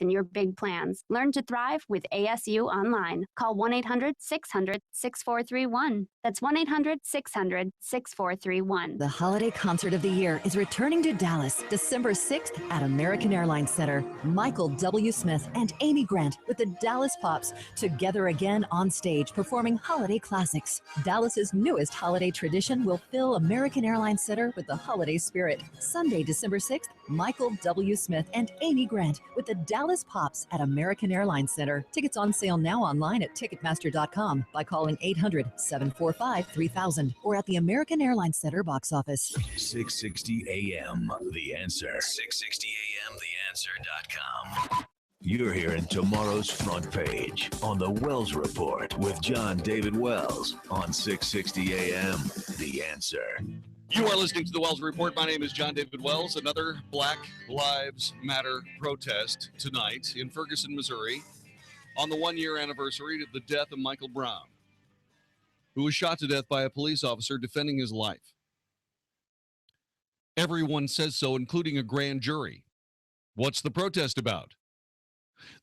in your big plans. Learn to thrive with ASU online. Call 1-800-600-6431. That's 1-800-600-6431. The holiday concert of the year is returning to Dallas, December 6th at American Airlines Center. Michael W. Smith and Amy Grant with the Dallas Pops together again on stage performing holiday classics. Dallas's newest holiday tradition will fill American Airlines Center with the holiday spirit. Sunday, December 6th, Michael W. Smith and Amy Grant with the Dallas Pops at American Airlines Center. Tickets on sale now online at Ticketmaster.com by calling 800-745-3000 or at the American Airlines Center box office. 660 AM, The Answer. 660 AM, TheAnswer.com. You're hearing tomorrow's front page on the Wells Report with Jon-David Wells on 660 AM, The Answer. You are listening to the Wells Report. My name is Jon-David Wells. Another Black Lives Matter protest tonight in Ferguson, Missouri, on the one-year anniversary of the death of Michael Brown, who was shot to death by a police officer defending his life. Everyone says so, including a grand jury. What's the protest about?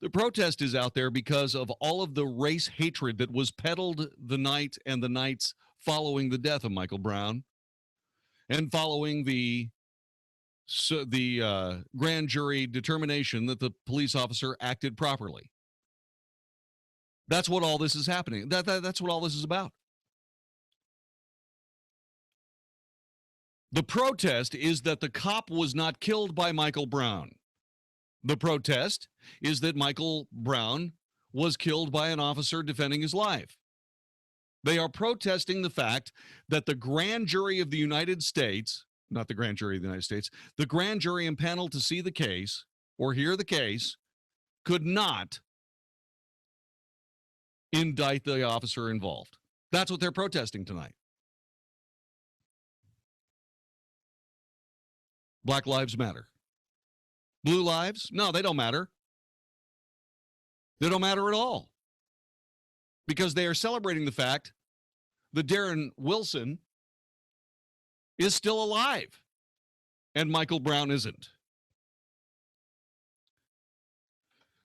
The protest is out there because of all of the race hatred that was peddled the night and the nights following the death of Michael Brown and following the grand jury determination that the police officer acted properly. That's what all this is happening. That's what all this is about. The protest is that the cop was not killed by Michael Brown. The protest is that Michael Brown was killed by an officer defending his life. They are protesting the fact that the grand jury of the United States, not the grand jury of the United States, the grand jury impaneled to see the case or hear the case could not indict the officer involved. That's what they're protesting tonight. Black lives matter. Blue lives? No, they don't matter. They don't matter at all. Because they are celebrating the fact that Darren Wilson is still alive and Michael Brown isn't.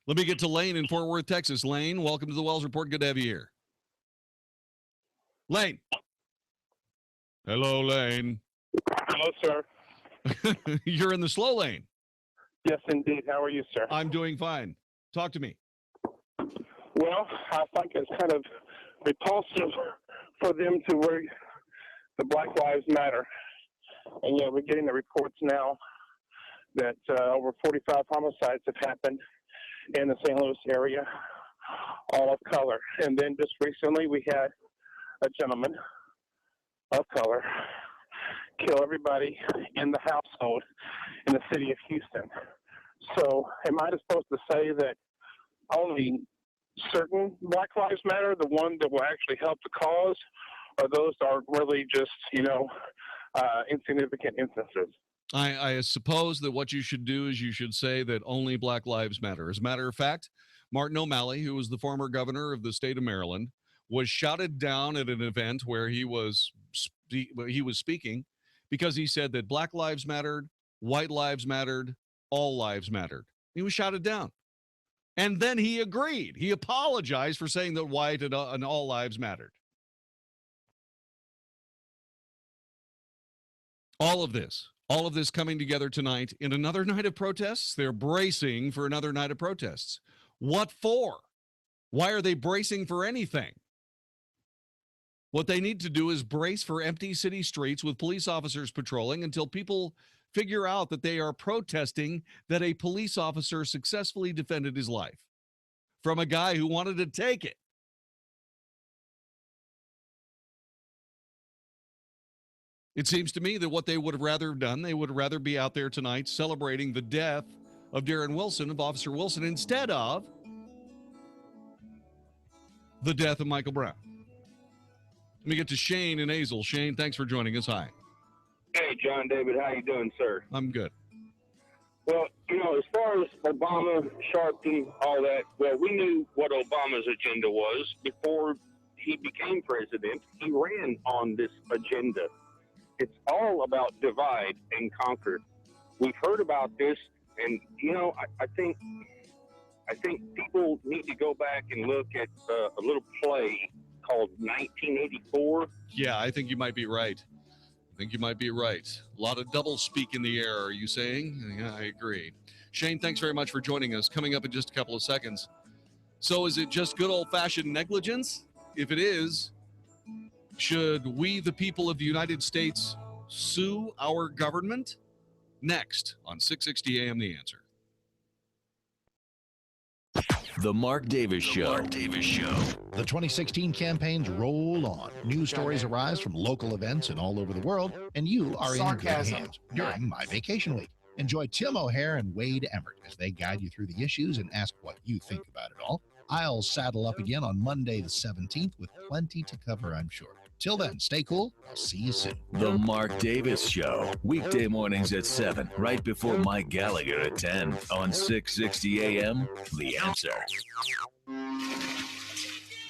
Let me get to Lane in Fort Worth, Texas. Lane, welcome to the Wells Report. Good to have you here. Lane. Hello, Lane. Hello, sir. You're in the slow lane. Yes, indeed. How are you, sir? I'm doing fine. Talk to me. Well, I think it's kind of repulsive for them to wear the Black Lives Matter. And, we're getting the reports now that over 45 homicides have happened in the St. Louis area, all of color. And then just recently we had a gentleman of color kill everybody in the household in the city of Houston. So am I supposed to say that only certain Black Lives Matter, the one that will actually help the cause, or those are really just, insignificant instances? I suppose that what you should do is you should say that only Black Lives Matter. As a matter of fact, Martin O'Malley, who was the former governor of the state of Maryland, was shouted down at an event where he was speaking because he said that Black lives mattered, white lives mattered, all lives mattered. He was shouted down. And then he agreed. He apologized for saying that white and all lives mattered. All of this coming together tonight in another night of protests. They're bracing for another night of protests. What for? Why are they bracing for anything? What they need to do is brace for empty city streets with police officers patrolling until people figure out that they are protesting that a police officer successfully defended his life from a guy who wanted to take it. It seems to me that what they would have rather done, they would rather be out there tonight celebrating the death of Darren Wilson, of Officer Wilson, instead of the death of Michael Brown. Let me get to Shane in Azle. Shane, thanks for joining us. Hi. Hey, Jon-David. How you doing, sir? I'm good. Well, as far as Obama, Sharpton, all that, well, we knew what Obama's agenda was before he became president. He ran on this agenda. It's all about divide and conquer. We've heard about this, and, I think I think people need to go back and look at a little play called 1984. Yeah, I think you might be right. A lot of double speak in the air, are you saying? Yeah, I agree. Shane, thanks very much for joining us. Coming up in just a couple of seconds. So is it just good old-fashioned negligence? If it is, should we, the people of the United States, sue our government? Next on 660 AM The Answer. The Mark Davis Show. The 2016 campaigns roll on. News stories arise from local events and all over the world, and you are in good hands during My Vacation Week. Enjoy Tim O'Hare and Wade Emmert as they guide you through the issues and ask what you think about it all. I'll saddle up again on Monday the 17th with plenty to cover, I'm sure. Till then, stay cool. I'll see you soon. The Mark Davis Show. Weekday mornings at 7, right before Mike Gallagher at 10 on 660 AM, The Answer.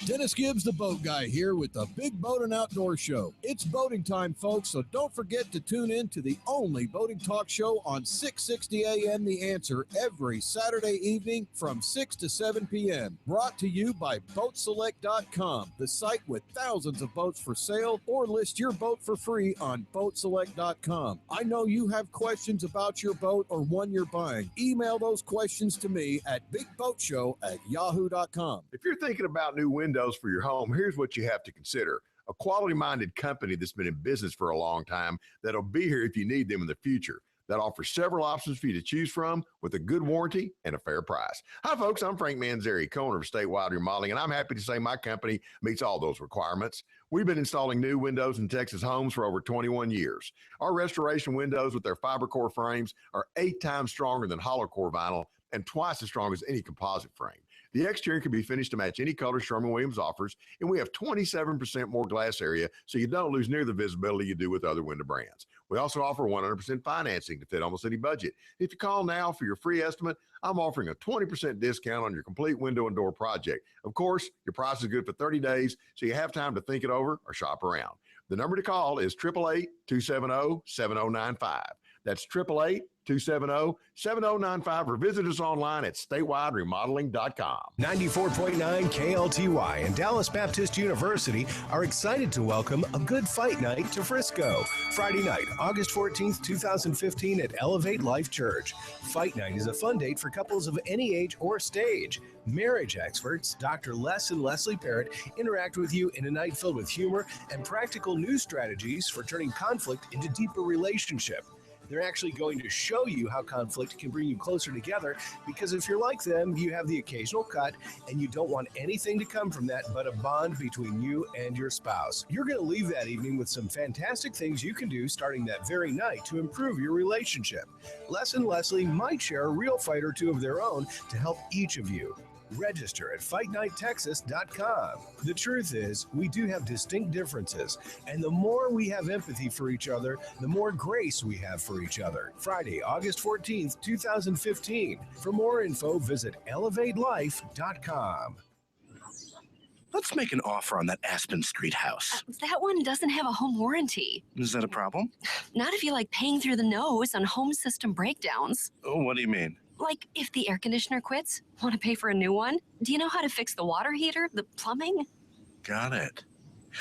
Dennis Gibbs, the boat guy, here with the Big Boat and Outdoor Show. It's boating time, folks, so don't forget to tune in to the only boating talk show on 660 AM The Answer every Saturday evening from 6 to 7 p.m. Brought to you by BoatSelect.com, the site with thousands of boats for sale, or list your boat for free on BoatSelect.com. I know you have questions about your boat or one you're buying. Email those questions to me at BigBoatShow@yahoo.com. If you're thinking about new windows for your home, here's what you have to consider. A quality-minded company that's been in business for a long time that'll be here if you need them in the future. That offers several options for you to choose from with a good warranty and a fair price. Hi, folks. I'm Frank Manzeri, co-owner of Statewide Remodeling, and I'm happy to say my company meets all those requirements. We've been installing new windows in Texas homes for over 21 years. Our restoration windows with their fiber core frames are 8 times stronger than hollow core vinyl and twice as strong as any composite frame. The exterior can be finished to match any color Sherwin-Williams offers, and we have 27% more glass area, so you don't lose near the visibility you do with other window brands. We also offer 100% financing to fit almost any budget. If you call now for your free estimate, I'm offering a 20% discount on your complete window and door project. Of course, your price is good for 30 days, so you have time to think it over or shop around. The number to call is 888-270-7095. That's 888-270-7095, or visit us online at statewideremodeling.com. 94.9 KLTY and Dallas Baptist University are excited to welcome a Good Fight Night to Frisco. Friday night, August 14th, 2015 at Elevate Life Church. Fight Night is a fun date for couples of any age or stage. Marriage experts, Dr. Les and Leslie Parrott, interact with you in a night filled with humor and practical new strategies for turning conflict into deeper relationship. They're actually going to show you how conflict can bring you closer together, because if you're like them, you have the occasional cut and you don't want anything to come from that but a bond between you and your spouse. You're going to leave that evening with some fantastic things you can do starting that very night to improve your relationship. Les and Leslie might share a real fight or two of their own to help each of you. Register at FightNightTexas.com. The truth is, we do have distinct differences, and the more we have empathy for each other, the more grace we have for each other. Friday, August 14th, 2015. For more info, visit ElevateLife.com. Let's make an offer on that Aspen Street house. That one doesn't have a home warranty. Is that a problem? Not if you like paying through the nose on home system breakdowns. Oh, what do you mean? Like if the air conditioner quits, want to pay for a new one? Do you know how to fix the water heater, the plumbing? Got it.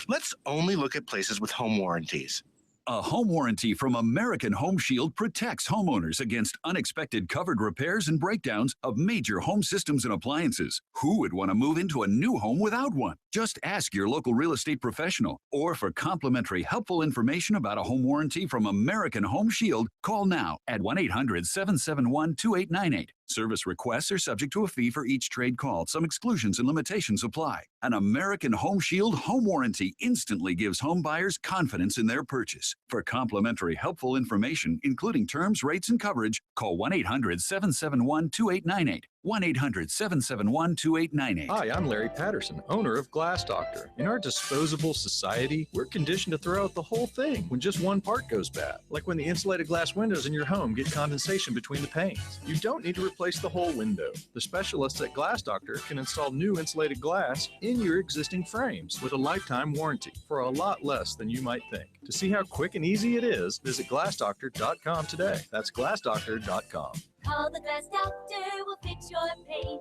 Let's only look at places with home warranties. A home warranty from American Home Shield protects homeowners against unexpected covered repairs and breakdowns of major home systems and appliances. Who would want to move into a new home without one? Just ask your local real estate professional. Or for complimentary, helpful information about a home warranty from American Home Shield, call now at 1-800-771-2898. Service requests are subject to a fee for each trade call. Some exclusions and limitations apply. An American Home Shield home warranty instantly gives home buyers confidence in their purchase. For complimentary, helpful information, including terms, rates, and coverage, call 1-800-771-2898. 1-800-771-2898. Hi, I'm Larry Patterson, owner of Glass Doctor. In our disposable society, we're conditioned to throw out the whole thing when just one part goes bad. Like when the insulated glass windows in your home get condensation between the panes. You don't need to replace the whole window. The specialists at Glass Doctor can install new insulated glass in your existing frames with a lifetime warranty for a lot less than you might think. To see how quick and easy it is, visit glassdoctor.com today. That's glassdoctor.com. Call the Glass Doctor, we'll fix your paint.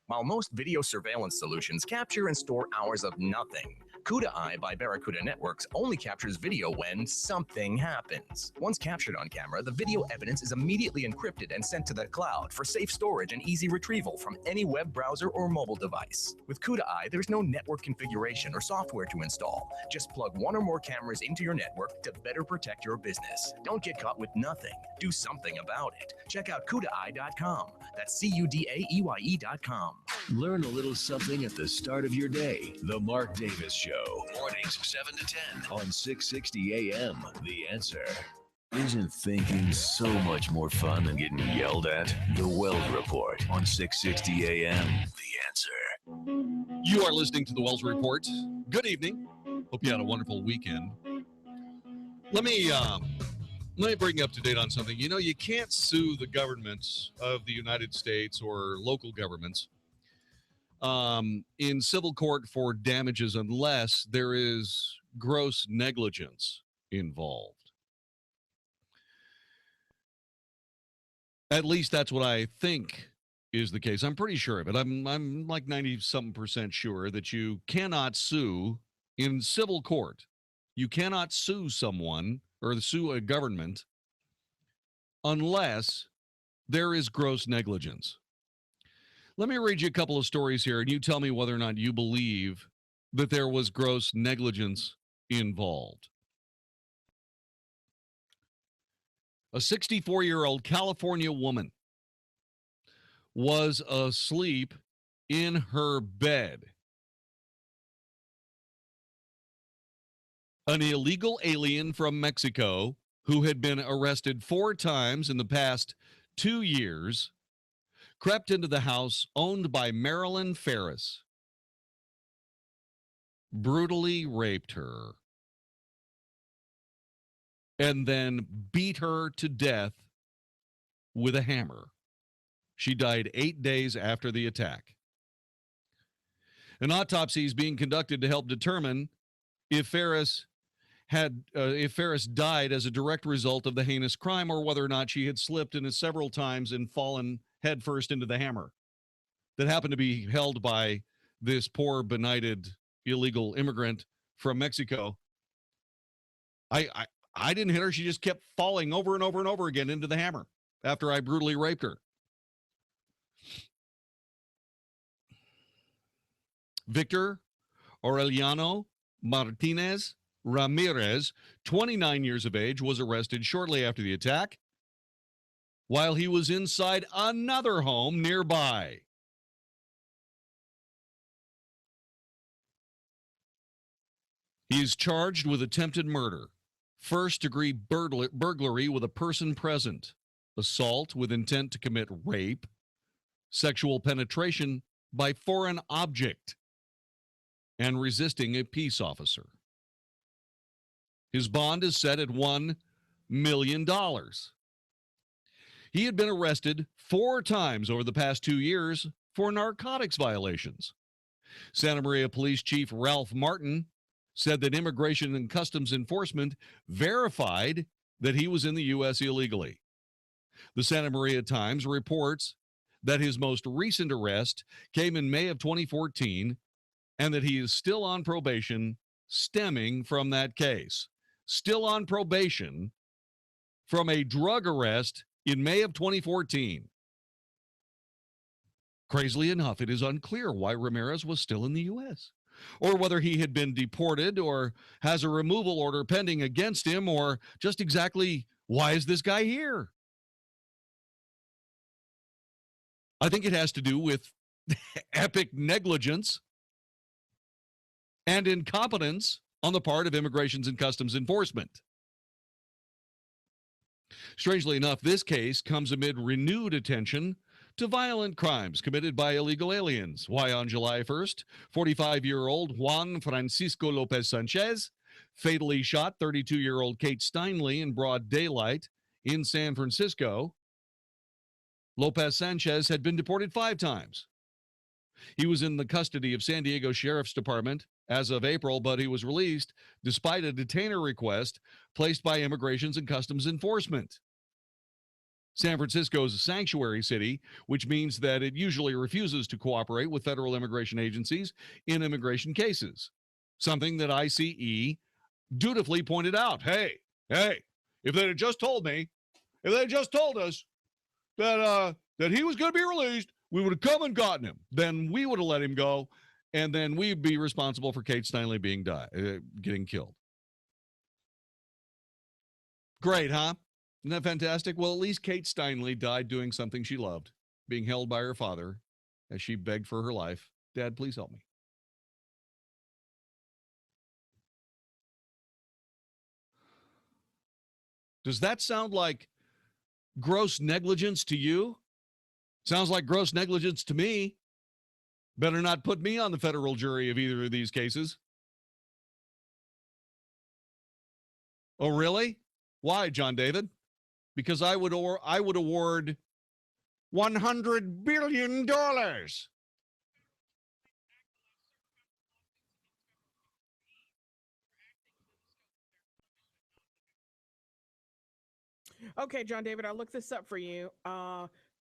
While most video surveillance solutions capture and store hours of nothing, CUDA Eye by Barracuda Networks only captures video when something happens. Once captured on camera, the video evidence is immediately encrypted and sent to the cloud for safe storage and easy retrieval from any web browser or mobile device. With CUDA Eye, there's no network configuration or software to install. Just plug one or more cameras into your network to better protect your business. Don't get caught with nothing. Do something about it. Check out CUDAeye.com. That's CUDAEYE.com. Learn a little something at the start of your day. The Mark Davis Show. Mornings 7 to 10 on 660 AM. The Answer. Isn't thinking so much more fun than getting yelled at? The Wells Report on 660 AM. The Answer. You are listening to the Wells Report. Good evening. Hope you had a wonderful weekend. Let me bring you up to date on something. You know, you can't sue the governments of the United States or local governments in civil court for damages unless there is gross negligence involved. At least that's what I think is the case. I'm pretty sure of it. I'm like 90-something% sure that you cannot sue in civil court. You cannot sue someone or sue a government unless there is gross negligence. Let me read you a couple of stories here, and you tell me whether or not you believe that there was gross negligence involved. A 64-year-old California woman was asleep in her bed. An illegal alien from Mexico who had been arrested 4 times in the past 2 years crept into the house owned by Marilyn Ferris, brutally raped her, and then beat her to death with a hammer. She died 8 days after the attack. An autopsy is being conducted to help determine if Ferris died as a direct result of the heinous crime or whether or not she had slipped in it several times and fallen headfirst into the hammer that happened to be held by this poor, benighted, illegal immigrant from Mexico. I didn't hit her. She just kept falling over and over and over again into the hammer after I brutally raped her. Victor Aureliano Martinez Ramirez, 29 years of age, was arrested shortly after the attack while he was inside another home nearby. He is charged with attempted murder, first-degree burglary with a person present, assault with intent to commit rape, sexual penetration by foreign object, and resisting a peace officer. His bond is set at $1 million. He had been arrested 4 times over the past 2 years for narcotics violations. Santa Maria Police Chief Ralph Martin said that Immigration and Customs Enforcement verified that he was in the U.S. illegally. The Santa Maria Times reports that his most recent arrest came in May of 2014 and that he is still on probation stemming from that case. Still on probation from a drug arrest in May of 2014. Crazily enough, it is unclear why Ramirez was still in the U.S. or whether he had been deported or has a removal order pending against him, or just exactly why is this guy here? I think it has to do with epic negligence and incompetence on the part of Immigration and Customs Enforcement. Strangely enough, this case comes amid renewed attention to violent crimes committed by illegal aliens. Why, on July 1st, 45-year-old Juan Francisco Lopez Sanchez fatally shot 32-year-old Kate Steinle in broad daylight in San Francisco. Lopez Sanchez had been deported 5 times. He was in the custody of San Diego Sheriff's Department as of April, but he was released despite a detainer request placed by Immigration and Customs Enforcement. San Francisco is a sanctuary city, which means that it usually refuses to cooperate with federal immigration agencies in immigration cases, something that ICE dutifully pointed out. Hey, if they had just told me, if they had just told us that he was going to be released, we would have come and gotten him. Then we would have let him go, and then we'd be responsible for Kate Steinle getting killed. Great, huh? Isn't that fantastic? Well, at least Kate Steinle died doing something she loved, being held by her father as she begged for her life. Dad, please help me. Does that sound like gross negligence to you? Sounds like gross negligence to me. Better not put me on the federal jury of either of these cases. Oh, really? Why, Jon-David? Because I would award $100 billion. Okay, Jon-David, I looked this up for you.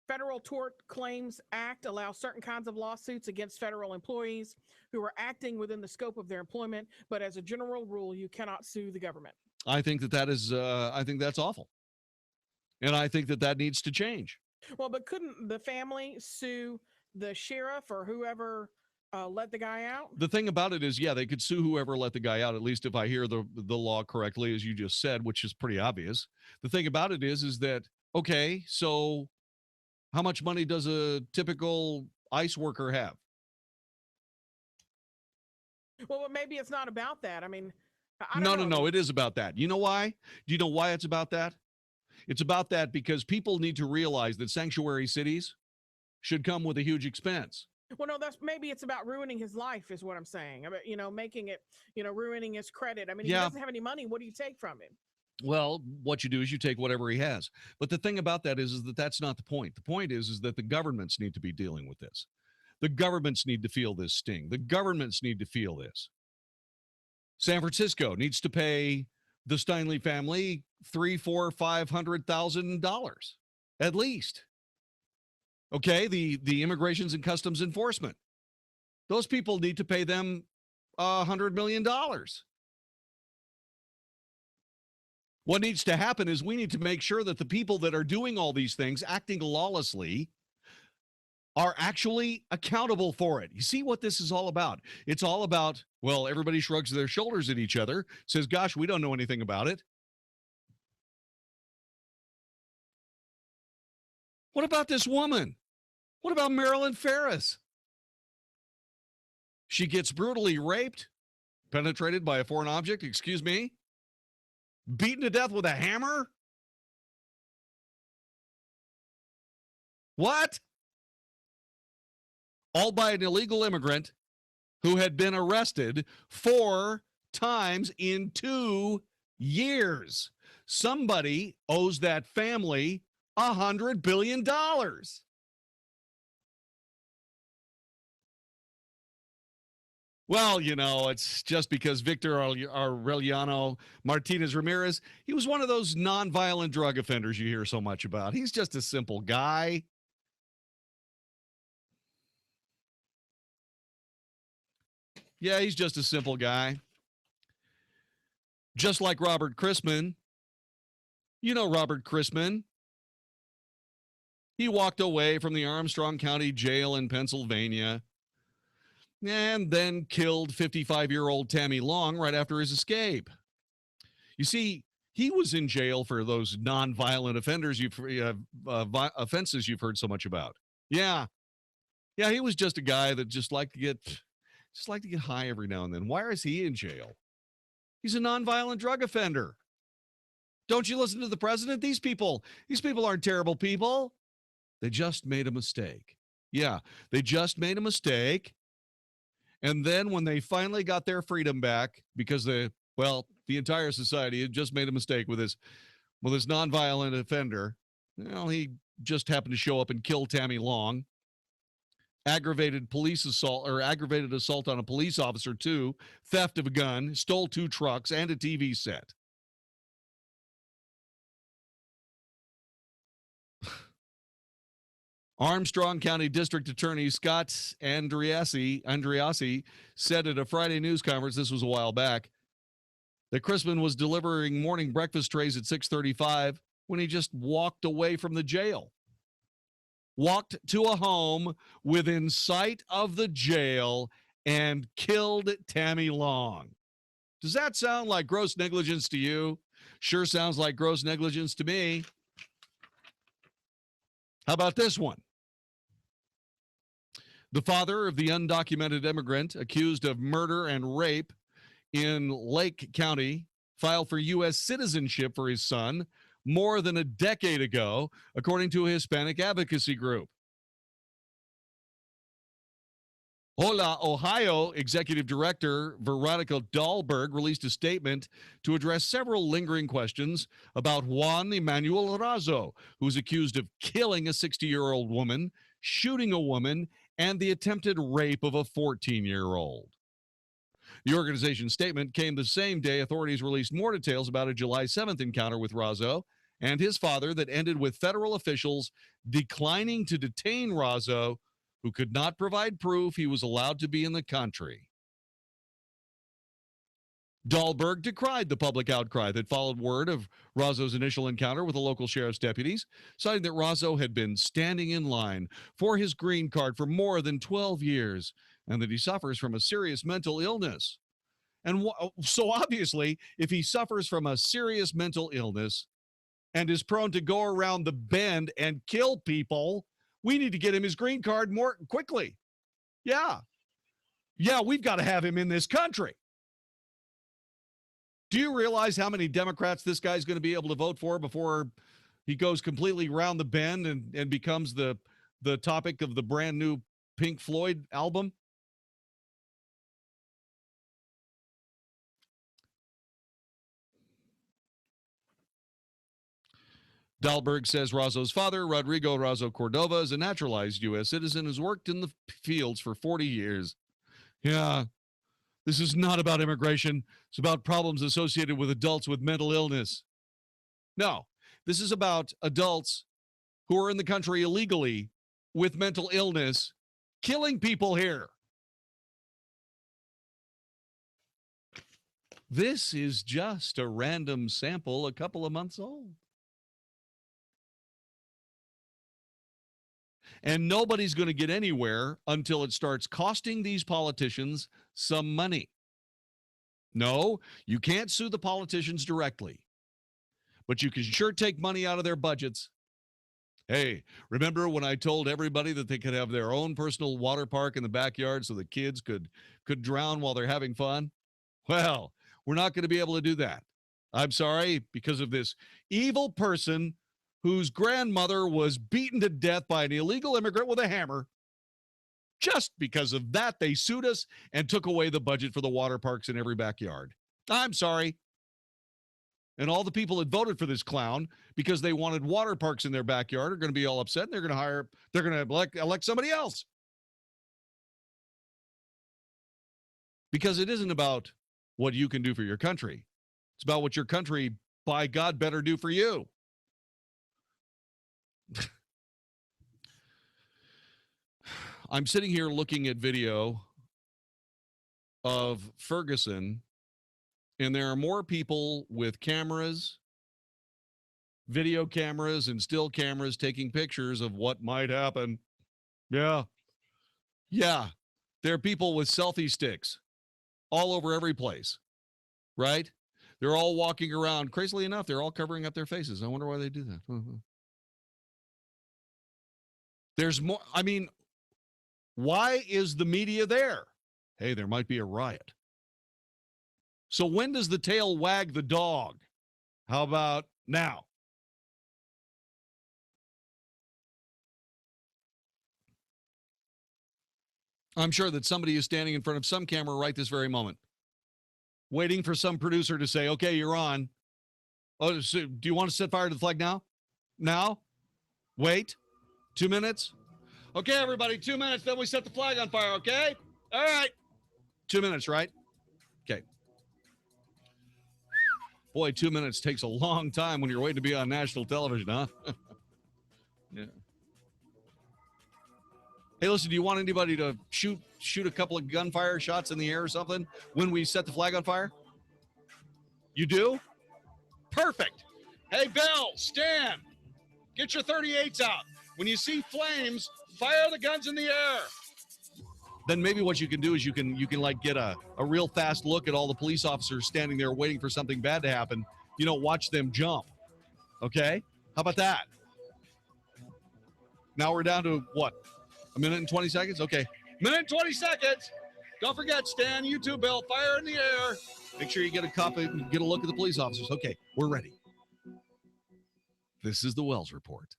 Federal Tort Claims Act allows certain kinds of lawsuits against federal employees who are acting within the scope of their employment, but as a general rule, you cannot sue the government. I think I think that's awful. And I think that needs to change. Well, but couldn't the family sue the sheriff or whoever let the guy out? The thing about it is, yeah, they could sue whoever let the guy out, at least if I hear the law correctly, as you just said, which is pretty obvious. The thing about it is that, okay, so how much money does a typical ICE worker have? Well, maybe it's not about that. I mean, No, it is about that. You know why? Do you know why it's about that? It's about that because people need to realize that sanctuary cities should come with a huge expense. Well, no, maybe it's about ruining his life is what I'm saying. I mean, making it, ruining his credit. I mean, he doesn't have any money. What do you take from him? Well, what you do is you take whatever he has. But the thing about that is that that's not the point. The point is that the governments need to be dealing with this. The governments need to feel this sting. The governments need to feel this. San Francisco needs to pay the Steinle family $300,000, $400,000, $500,000 at least. Okay, the immigrations and customs enforcement. Those people need to pay them $100 million. What needs to happen is we need to make sure that the people that are doing all these things, acting lawlessly, are actually accountable for it. You see what this is all about? It's all about, well, everybody shrugs their shoulders at each other, says, gosh, we don't know anything about it. What about this woman? What about Marilyn Ferris? She gets brutally raped, penetrated by a foreign object, excuse me, beaten to death with a hammer? What? All by an illegal immigrant who had been arrested 4 times in 2 years. Somebody owes that family $100 billion. Well, it's just because Victor Aureliano Martinez Ramirez, he was one of those nonviolent drug offenders you hear so much about. He's just a simple guy. Yeah, he's just a simple guy. Just like Robert Christman. You know Robert Christman. He walked away from the Armstrong County Jail in Pennsylvania and then killed 55-year-old Tammy Long right after his escape. You see, he was in jail for those nonviolent offenses you've heard so much about. Yeah, he was just a guy that just liked to get high every now and then. Why is he in jail? He's a nonviolent drug offender. Don't you listen to the president? These people aren't terrible people. They just made a mistake. Yeah, they just made a mistake. And then when they finally got their freedom back, because the entire society had just made a mistake with this nonviolent offender, he just happened to show up and kill Tammy Long. Aggravated assault on a police officer too, theft of a gun, stole 2 trucks and a TV set. Armstrong County District Attorney Scott Andreassi said at a Friday news conference, this was a while back, that Crispin was delivering morning breakfast trays at 6:35 when he just walked away from the jail. Walked to a home within sight of the jail and killed Tammy Long. Does that sound like gross negligence to you? Sure sounds like gross negligence to me. How about this one? The father of the undocumented immigrant accused of murder and rape in Lake County filed for U.S. citizenship for his son more than a decade ago, according to a Hispanic advocacy group. Hola, Ohio Executive Director Veronica Dahlberg released a statement to address several lingering questions about Juan Emmanuel Razo, who's accused of killing a 60-year-old woman, shooting a woman, and the attempted rape of a 14-year-old. The organization's statement came the same day authorities released more details about a July 7th encounter with Razo and his father that ended with federal officials declining to detain Razo, who could not provide proof he was allowed to be in the country. Dahlberg decried the public outcry that followed word of Razo's initial encounter with the local sheriff's deputies, citing that Razo had been standing in line for his green card for more than 12 years and that he suffers from a serious mental illness. And so obviously, if he suffers from a serious mental illness and is prone to go around the bend and kill people, we need to get him his green card more quickly. Yeah, we've got to have him in this country. Do you realize how many Democrats this guy's going to be able to vote for before he goes completely round the bend and becomes the topic of the brand new Pink Floyd album? Dahlberg says Razo's father, Rodrigo Razo Cordova, is a naturalized U.S. citizen who's worked in the fields for 40 years. Yeah, this is not about immigration. It's about problems associated with adults with mental illness. No, this is about adults who are in the country illegally with mental illness, killing people here. This is just a random sample a couple of months old. And nobody's going to get anywhere until it starts costing these politicians some money. No, you can't sue the politicians directly, but you can sure take money out of their budgets. Hey, remember when I told everybody that they could have their own personal water park in the backyard so the kids could drown while they're having fun? Well, we're not going to be able to do that. I'm sorry, because of this evil person whose grandmother was beaten to death by an illegal immigrant with a hammer. Just because of that, they sued us and took away the budget for the water parks in every backyard. I'm sorry. And all the people that voted for this clown because they wanted water parks in their backyard are going to be all upset, and they're going to elect somebody else. Because it isn't about what you can do for your country. It's about what your country, by God, better do for you. I'm sitting here looking at video of Ferguson, and there are more people with cameras, video cameras, and still cameras taking pictures of what might happen. Yeah. There are people with selfie sticks all over every place, right? They're all walking around. Crazily enough, they're all covering up their faces. I wonder why they do that. There's more. I mean, why is the media there? Hey, there might be a riot. So when does the tail wag the dog? How about now? I'm sure that somebody is standing in front of some camera right this very moment, waiting for some producer to say, okay, you're on. Oh, so do you want to set fire to the flag now? Now? Wait. 2 minutes? Okay, everybody, 2 minutes, then we set the flag on fire, okay? All right. 2 minutes, right? Okay. Boy, 2 minutes takes a long time when you're waiting to be on national television, huh? Yeah. Hey, listen, do you want anybody to shoot a couple of gunfire shots in the air or something when we set the flag on fire? You do? Perfect. Hey, Bill, Stan, get your 38s out. When you see flames, fire the guns in the air. Then maybe what you can do is you can like get a real fast look at all the police officers standing there waiting for something bad to happen. Watch them jump. Okay? How about that? Now we're down to what? A minute and 20 seconds? Okay. Minute and 20 seconds. Don't forget, Stan, you too, Bill. Fire in the air. Make sure you get a copy, get a look at the police officers. Okay, we're ready. This is the Wells Report.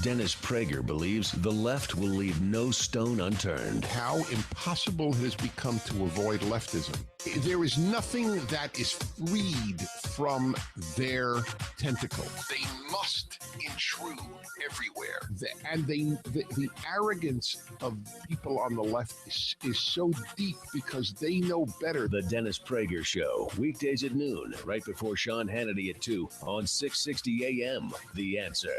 Dennis Prager believes the left will leave no stone unturned. How impossible it has become to avoid leftism. There is nothing that is freed from their tentacle. They must intrude everywhere. The arrogance of people on the left is so deep because they know better. The Dennis Prager Show, weekdays at noon, right before Sean Hannity at 2 on 660 AM. The Answer.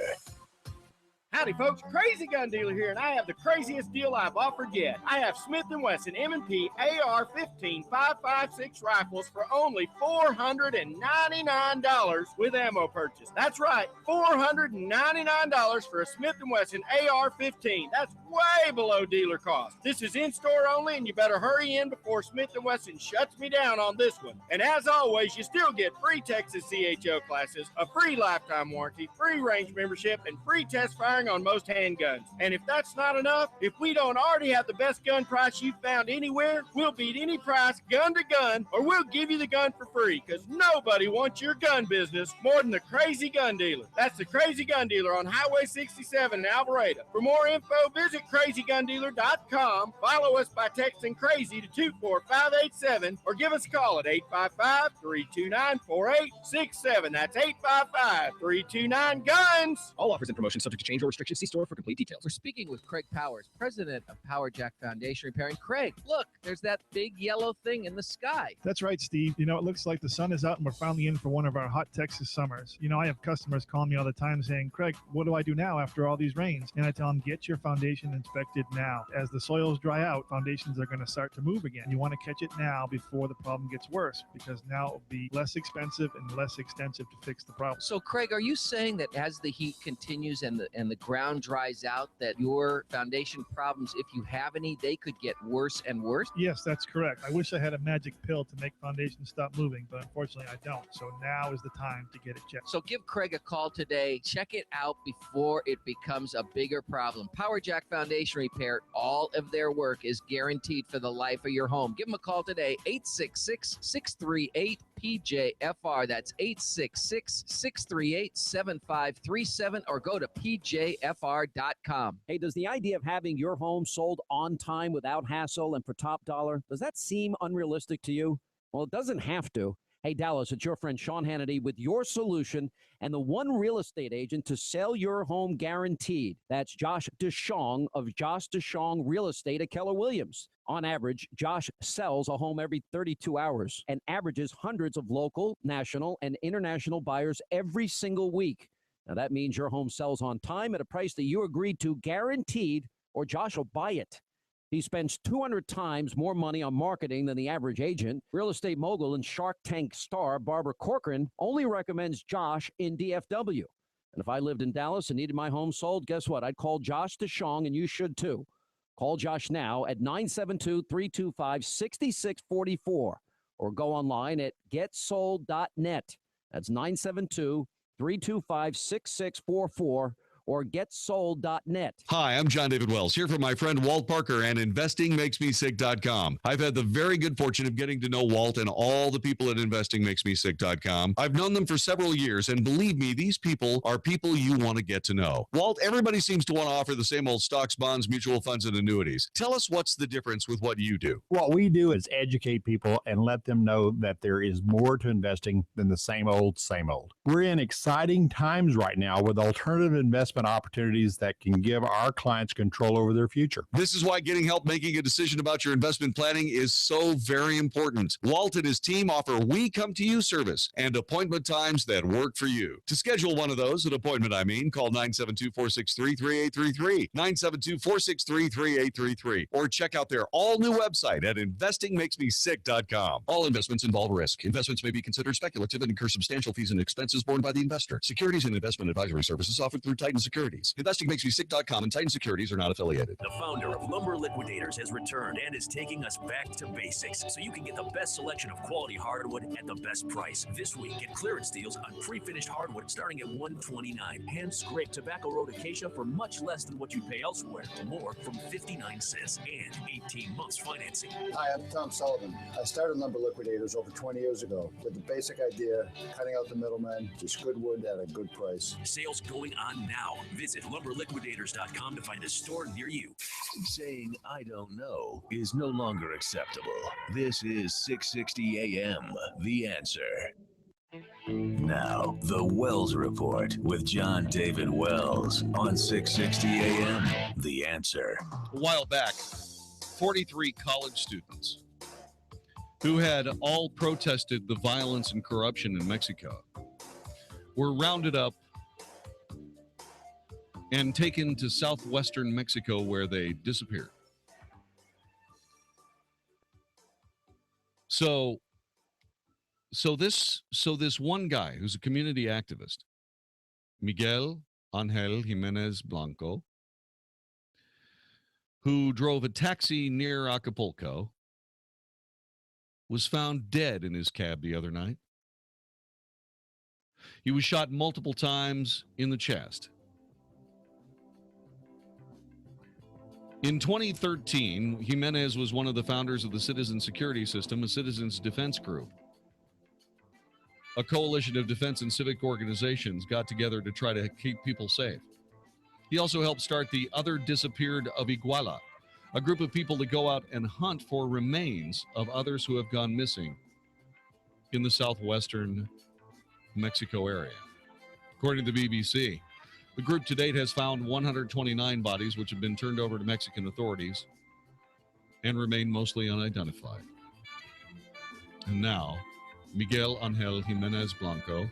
Howdy, folks. Crazy Gun Dealer here, and I have the craziest deal I've offered yet. I have Smith & Wesson M&P AR-15 5.56 rifles for only $499 with ammo purchase. That's right, $499 for a Smith & Wesson AR-15. That's way below dealer cost. This is in-store only, and you better hurry in before Smith & Wesson shuts me down on this one. And as always, you still get free Texas CHO classes, a free lifetime warranty, free range membership, and free test firing on most handguns. And if that's not enough, if we don't already have the best gun price you've found anywhere, we'll beat any price gun to gun, or we'll give you the gun for free, because nobody wants your gun business more than the Crazy Gun Dealer. That's the Crazy Gun Dealer on Highway 67 in Alvarado. For more info, visit crazygundealer.com. Follow us by texting crazy to 24587 or give us a call at 855-329-4867. That's 855-329-GUNS. All offers and promotions subject to change or restrictions. See store for complete details. We're speaking with Craig Powers, president of Power Jack Foundation Repair. And Craig, look, there's that big yellow thing in the sky. That's right, Steve. It looks like the sun is out and we're finally in for one of our hot Texas summers. I have customers calling me all the time saying, Craig, what do I do now after all these rains? And I tell them, get your foundation inspected now. As the soils dry out, foundations are going to start to move again. You want to catch it now before the problem gets worse, because now it'll be less expensive and less extensive to fix the problem. So, Craig, are you saying that as the heat continues and the ground dries out, that your foundation problems, if you have any, they could get worse and worse? Yes, that's correct. I wish I had a magic pill to make foundations stop moving, but unfortunately I don't. So now is the time to get it checked. So give Craig a call today. Check it out before it becomes a bigger problem. Power Jack Foundation Repair, all of their work is guaranteed for the life of your home. Give them a call today, 866-638-PJFR. That's 866-638-7537, or go to pjfr.com. Hey, does the idea of having your home sold on time without hassle and for top dollar, does that seem unrealistic to you? Well, it doesn't have to. Hey, Dallas, it's your friend Sean Hannity with your solution and the one real estate agent to sell your home guaranteed. That's Josh DeShong of Josh DeShong Real Estate at Keller Williams. On average, Josh sells a home every 32 hours and averages hundreds of local, national, and international buyers every single week. Now, that means your home sells on time at a price that you agreed to, guaranteed, or Josh will buy it. He spends 200 times more money on marketing than the average agent. Real estate mogul and Shark Tank star Barbara Corcoran only recommends Josh in DFW. And if I lived in Dallas and needed my home sold, guess what? I'd call Josh DeShong, and you should too. Call Josh now at 972-325-6644 or go online at getsold.net. That's 972-325-6644 or getsold.net. Hi, I'm Jon-David Wells, here for my friend Walt Parker and investingmakesmesick.com. I've had the very good fortune of getting to know Walt and all the people at investingmakesmesick.com. I've known them for several years, and believe me, these people are people you want to get to know. Walt, everybody seems to want to offer the same old stocks, bonds, mutual funds, and annuities. Tell us what's the difference with what you do. What we do is educate people and let them know that there is more to investing than the same old, same old. We're in exciting times right now with alternative investment investment opportunities that can give our clients control over their future. This is why getting help making a decision about your investment planning is so very important. Walt and his team offer We Come to You service and appointment times that work for you. To schedule one of those, an appointment call 972-463-3833, 972-463-3833, or check out their all-new website at investingmakesmesick.com. All investments involve risk. Investments may be considered speculative and incur substantial fees and expenses borne by the investor. Securities and investment advisory services offered through Titan Securities. Investingmakesmesick.com and Titan Securities are not affiliated. The founder of Lumber Liquidators has returned and is taking us back to basics so you can get the best selection of quality hardwood at the best price. This week, get clearance deals on pre-finished hardwood starting at $129. Hand-scraped Tobacco Road acacia for much less than what you'd pay elsewhere. More from 59 cents and 18 months financing. Hi, I'm Tom Sullivan. I started Lumber Liquidators over 20 years ago with the basic idea, cutting out the middlemen, just good wood at a good price. Sales going on now. Visit lumberliquidators.com to find a store near you. Saying I don't know is no longer acceptable. This is 660 AM, The Answer. Now, the Wells Report with Jon-David Wells on 660 AM, The Answer. A while back, 43 college students who had all protested the violence and corruption in Mexico were rounded up and taken to southwestern Mexico, where they disappeared. So this one guy who's a community activist, Miguel Angel Jimenez Blanco, who drove a taxi near Acapulco, was found dead in his cab the other night. He was shot multiple times in the chest. In 2013, Jimenez was one of the founders of the Citizen Security System, a citizens defense group. A coalition of defense and civic organizations got together to try to keep people safe. He also helped start the Other Disappeared of Iguala, a group of people that go out and hunt for remains of others who have gone missing in the southwestern Mexico area. According to the BBC, the group to date has found 129 bodies, which have been turned over to Mexican authorities and remain mostly unidentified. And now, Miguel Angel Jimenez Blanco,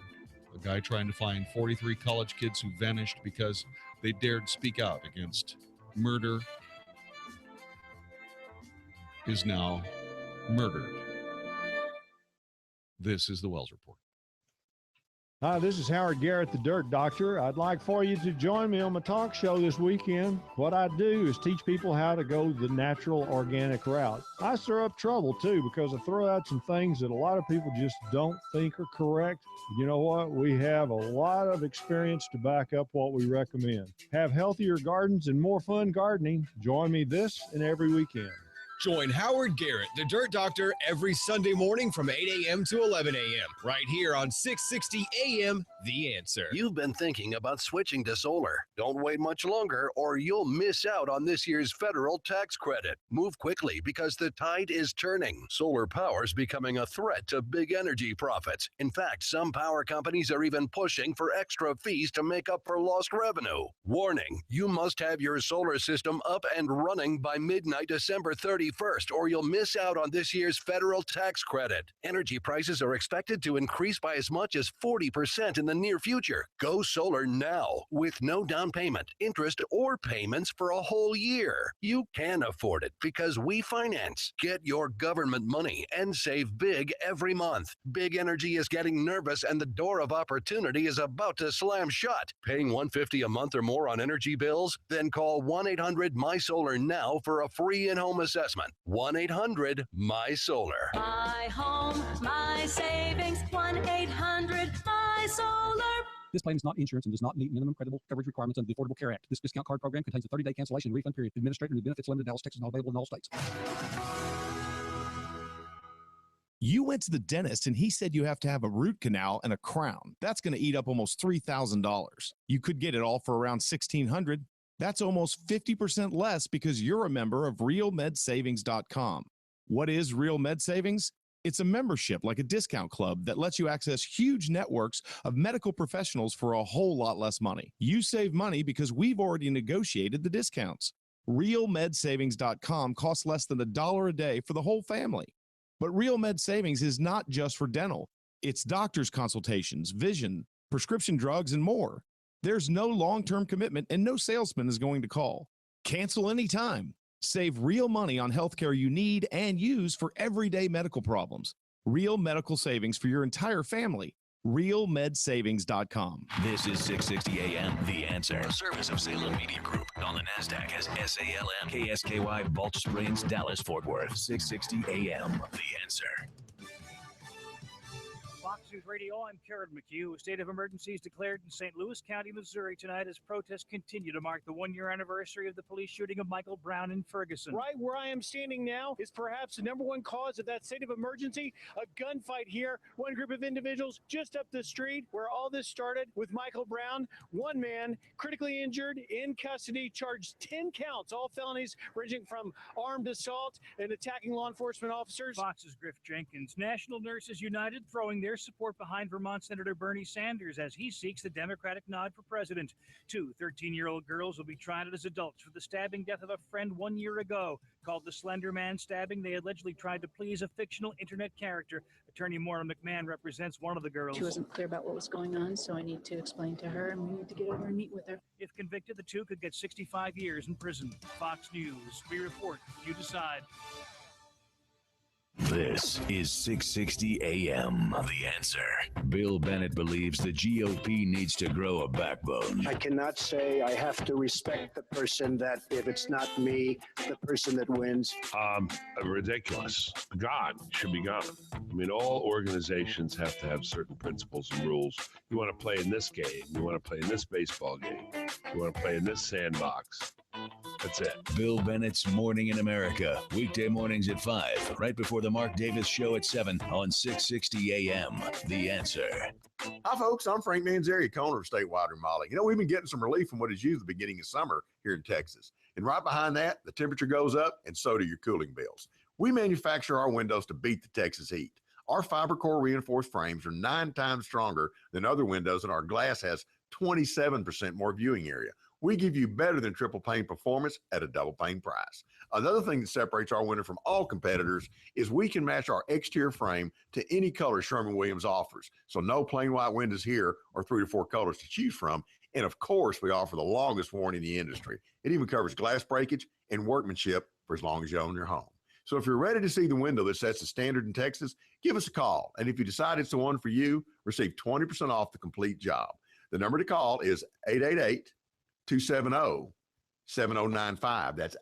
a guy trying to find 43 college kids who vanished because they dared speak out against murder, is now murdered. This is the Wells Report. Hi, this is Howard Garrett, the Dirt Doctor. I'd like for you to join me on my talk show this weekend. What I do is teach people how to go the natural, organic route. I stir up trouble, too, because I throw out some things that a lot of people just don't think are correct. You know what? We have a lot of experience to back up what we recommend. Have healthier gardens and more fun gardening. Join me this and every weekend. Join Howard Garrett, the Dirt Doctor, every Sunday morning from 8 a.m. to 11 a.m. right here on 660 a.m. The Answer. You've been thinking about switching to solar. Don't wait much longer or you'll miss out on this year's federal tax credit. Move quickly because the tide is turning. Solar power is becoming a threat to big energy profits. In fact, some power companies are even pushing for extra fees to make up for lost revenue. Warning, you must have your solar system up and running by midnight December 31st, or you'll miss out on this year's federal tax credit. Energy prices are expected to increase by as much as 40% in the near future. Go solar now with no down payment, interest, or payments for a whole year. You can afford it because we finance. Get your government money and save big every month. Big Energy is getting nervous and the door of opportunity is about to slam shut. Paying $150 a month or more on energy bills? Then call 1-800-MY-SOLAR now for a free in-home assessment. 1-800-MY-SOLAR. My home, my savings, 1-800-MY-SOLAR. This plan is not insurance and does not meet minimum credible coverage requirements under the Affordable Care Act. This discount card program contains a 30-day cancellation and refund period. Administrator and benefits limited, Dallas, Texas, not available in all states. You went to the dentist and he said you have to have a root canal and a crown. That's going to eat up almost $3,000. You could get it all for around $1,600. That's almost 50% less because you're a member of RealMedSavings.com. What is Real Med Savings? It's a membership like a discount club that lets you access huge networks of medical professionals for a whole lot less money. You save money because we've already negotiated the discounts. RealMedSavings.com costs less than $1 a day for the whole family. But Real Med Savings is not just for dental. It's doctor's consultations, vision, prescription drugs, and more. There's no long-term commitment and no salesman is going to call. Cancel anytime. Save real money on healthcare you need and use for everyday medical problems. Real medical savings for your entire family. RealMedSavings.com. This is 660 AM, The Answer. A service of Salem Media Group on the NASDAQ as SALM, KSKY, Balch Springs, Dallas, Fort Worth. 660 AM, The Answer. Fox News Radio, I'm Karen McHugh. A state of emergency is declared in St. Louis County, Missouri tonight as protests continue to mark the one-year anniversary of the police shooting of Michael Brown in Ferguson. Right where I am standing now is perhaps the number one cause of that state of emergency, a gunfight here. One group of individuals just up the street where all this started with Michael Brown. One man critically injured, in custody, charged 10 counts, all felonies ranging from armed assault and attacking law enforcement officers. Fox's Griff Jenkins. National Nurses United throwing their support behind Vermont Senator Bernie Sanders as he seeks the Democratic nod for president. Two 13-year-old girls will be tried as adults for the stabbing death of a friend 1 year ago. Called the Slender Man stabbing, they allegedly tried to please a fictional internet character. Attorney Maura McMahon represents one of the girls. She wasn't clear about what was going on, so I need to explain to her, and we need to get over and meet with her. If convicted, the two could get 65 years in prison. Fox News. We report. You decide. This is 660 AM, The Answer. Bill Bennett believes the GOP needs to grow a backbone. I cannot say I have to respect the person that if it's not me, the person that wins. Ridiculous. God should be gone. I mean, all organizations have to have certain principles and rules. You want to play in this game. You want to play in this baseball game. You want to play in this sandbox. That's it. Bill Bennett's Morning in America, weekday mornings at 5, right before the Mark Davis Show at 7 on 660 AM. The Answer. Hi, folks. I'm Frank Manzeri, owner of Statewide Remodeling. You know, we've been getting some relief from what is usually the beginning of summer here in Texas. And right behind that, the temperature goes up, and so do your cooling bills. We manufacture our windows to beat the Texas heat. Our fiber core reinforced frames are 9 times stronger than other windows, and our glass has 27% more viewing area. We give you better than triple pane performance at a double pane price. Another thing that separates our window from all competitors is we can match our exterior frame to any color Sherwin-Williams offers. So no plain white windows here or 3 to 4 colors to choose from. And of course, we offer the longest warranty in the industry. It even covers glass breakage and workmanship for as long as you own your home. So if you're ready to see the window that sets the standard in Texas, give us a call. And if you decide it's the one for you, receive 20% off the complete job. The number to call is 888-270-7095. That's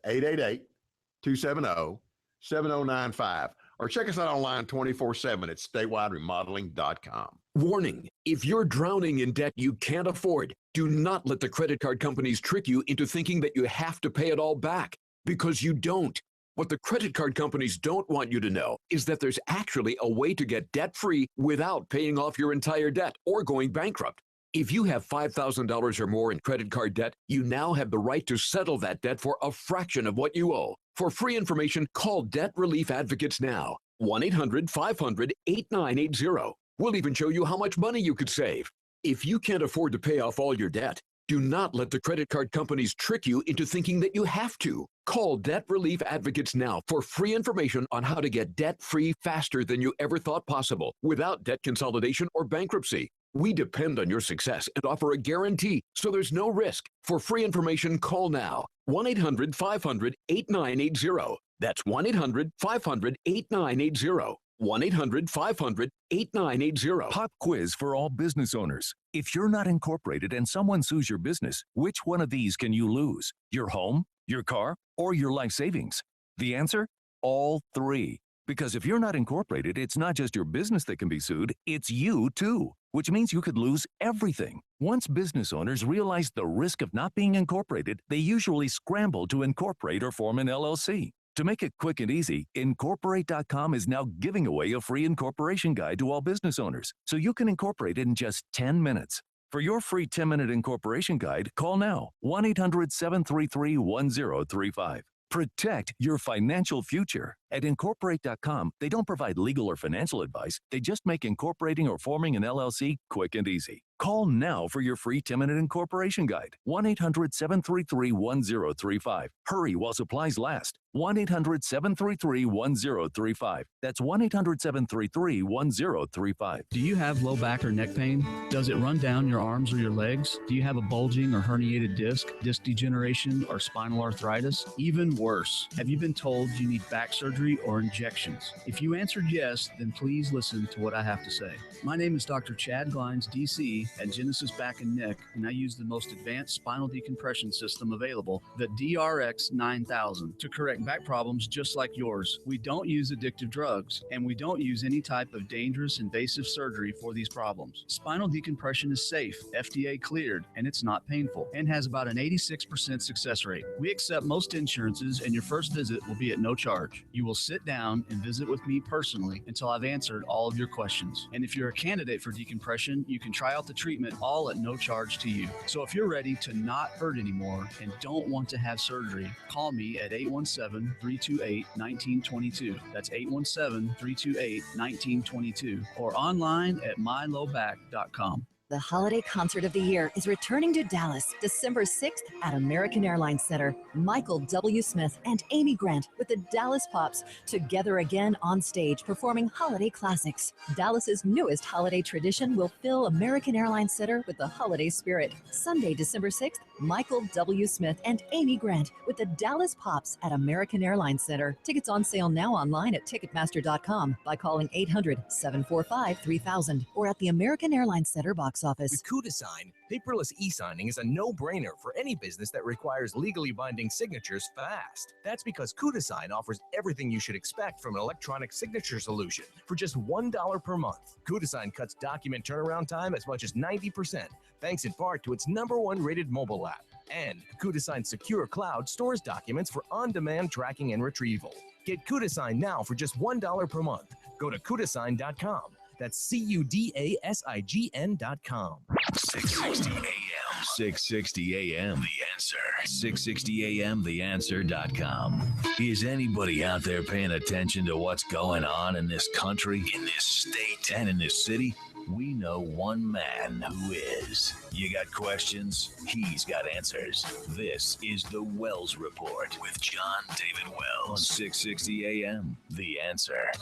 888-270-7095. Or check us out online 24/7 at statewideremodeling.com. Warning, if you're drowning in debt you can't afford, do not let the credit card companies trick you into thinking that you have to pay it all back, because you don't. What the credit card companies don't want you to know is that there's actually a way to get debt-free without paying off your entire debt or going bankrupt. If you have $5,000 or more in credit card debt, you now have the right to settle that debt for a fraction of what you owe. For free information, call Debt Relief Advocates now. 1-800-500-8980. We'll even show you how much money you could save. If you can't afford to pay off all your debt, do not let the credit card companies trick you into thinking that you have to. Call Debt Relief Advocates now for free information on how to get debt-free faster than you ever thought possible, without debt consolidation or bankruptcy. We depend on your success and offer a guarantee, so there's no risk. For free information, call now. 1-800-500-8980. That's 1-800-500-8980. 1-800-500-8980. Pop quiz for all business owners. If you're not incorporated and someone sues your business, which one of these can you lose? Your home, your car, or your life savings? The answer? All three. Because if you're not incorporated, it's not just your business that can be sued, it's you too, which means you could lose everything. Once business owners realize the risk of not being incorporated, they usually scramble to incorporate or form an LLC. To make it quick and easy, Incorporate.com is now giving away a free incorporation guide to all business owners, so you can incorporate in just 10 minutes. For your free 10-minute incorporation guide, call now, 1-800-733-1035. Protect your financial future. At Incorporate.com, they don't provide legal or financial advice. They just make incorporating or forming an LLC quick and easy. Call now for your free 10-minute incorporation guide. 1-800-733-1035. Hurry while supplies last. 1-800-733-1035. That's 1-800-733-1035. Do you have low back or neck pain? Does it run down your arms or your legs? Do you have a bulging or herniated disc degeneration, or spinal arthritis? Even worse, have you been told you need back surgery or injections? If you answered yes, then please listen to what I have to say. My name is Dr. Chad Glines, DC, at Genesis Back and Neck, and I use the most advanced spinal decompression system available, the DRX 9000, to correct back problems just like yours. We don't use addictive drugs, and we don't use any type of dangerous invasive surgery for these problems. Spinal decompression is safe, FDA cleared, and it's not painful, and has about an 86% success rate. We accept most insurances, and your first visit will be at no charge. You will sit down and visit with me personally until I've answered all of your questions. And if you're a candidate for decompression, you can try out the treatment all at no charge to you. So if you're ready to not hurt anymore and don't want to have surgery, call me at 817-328-1922. That's 817-328-1922, or online at mylowback.com. The holiday concert of the year is returning to Dallas December 6th at American Airlines Center. Michael W. Smith and Amy Grant with the Dallas Pops together again on stage performing holiday classics. Dallas's newest holiday tradition will fill American Airlines Center with the holiday spirit. Sunday, December 6th, Michael W. Smith and Amy Grant with the Dallas Pops at American Airlines Center. Tickets on sale now online at Ticketmaster.com by calling 800-745-3000 or at the American Airlines Center box office. With CudaSign, paperless e-signing is a no-brainer for any business that requires legally binding signatures fast. That's because CudaSign offers everything you should expect from an electronic signature solution for just $1 per month. CudaSign cuts document turnaround time as much as 90%, thanks in part to its #1 rated mobile app. And CudaSign Secure Cloud stores documents for on-demand tracking and retrieval. Get CudaSign now for just $1 per month. Go to CudaSign.com. That's CUDASIGN.com. 660 AM. 660 AM. The Answer. 660 AM. TheAnswer.com. Is anybody out there paying attention to what's going on in this country, in this state, and in this city? We know one man who is. You got questions? He's got answers. This is the Wells Report with Jon-David Wells on 660 AM. The Answer.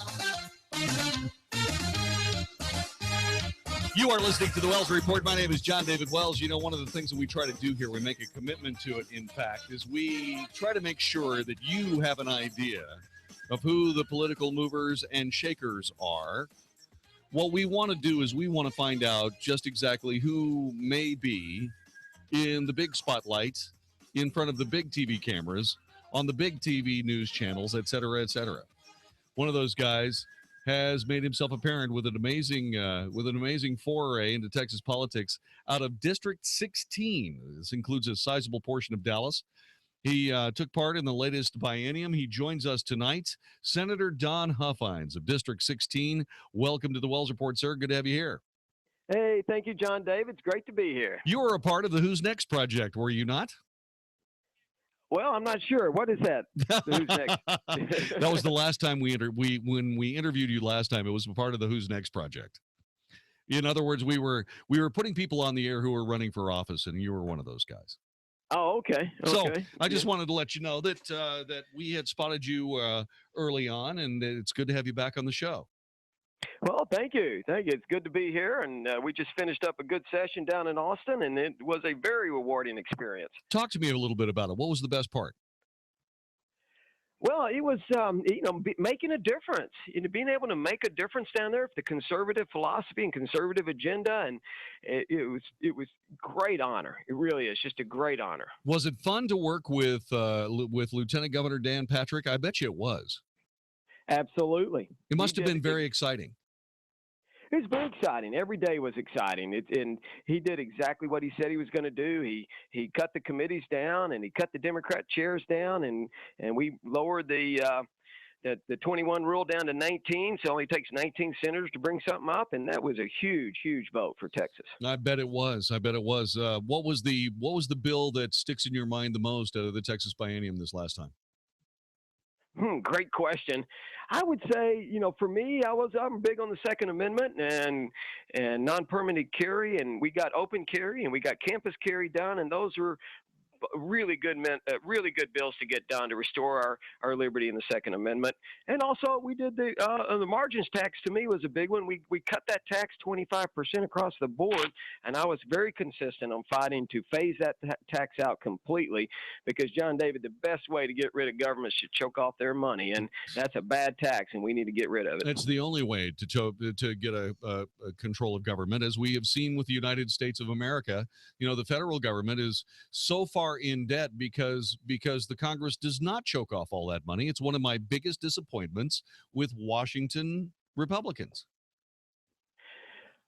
You are listening to the Wells Report. My name is Jon-David Wells. You know, one of the things that we try to do here, we make a commitment to it, in fact, is we try to make sure that you have an idea of who the political movers and shakers are. What we want to do is we want to find out just exactly who may be in the big spotlight, in front of the big TV cameras, on the big TV news channels, et cetera, et cetera. One of those guys has made himself apparent with an amazing foray into Texas politics out of District 16. This includes a sizable portion of Dallas. He took part in the latest biennium. He joins us tonight. Senator Don Huffines of District 16. Welcome to the Wells Report, sir. Good to have you here. Hey, thank you, Jon-David. It's great to be here. You were a part of the Who's Next project, were you not? Well, I'm not sure. What is that? Who's Next? That was the last time when we interviewed you last time. It was a part of the Who's Next project. In other words, we were putting people on the air who were running for office, and you were one of those guys. Oh, okay. So I just wanted to let you know that that we had spotted you early on, and it's good to have you back on the show. Well, thank you. Thank you. It's good to be here, and we just finished up a good session down in Austin, and it was a very rewarding experience. Talk to me a little bit about it. What was the best part? Well, it was, making a difference, being able to make a difference down there with the conservative philosophy and conservative agenda. And it was great honor. It really is just a great honor. Was it fun to work with Lieutenant Governor Dan Patrick? I bet you it was. Absolutely. It must have been very exciting. It was very exciting. Every day was exciting. And he did exactly what he said he was going to do. He cut the committees down, and he cut the Democrat chairs down, and we lowered the 21 rule down to 19. So it only takes 19 senators to bring something up, and that was a huge, huge vote for Texas. I bet it was. What was the bill that sticks in your mind the most out of the Texas biennium this last time? Great question. I would say, for me, I'm big on the Second Amendment and non-permanent carry, and we got open carry and we got campus carry done, and those were really good bills to get done to restore our liberty in the Second Amendment. And also, we did the margins tax. To me, was a big one. We cut that tax 25% across the board, and I was very consistent on fighting to phase that tax out completely, because Jon-David, the best way to get rid of government should choke off their money, and that's a bad tax, and we need to get rid of it. It's the only way to get a control of government, as we have seen with the United States of America. The federal government is so far in debt because the Congress does not choke off all that money. It's one of my biggest disappointments with Washington Republicans.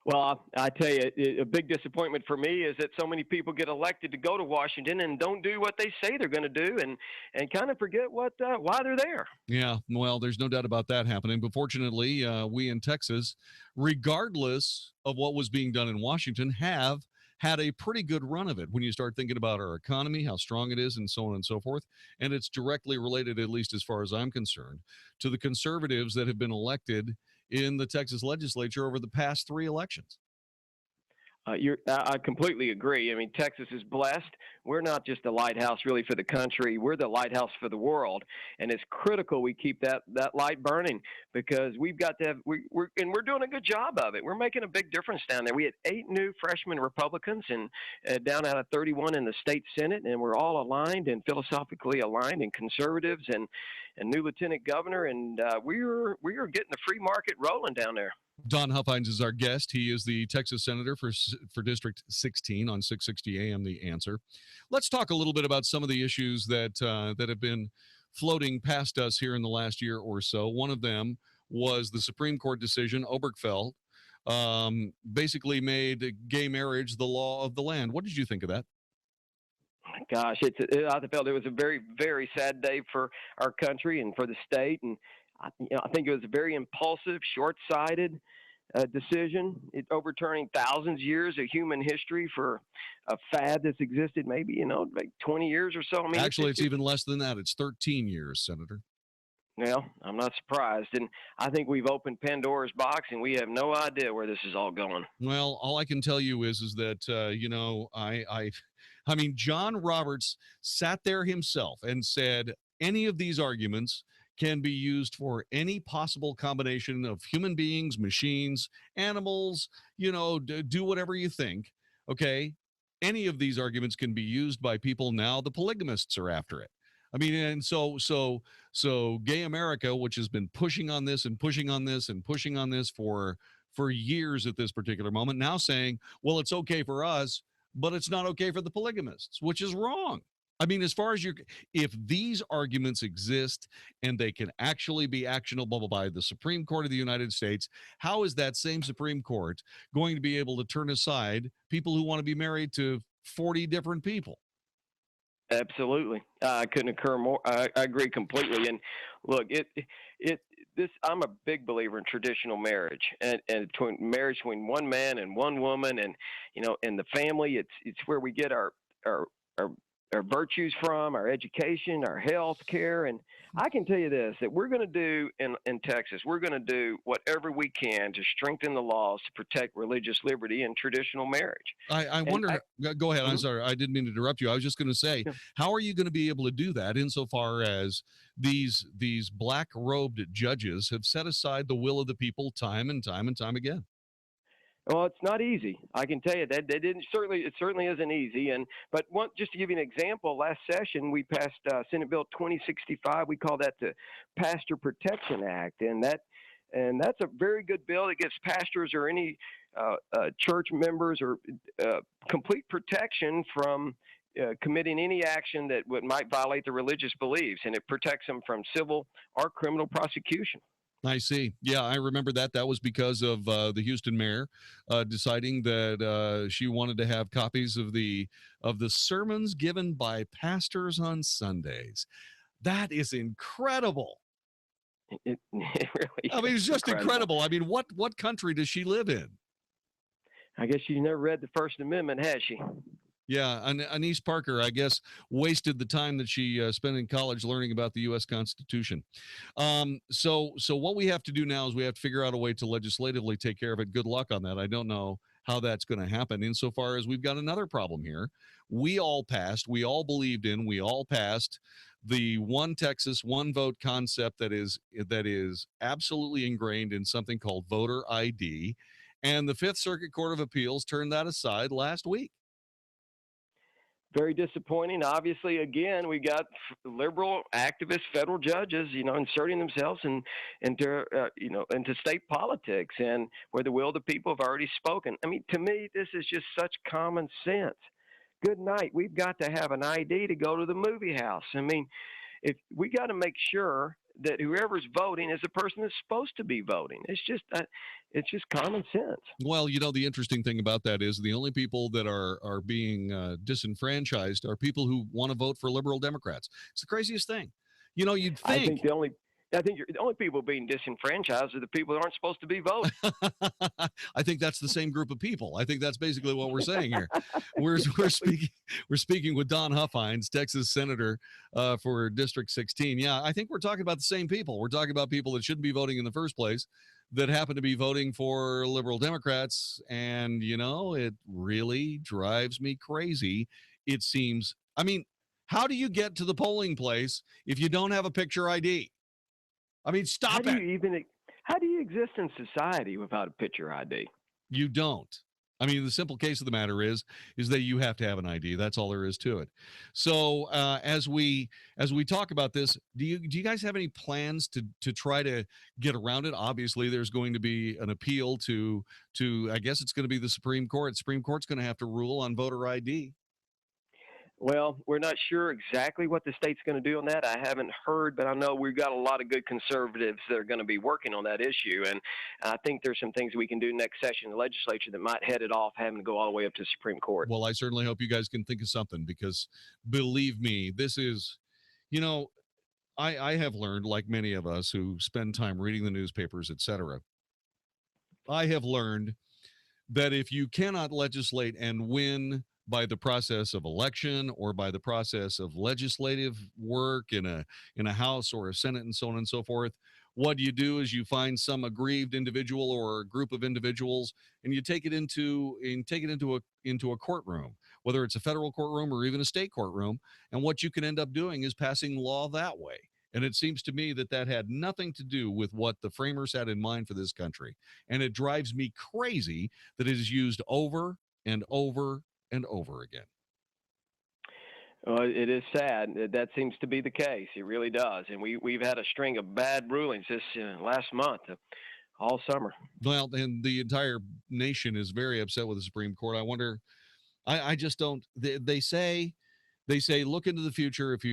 Well, I tell you, a big disappointment for me is that so many people get elected to go to Washington and don't do what they say they're going to do, and kind of forget why they're there. Yeah, well, there's no doubt about that happening. But fortunately, we in Texas, regardless of what was being done in Washington, have had a pretty good run of it when you start thinking about our economy, how strong it is, and so on and so forth. And it's directly related, at least as far as I'm concerned, to the conservatives that have been elected in the Texas legislature over the past 3 elections. I completely agree. I mean, Texas is blessed. We're not just a lighthouse really for the country. We're the lighthouse for the world. And it's critical we keep that light burning, because we've got to have, we're doing a good job of it. We're making a big difference down there. We had 8 new freshman Republicans and down out of 31 in the state Senate, and we're all aligned and philosophically aligned, and conservatives and new lieutenant governor. And we are getting the free market rolling down there. Don Huffines is our guest. He is the Texas Senator for District 16 on 660 AM The Answer. Let's talk a little bit about some of the issues that have been floating past us here in the last year or so. One of them was the Supreme Court decision. Obergefell basically made gay marriage the law of the land. What did you think of that? Gosh, I felt it was a very, very sad day for our country and for the state, and I think it was a very impulsive, short-sighted decision. It overturning thousands of years of human history for a fad that's existed maybe, like 20 years or so. I mean, actually, it's even less than that. It's 13 years, Senator. Well, I'm not surprised. And I think we've opened Pandora's box, and we have no idea where this is all going. Well, all I can tell you is that, I mean, John Roberts sat there himself and said, any of these arguments can be used for any possible combination of human beings, machines, animals, do whatever you think. Okay. Any of these arguments can be used by people now. The polygamists are after it. I mean, and so gay America, which has been pushing on this and pushing on this and pushing on this for years at this particular moment, now saying, well, it's okay for us, but it's not okay for the polygamists, which is wrong. I mean, as far as if these arguments exist and they can actually be actionable by the Supreme Court of the United States, how is that same Supreme Court going to be able to turn aside people who want to be married to 40 different people? Absolutely. I couldn't occur more. I agree completely. And look, I'm a big believer in traditional marriage and marriage between one man and one woman, and in the family, it's where we get our virtues from, our education, our health care. And I can tell you this, that we're going to do in Texas, we're going to do whatever we can to strengthen the laws to protect religious liberty and traditional marriage. I wonder, go ahead. I'm sorry. I didn't mean to interrupt you. I was just going to say, how are you going to be able to do that insofar as these black robed judges have set aside the will of the people time and time and time again? Well, it's not easy. I can tell you that it certainly isn't easy. But just to give you an example, last session we passed Senate Bill 2065. We call that the Pastor Protection Act, and that's a very good bill that gives pastors or any church members or complete protection from committing any action that might violate their religious beliefs, and it protects them from civil or criminal prosecution. I see. Yeah, I remember that. That was because of the Houston mayor deciding that she wanted to have copies of the sermons given by pastors on Sundays. That is incredible. It really I mean, it's just incredible. I mean, what country does she live in? I guess she's never read the First Amendment, has she? Yeah, Anise Parker, I guess, wasted the time that she spent in college learning about the U.S. Constitution. So what we have to do now is we have to figure out a way to legislatively take care of it. Good luck on that. I don't know how that's going to happen insofar as we've got another problem here. We all believed in, we all passed the one Texas, one vote concept that is absolutely ingrained in something called voter ID. And the Fifth Circuit Court of Appeals turned that aside last week. Very disappointing. Obviously, again, we got liberal activist federal judges, inserting themselves into state politics, and where the will of the people have already spoken. I mean, to me, this is just such common sense. Good night. We've got to have an ID to go to the movie house. I mean, if we got to make sure that whoever's voting is the person that's supposed to be voting. It's just common sense. Well, the interesting thing about that is the only people that are being disenfranchised are people who want to vote for liberal Democrats. It's the craziest thing. You'd think. I think the only people being disenfranchised are the people that aren't supposed to be voting. I think that's the same group of people. I think that's basically what we're saying here. We're speaking with Don Huffines, Texas Senator for District 16. Yeah, I think we're talking about the same people. We're talking about people that shouldn't be voting in the first place, that happen to be voting for liberal Democrats. And, it really drives me crazy. It seems, how do you get to the polling place if you don't have a picture ID? Stop it. How do you exist in society without a picture ID? You don't. The simple case of the matter is that you have to have an ID. That's all there is to it. So as we talk about this, do you guys have any plans to try to get around it? Obviously, there's going to be an appeal to I guess it's going to be the Supreme Court. Supreme Court's going to have to rule on voter ID. Well, we're not sure exactly what the state's going to do on that. I haven't heard, but I know we've got a lot of good conservatives that are going to be working on that issue. And I think there's some things we can do next session in the legislature that might head it off having to go all the way up to the Supreme Court. Well, I certainly hope you guys can think of something, because believe me, this is, I have learned, like many of us who spend time reading the newspapers, etc. I have learned that if you cannot legislate and win by the process of election or by the process of legislative work in a House or a Senate and so on and so forth, what you do is you find some aggrieved individual or a group of individuals, and you take it into a courtroom, whether it's a federal courtroom or even a state courtroom. And what you can end up doing is passing law that way. And it seems to me that had nothing to do with what the framers had in mind for this country. And it drives me crazy that it is used over and over and over again. Well, it is sad. That seems to be the case. It really does. And we've had a string of bad rulings this last month, all summer. Well, and the entire nation is very upset with the Supreme Court. I wonder, I just don't, they say, look into the future. If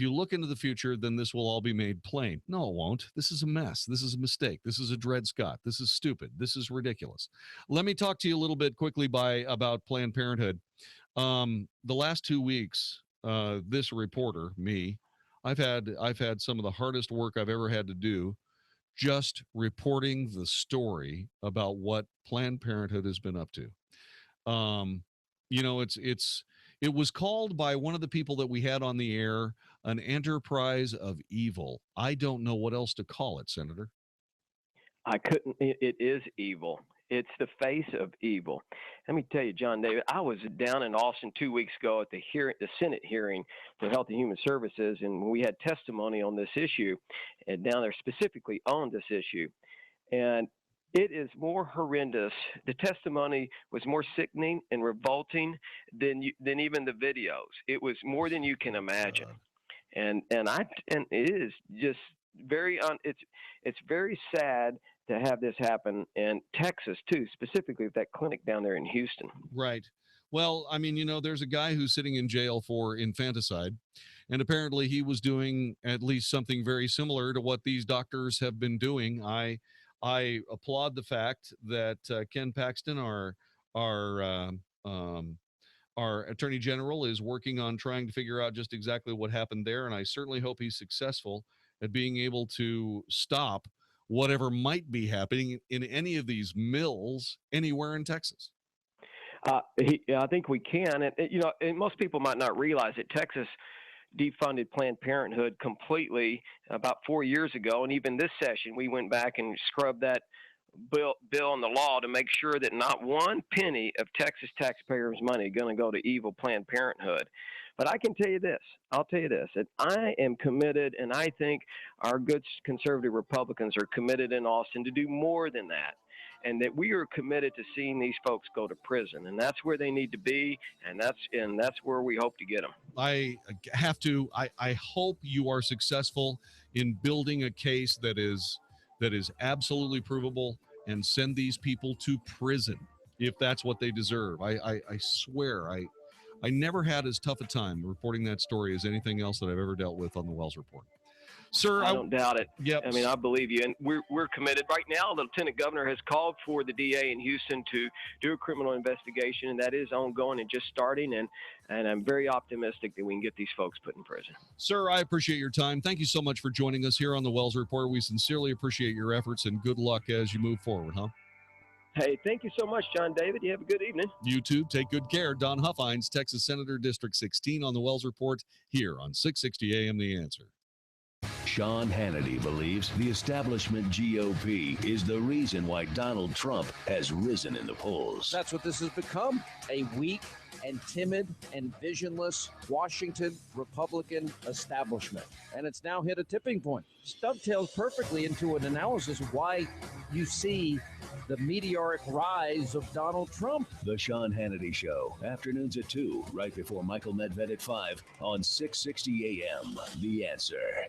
you look into the future, then this will all be made plain. No, it won't. This is a mess. This is a mistake. This is a Dred Scott. This is stupid. This is ridiculous. Let me talk to you a little bit quickly about Planned Parenthood. The last 2 weeks, this reporter, me, I've had some of the hardest work I've ever had to do, just reporting the story about what Planned Parenthood has been up to. It was called by one of the people that we had on the air an enterprise of evil. I don't know what else to call it, Senator. I couldn't. It is evil. It's the face of evil. Let me tell you, Jon-David, I was down in Austin 2 weeks ago at the Senate hearing for Health and Human Services, and we had testimony on this issue, and down there specifically on this issue. And it is more horrendous. The testimony was more sickening and revolting than even the videos. It was more than you can imagine. And it is just it's very sad to have this happen in Texas too, specifically with that clinic down there in Houston. Right. Well, there's a guy who's sitting in jail for infanticide, and apparently he was doing at least something very similar to what these doctors have been doing. I applaud the fact that Ken Paxton, our Attorney General, is working on trying to figure out just exactly what happened there, and I certainly hope he's successful at being able to stop whatever might be happening in any of these mills anywhere in Texas. I think we can. And most people might not realize that Texas defunded Planned Parenthood completely about 4 years ago. And even this session, we went back and scrubbed that bill and the law to make sure that not one penny of Texas taxpayers' money is going to go to evil Planned Parenthood. But I can tell you this, that I am committed, and I think our good conservative Republicans are committed in Austin to do more than that. And that we are committed to seeing these folks go to prison, and that's where they need to be, and that's where we hope to get them. I hope you are successful in building a case that is absolutely provable and send these people to prison if that's what they deserve. I swear I never had as tough a time reporting that story as anything else that I've ever dealt with on the Wells Report. Sir, I don't doubt it. Yep. I mean, I believe you, and we're committed. Right now, the Lieutenant Governor has called for the DA in Houston to do a criminal investigation, and that is ongoing and just starting, and I'm very optimistic that we can get these folks put in prison. Sir, I appreciate your time. Thank you so much for joining us here on the Wells Report. We sincerely appreciate your efforts, and good luck as you move forward, huh? Hey, thank you so much, Jon-David. You have a good evening. You too. Take good care. Don Huffines, Texas Senator, District 16 on the Wells Report here on 660 AM The Answer. Sean Hannity believes the establishment GOP is the reason why Donald Trump has risen in the polls. That's what this has become, a weak and timid and visionless Washington Republican establishment. And it's now hit a tipping point. Dovetails perfectly into an analysis of why you see the meteoric rise of Donald Trump. The Sean Hannity Show, afternoons at 2, right before Michael Medved at 5 on 660 AM. The Answer.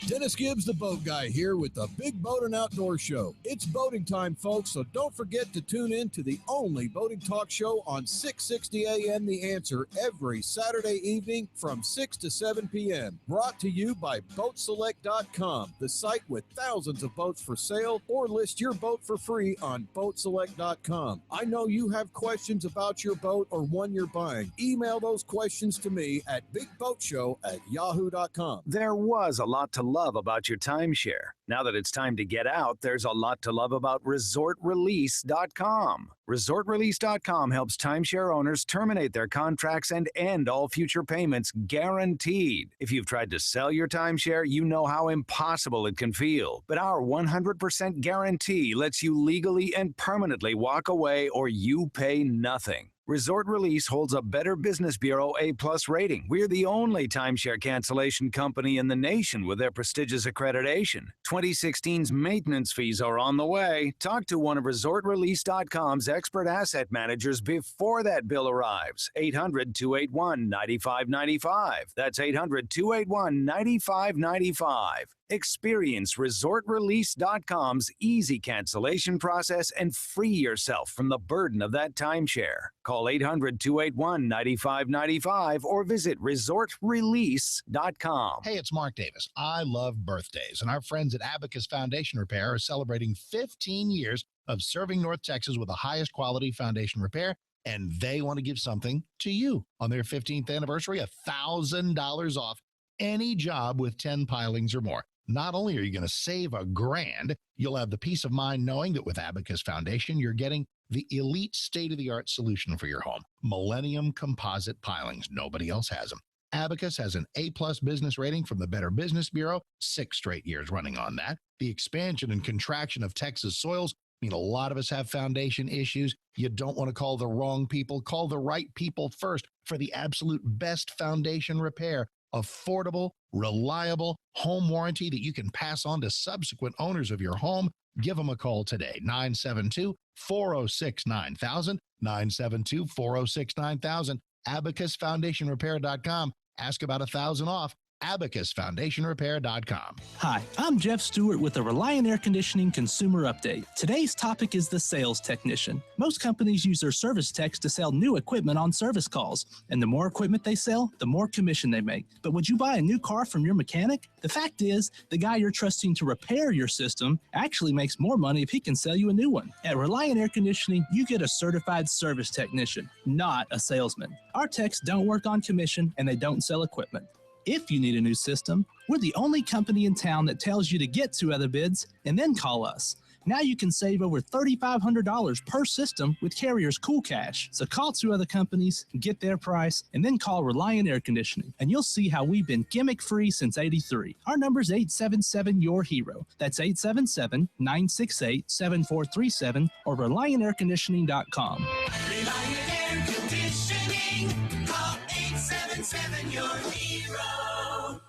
Dennis Gibbs, the boat guy, here with the Big Boat and Outdoor Show. It's boating time, folks, so don't forget to tune in to the only boating talk show on 660 AM The Answer every Saturday evening from 6 to 7 p.m. Brought to you by BoatSelect.com, the site with thousands of boats for sale, or list your boat for free on BoatSelect.com. I know you have questions about your boat or one you're buying. Email those questions to me at BigBoatShow@yahoo.com. There was a lot to love about your timeshare. Now that it's time to get out, there's a lot to love about ResortRelease.com. ResortRelease.com helps timeshare owners terminate their contracts and end all future payments guaranteed. If you've tried to sell your timeshare, you know how impossible it can feel. But our 100% guarantee lets you legally and permanently walk away or you pay nothing. Resort Release holds a Better Business Bureau A+ rating. We're the only timeshare cancellation company in the nation with their prestigious accreditation. 2016's maintenance fees are on the way. Talk to one of ResortRelease.com's expert asset managers before that bill arrives. 800-281-9595. That's 800-281-9595. Experience ResortRelease.com's easy cancellation process and free yourself from the burden of that timeshare. Call 800-281-9595 or visit ResortRelease.com. Hey, it's Mark Davis. I love birthdays, and our friends at Abacus Foundation Repair are celebrating 15 years of serving North Texas with the highest quality foundation repair, and they want to give something to you. On their 15th anniversary, $1,000 off any job with 10 pilings or more. Not only are you going to save $1,000, you'll have the peace of mind knowing that with Abacus Foundation, you're getting the elite state-of-the-art solution for your home. Millennium composite pilings. Nobody else has them. Abacus has an A+ business rating from the Better Business Bureau, 6 straight years running on that. The expansion and contraction of Texas soils mean a lot of us have foundation issues. You don't want to call the wrong people. Call the right people first for the absolute best foundation repair. Affordable, reliable home warranty that you can pass on to subsequent owners of your home. Give them a call today, 972-406-9000, 972-406-9000, AbacusFoundationRepair.com. Ask about $1,000 off. AbacusFoundationRepair.com. Hi, I'm Jeff Stewart with the Reliant Air Conditioning Consumer Update. Today's topic is the sales technician. Most companies use their service techs to sell new equipment on service calls, and the more equipment they sell, the more commission they make. But would you buy a new car from your mechanic? The fact is, the guy you're trusting to repair your system actually makes more money if he can sell you a new one. At Reliant Air Conditioning, you get a certified service technician, not a salesman. Our techs don't work on commission, and they don't sell equipment. If you need a new system, we're the only company in town that tells you to get 2 other bids and then call us. Now you can save over $3,500 per system with Carrier's Cool Cash. So call two other companies, get their price, and then call Reliant Air Conditioning, and you'll see how we've been gimmick-free since '83. Our number's 877-YOUR-HERO. That's 877-968-7437 or ReliantAirConditioning.com. Reliant Air Conditioning. Call 877-YOUR-HERO.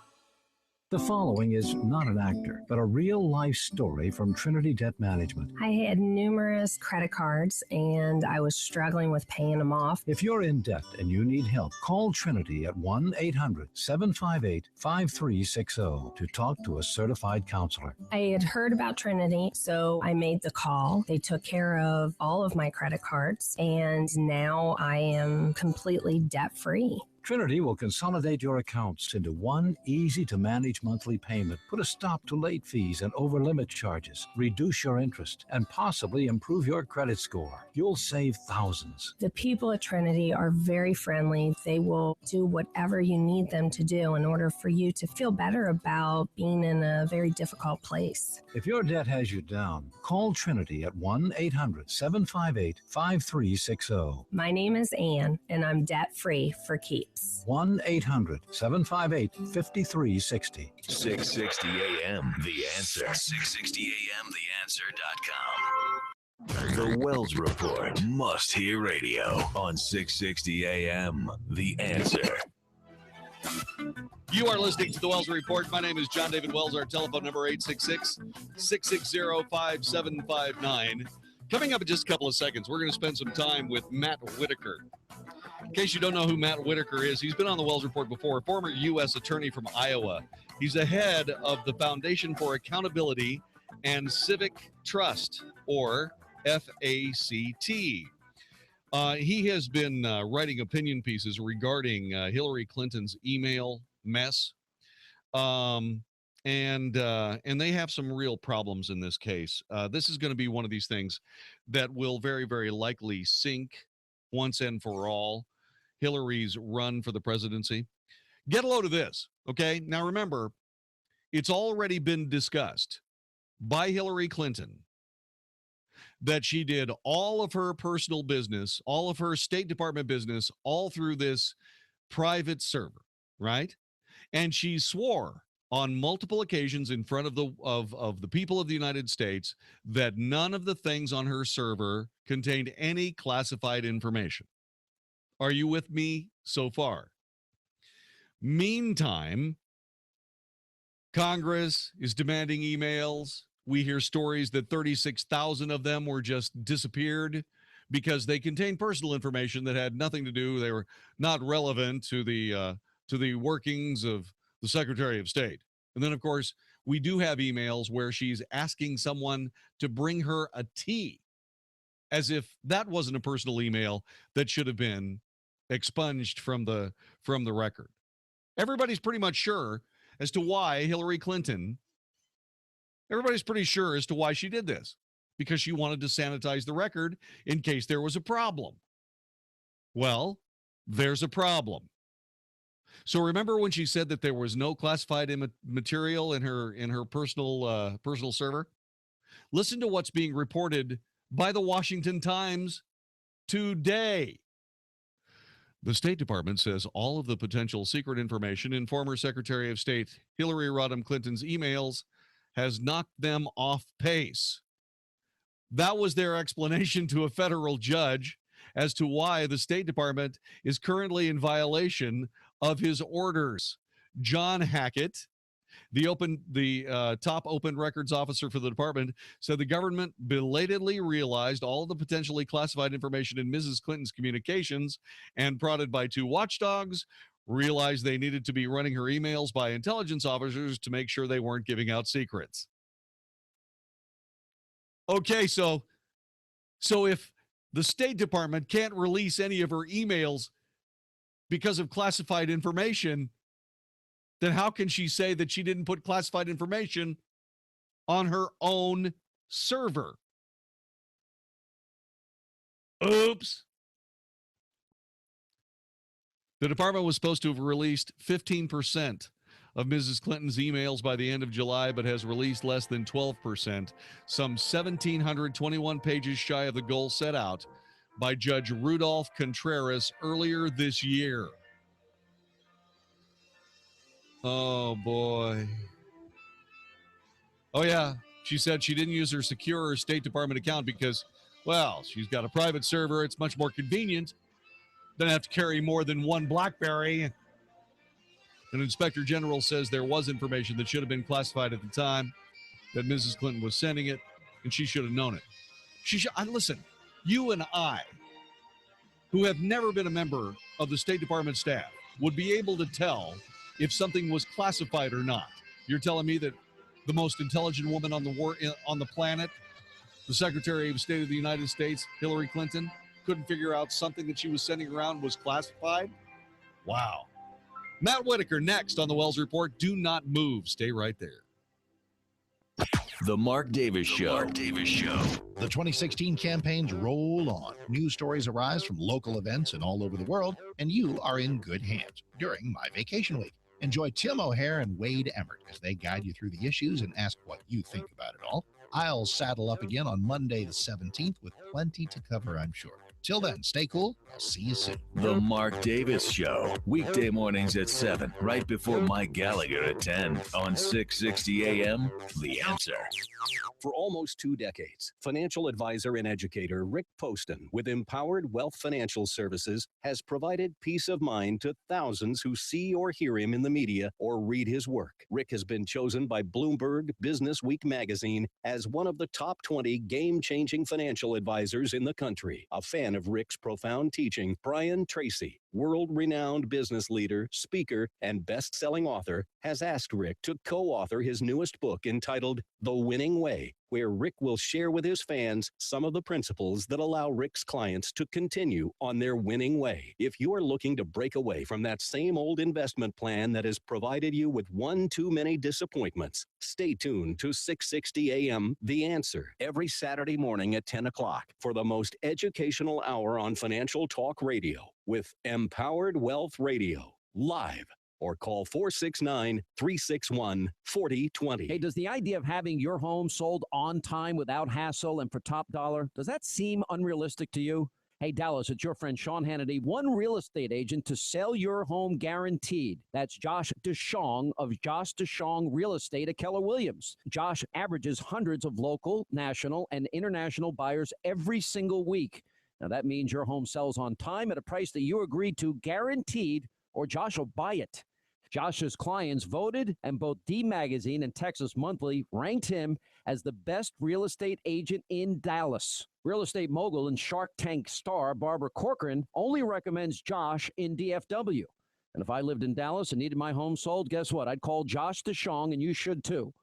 The following is not an actor, but a real-life story from Trinity Debt Management. I had numerous credit cards, and I was struggling with paying them off. If you're in debt and you need help, call Trinity at 1-800-758-5360 to talk to a certified counselor. I had heard about Trinity, so I made the call. They took care of all of my credit cards, and now I am completely debt-free. Trinity will consolidate your accounts into one easy-to-manage monthly payment, put a stop to late fees and over-limit charges, reduce your interest, and possibly improve your credit score. You'll save thousands. The people at Trinity are very friendly. They will do whatever you need them to do in order for you to feel better about being in a very difficult place. If your debt has you down, call Trinity at 1-800-758-5360. My name is Ann, and I'm debt-free for keeps. 1-800-758-5360. 660 AM, The Answer. 660 AM, TheAnswer.com. The Wells Report, must-hear radio on 660 AM, The Answer. You are listening to the Wells Report. My name is Jon-David Wells. Our telephone number 866-660-5759. Coming up in just a couple of seconds, we're going to spend some time with Matt Whitaker. In case you don't know who Matt Whitaker is, he's been on the Wells Report before, former U.S. attorney from Iowa. He's the head of the Foundation for Accountability and Civic Trust, or FACT. He has been writing opinion pieces regarding Hillary Clinton's email mess. And they have some real problems in this case. This is going to be one of these things that will very, very likely sink once and for all Hillary's run for the presidency. Get a load of this, okay? Now remember, it's already been discussed by Hillary Clinton that she did all of her personal business, all of her State Department business, all through this private server, right? And she swore on multiple occasions in front of the people of the United States that none of the things on her server contained any classified information. Are you with me so far? Meantime, Congress is demanding emails. We hear stories that 36,000 of them were just disappeared because they contained personal information that had nothing to do. They were not relevant to the workings of the Secretary of State. And then, of course, we do have emails where she's asking someone to bring her a tea, as if that wasn't a personal email that should have been expunged from the record. Everybody's pretty much sure as to why everybody's pretty sure as to why she did this, because she wanted to sanitize the record in case there was a problem. Well, there's a problem. So remember when she said that there was no classified material in her personal server? Listen to what's being reported by the Washington Times today. The State Department says all of the potential secret information in former Secretary of State Hillary Rodham Clinton's emails has knocked them off pace. That was their explanation to a federal judge as to why the State Department is currently in violation of his orders. John Hackett, the top open records officer for the department, said the government belatedly realized all of the potentially classified information in Mrs. Clinton's communications and, prodded by two watchdogs, realized they needed to be running her emails by intelligence officers to make sure they weren't giving out secrets. Okay, so if the State Department can't release any of her emails because of classified information, then how can she say that she didn't put classified information on her own server? Oops. The department was supposed to have released 15% of Mrs. Clinton's emails by the end of July, but has released less than 12%, some 1,721 pages shy of the goal set out by Judge Rudolph Contreras earlier this year. Oh, boy. Oh, yeah. She said she didn't use her secure State Department account because, well, she's got a private server. It's much more convenient. Doesn't have to carry more than one BlackBerry. An inspector general says there was information that should have been classified at the time, that Mrs. Clinton was sending it, and she should have known it. Listen, you and I, who have never been a member of the State Department staff, would be able to tell if something was classified or not. You're telling me that the most intelligent woman on the planet, the Secretary of State of the United States, Hillary Clinton, couldn't figure out something that she was sending around was classified? Wow. Matt Whitaker next on the Wells Report. Do not move. Stay right there. The Mark Davis Show. Mark Davis Show. The 2016 campaigns roll on. News stories arise from local events and all over the world, and you are in good hands during My Vacation Week. Enjoy Tim O'Hare and Wade Emmert as they guide you through the issues and ask what you think about it all. I'll saddle up again on Monday the 17th with plenty to cover, I'm sure. Till then, stay cool. I'll see you soon. The Mark Davis Show. Weekday mornings at 7, right before Mike Gallagher at 10 on 660 AM. The Answer. For almost 2 decades, financial advisor and educator Rick Poston with Empowered Wealth Financial Services has provided peace of mind to thousands who see or hear him in the media or read his work. Rick has been chosen by Bloomberg Business Week magazine as one of the top 20 game-changing financial advisors in the country. A fan of Rick's profound teaching, Brian Tracy, world-renowned business leader, speaker, and best-selling author, has asked Rick to co-author his newest book entitled The Winning Way, where Rick will share with his fans some of the principles that allow Rick's clients to continue on their winning way. If you're looking to break away from that same old investment plan that has provided you with one too many disappointments, stay tuned to 660 AM The Answer every Saturday morning at 10 o'clock for the most educational hour on financial talk radio with Empowered Wealth Radio, live. Or call 469-361-4020. Hey, does the idea of having your home sold on time without hassle and for top dollar, does that seem unrealistic to you? Hey, Dallas, it's your friend Sean Hannity, one real estate agent to sell your home guaranteed. That's Josh DeShong of Josh DeShong Real Estate at Keller Williams. Josh averages hundreds of local, national, and international buyers every single week. Now, that means your home sells on time at a price that you agreed to, guaranteed, or Josh will buy it. Josh's clients voted, and both D Magazine and Texas Monthly ranked him as the best real estate agent in Dallas. Real estate mogul and Shark Tank star Barbara Corcoran only recommends Josh in DFW. And if I lived in Dallas and needed my home sold, guess what? I'd call Josh DeShong, and you should too.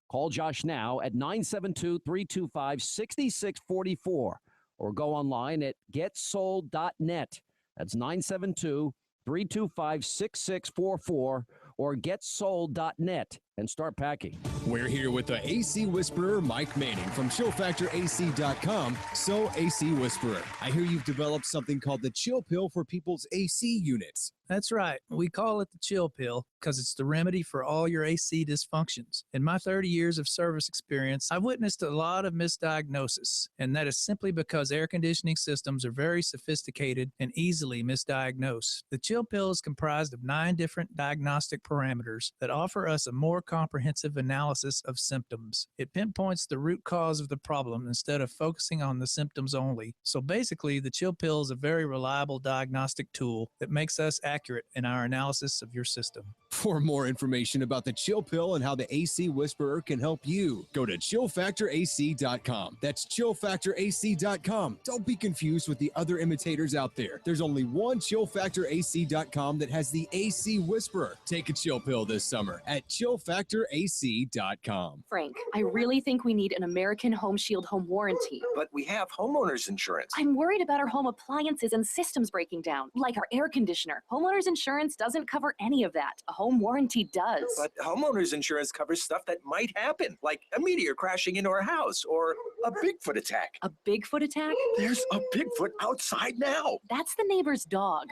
Call Josh now at 972-325-6644 or go online at getsold.net. That's 972-325-6644 or getsold.net and start packing. We're here with the AC Whisperer, Mike Manning from ChillFactorAC.com. So, AC Whisperer, I hear you've developed something called the Chill Pill for people's AC units. That's right. We call it the Chill Pill because it's the remedy for all your AC dysfunctions. In my 30 years of service experience, I've witnessed a lot of misdiagnosis, and that is simply because air conditioning systems are very sophisticated and easily misdiagnosed. The Chill Pill is comprised of 9 different diagnostic parameters that offer us a more comprehensive analysis of symptoms. It pinpoints the root cause of the problem instead of focusing on the symptoms only. So basically, the Chill Pill is a very reliable diagnostic tool that makes us accurate in our analysis of your system. For more information about the Chill Pill and how the AC Whisperer can help you, go to ChillFactorAC.com. That's ChillFactorAC.com. Don't be confused with the other imitators out there. There's only one ChillFactorAC.com that has the AC Whisperer. Take a Chill Pill this summer at ChillFactorAC.com. Frank, I really think we need an American Home Shield home warranty. But we have homeowners insurance. I'm worried about our home appliances and systems breaking down, like our air conditioner. Homeowners insurance doesn't cover any of that. A home warranty does. But homeowners insurance covers stuff that might happen, like a meteor crashing into our house or a Bigfoot attack. A Bigfoot attack? There's a Bigfoot outside now. That's the neighbor's dog.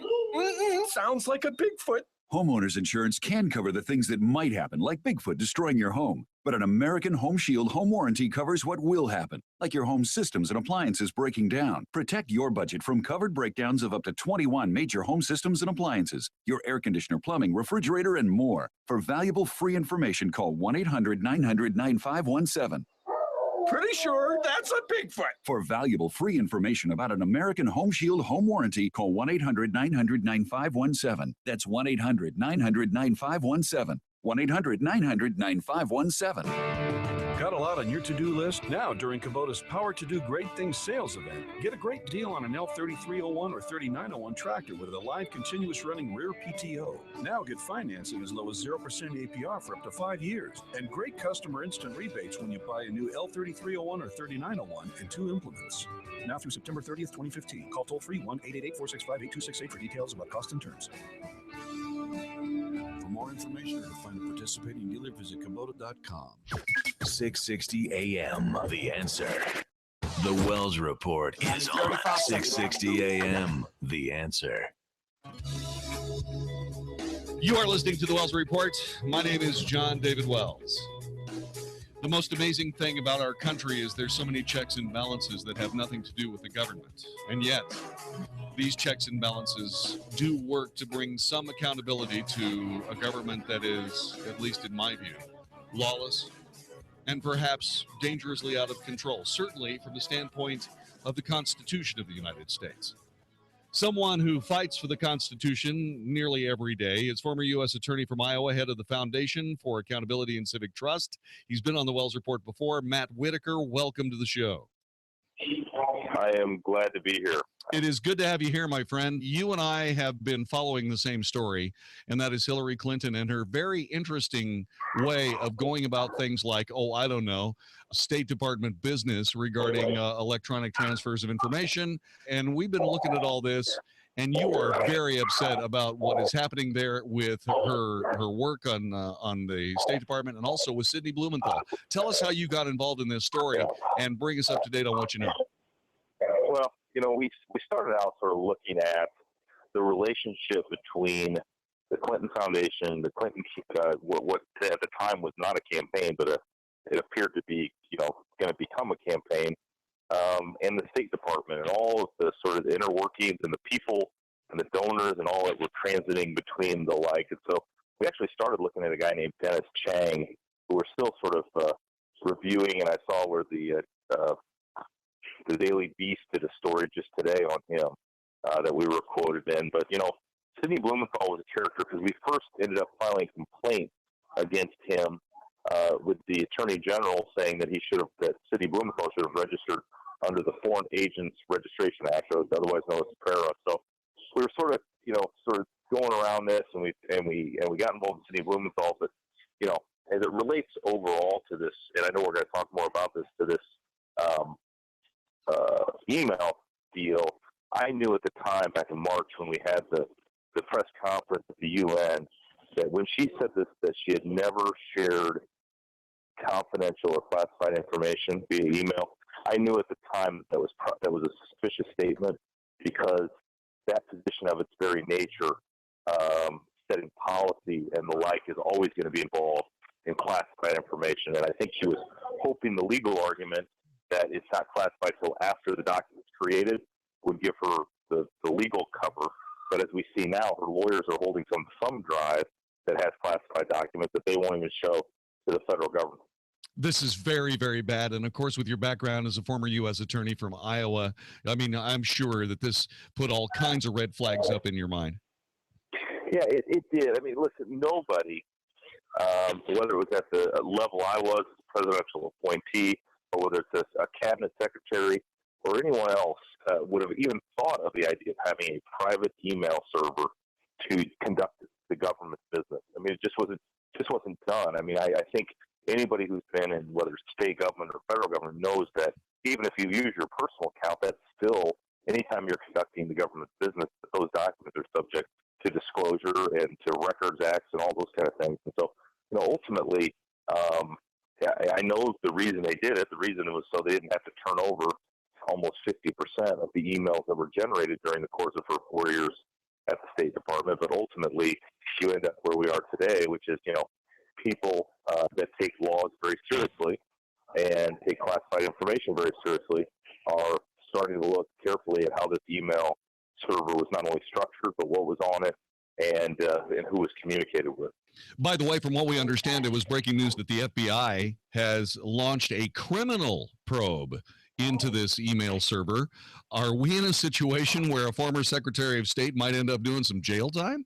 Sounds like a Bigfoot. Homeowners insurance can cover the things that might happen, like Bigfoot destroying your home. But an American Home Shield home warranty covers what will happen, like your home systems and appliances breaking down. Protect your budget from covered breakdowns of up to 21 major home systems and appliances, your air conditioner, plumbing, refrigerator, and more. For valuable free information, call 1-800-900-9517. Pretty sure that's a Bigfoot. For valuable free information about an American Home Shield home warranty, call 1-800-900-9517. That's 1-800-900-9517. 1-800-900-9517. Got a lot on your to-do list? Now, during Kubota's Power to Do Great Things sales event, get a great deal on an L3301 or 3901 tractor with a live continuous running rear PTO. Now get financing as low as 0% APR for up to 5 years. And great customer instant rebates when you buy a new L3301 or 3901 and 2 implements. Now through September 30th, 2015. Call toll-free 1-888-465-8268 for details about cost and terms. For more information or to find a participating dealer, visit Kubota.com. 660 AM, The Answer. The Wells Report is on 660 AM, The Answer. You are listening to the Wells Report. My name is Jon-David Wells. The most amazing thing about our country is there's so many checks and balances that have nothing to do with the government. And yet, these checks and balances do work to bring some accountability to a government that is, at least in my view, lawless and perhaps dangerously out of control, certainly from the standpoint of the Constitution of the United States. Someone who fights for the Constitution nearly every day is former U.S. Attorney from Iowa, head of the Foundation for Accountability and Civic Trust. He's been on the Wells Report before. Matt Whitaker, welcome to the show. I am glad to be here. It is good to have you here, my friend. You and I have been following the same story, and that is Hillary Clinton and her very interesting way of going about things like, State Department business regarding electronic transfers of information. And we've been looking at all this, and you are very upset about what is happening there with her work on the State Department and also with Sidney Blumenthal. Tell us how you got involved in this story and bring us up to date on what you know. Well, we started out sort of looking at the relationship between the Clinton Foundation, the Clinton, what at the time was not a campaign, but it appeared to be, going to become a campaign, and the State Department and all of the sort of inner workings and the people and the donors and all that were transiting between the like. And so we actually started looking at a guy named Dennis Chang, who we're still sort of reviewing, and I saw where the Daily Beast did a story just today on him that we were quoted in. But, Sidney Blumenthal was a character because we first ended up filing a complaint against him with the Attorney General saying that Sidney Blumenthal should have registered under the Foreign Agents Registration Act, otherwise known as PARA. So we were sort of going around this, and we got involved in Sidney Blumenthal. But, as it relates overall to this, and I know we're going to talk more about this, to this email deal, I knew at the time back in March when we had the press conference at the UN that when she said this, that she had never shared confidential or classified information via email. I knew at the time that was a suspicious statement because that position of its very nature, setting policy and the like, is always going to be involved in classified information. And I think she was hoping the legal argument that it's not classified till after the document's created would give her the legal cover. But as we see now, her lawyers are holding some thumb drive that has classified documents that they won't even show to the federal government. This is very, very bad. And of course, with your background as a former U.S. attorney from Iowa, I mean, I'm sure that this put all kinds of red flags up in your mind. Yeah, it did. I mean, listen, nobody, whether it was at the level I was, presidential appointee, or whether it's a cabinet secretary or anyone else, would have even thought of the idea of having a private email server to conduct the government's business. I mean, it just wasn't done. I mean, I think anybody who's been in, whether it's state government or federal government, knows that even if you use your personal account, that's still, anytime you're conducting the government's business, those documents are subject to disclosure and to Records Acts and all those kind of things. And so, ultimately, I know the reason they did it. The reason it was so they didn't have to turn over almost 50% of the emails that were generated during the course of her 4 years at the State Department, but ultimately you end up where we are today, which is, people that take laws very seriously and take classified information very seriously are starting to look carefully at how this email server was not only structured, but what was on it and who was communicated with. By the way, from what we understand, it was breaking news that the FBI has launched a criminal probe into this email server. Are we in a situation where a former Secretary of State might end up doing some jail time?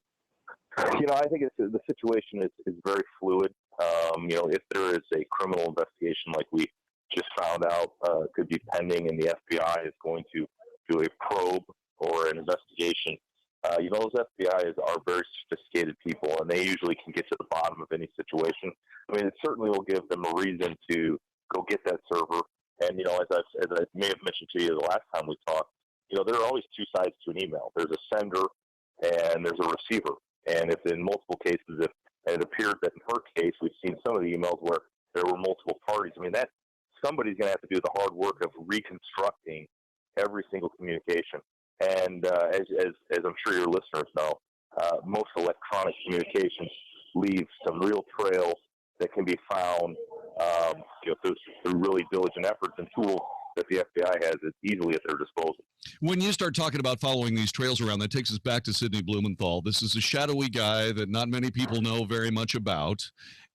I think the situation is very fluid. If there is a criminal investigation like we just found out could be pending and the FBI is going to do a probe or an investigation, those FBIs are very sophisticated people, and they usually can get to the bottom of any situation. I mean, it certainly will give them a reason to go get that server. And, as I may have mentioned to you the last time we talked, there are always two sides to an email. There's a sender and there's a receiver. And if in multiple cases, if it appeared that in her case, we've seen some of the emails where there were multiple parties. I mean, that somebody's going to have to do the hard work of reconstructing every single communication. And as I'm sure your listeners know, most electronic communications leave some real trails that can be found through really diligent efforts and tools that the FBI has easily at their disposal. When you start talking about following these trails around, that takes us back to Sidney Blumenthal. This is a shadowy guy that not many people know very much about.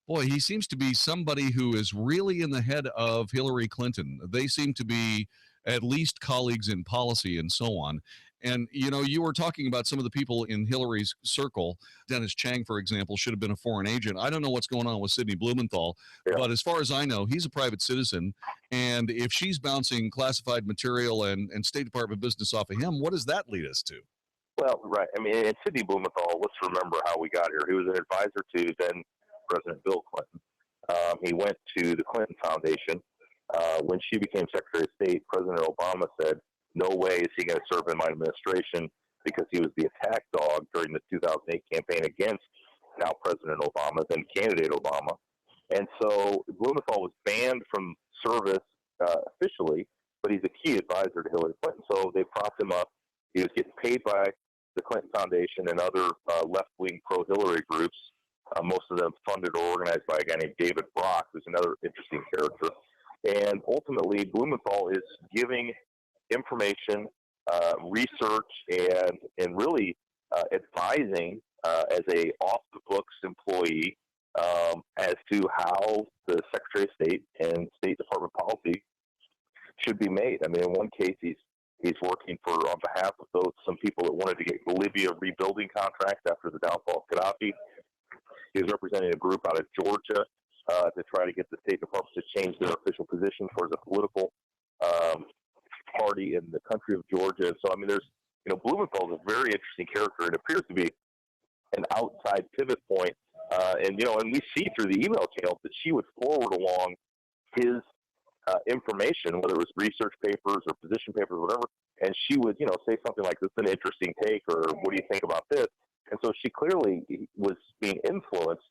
Boy, he seems to be somebody who is really in the head of Hillary Clinton. They seem to be at least colleagues in policy and so on. And, you were talking about some of the people in Hillary's circle. Dennis Chang, for example, should have been a foreign agent. I don't know what's going on with Sidney Blumenthal, but as far as I know, he's a private citizen. And if she's bouncing classified material and State Department business off of him, what does that lead us to? Well, right. I mean, in Sidney Blumenthal, let's remember how we got here. He was an advisor to then President Bill Clinton. He went to the Clinton Foundation. When she became Secretary of State, President Obama said, no way is he going to serve in my administration, because he was the attack dog during the 2008 campaign against now President Obama, then candidate Obama. And so Blumenthal was banned from service officially, but he's a key advisor to Hillary Clinton. So they propped him up. He was getting paid by the Clinton Foundation and other left-wing pro-Hillary groups, most of them funded or organized by a guy named David Brock, who's another interesting character. And ultimately, Blumenthal is giving information, research, and really advising as a off-the-books employee as to how the Secretary of State and State Department policy should be made. I mean, in one case, he's working on behalf of some people that wanted to get Libya rebuilding contracts after the downfall of Gaddafi. He was representing a group out of Georgia to try to get the State Department to change their official position towards a political party in the country of Georgia. And so, I mean, Blumenthal is a very interesting character. It appears to be an outside pivot point. And we see through the email channels that she would forward along his information, whether it was research papers or position papers or whatever, and she would, say something like, this is an interesting take, or what do you think about this? And so she clearly was being influenced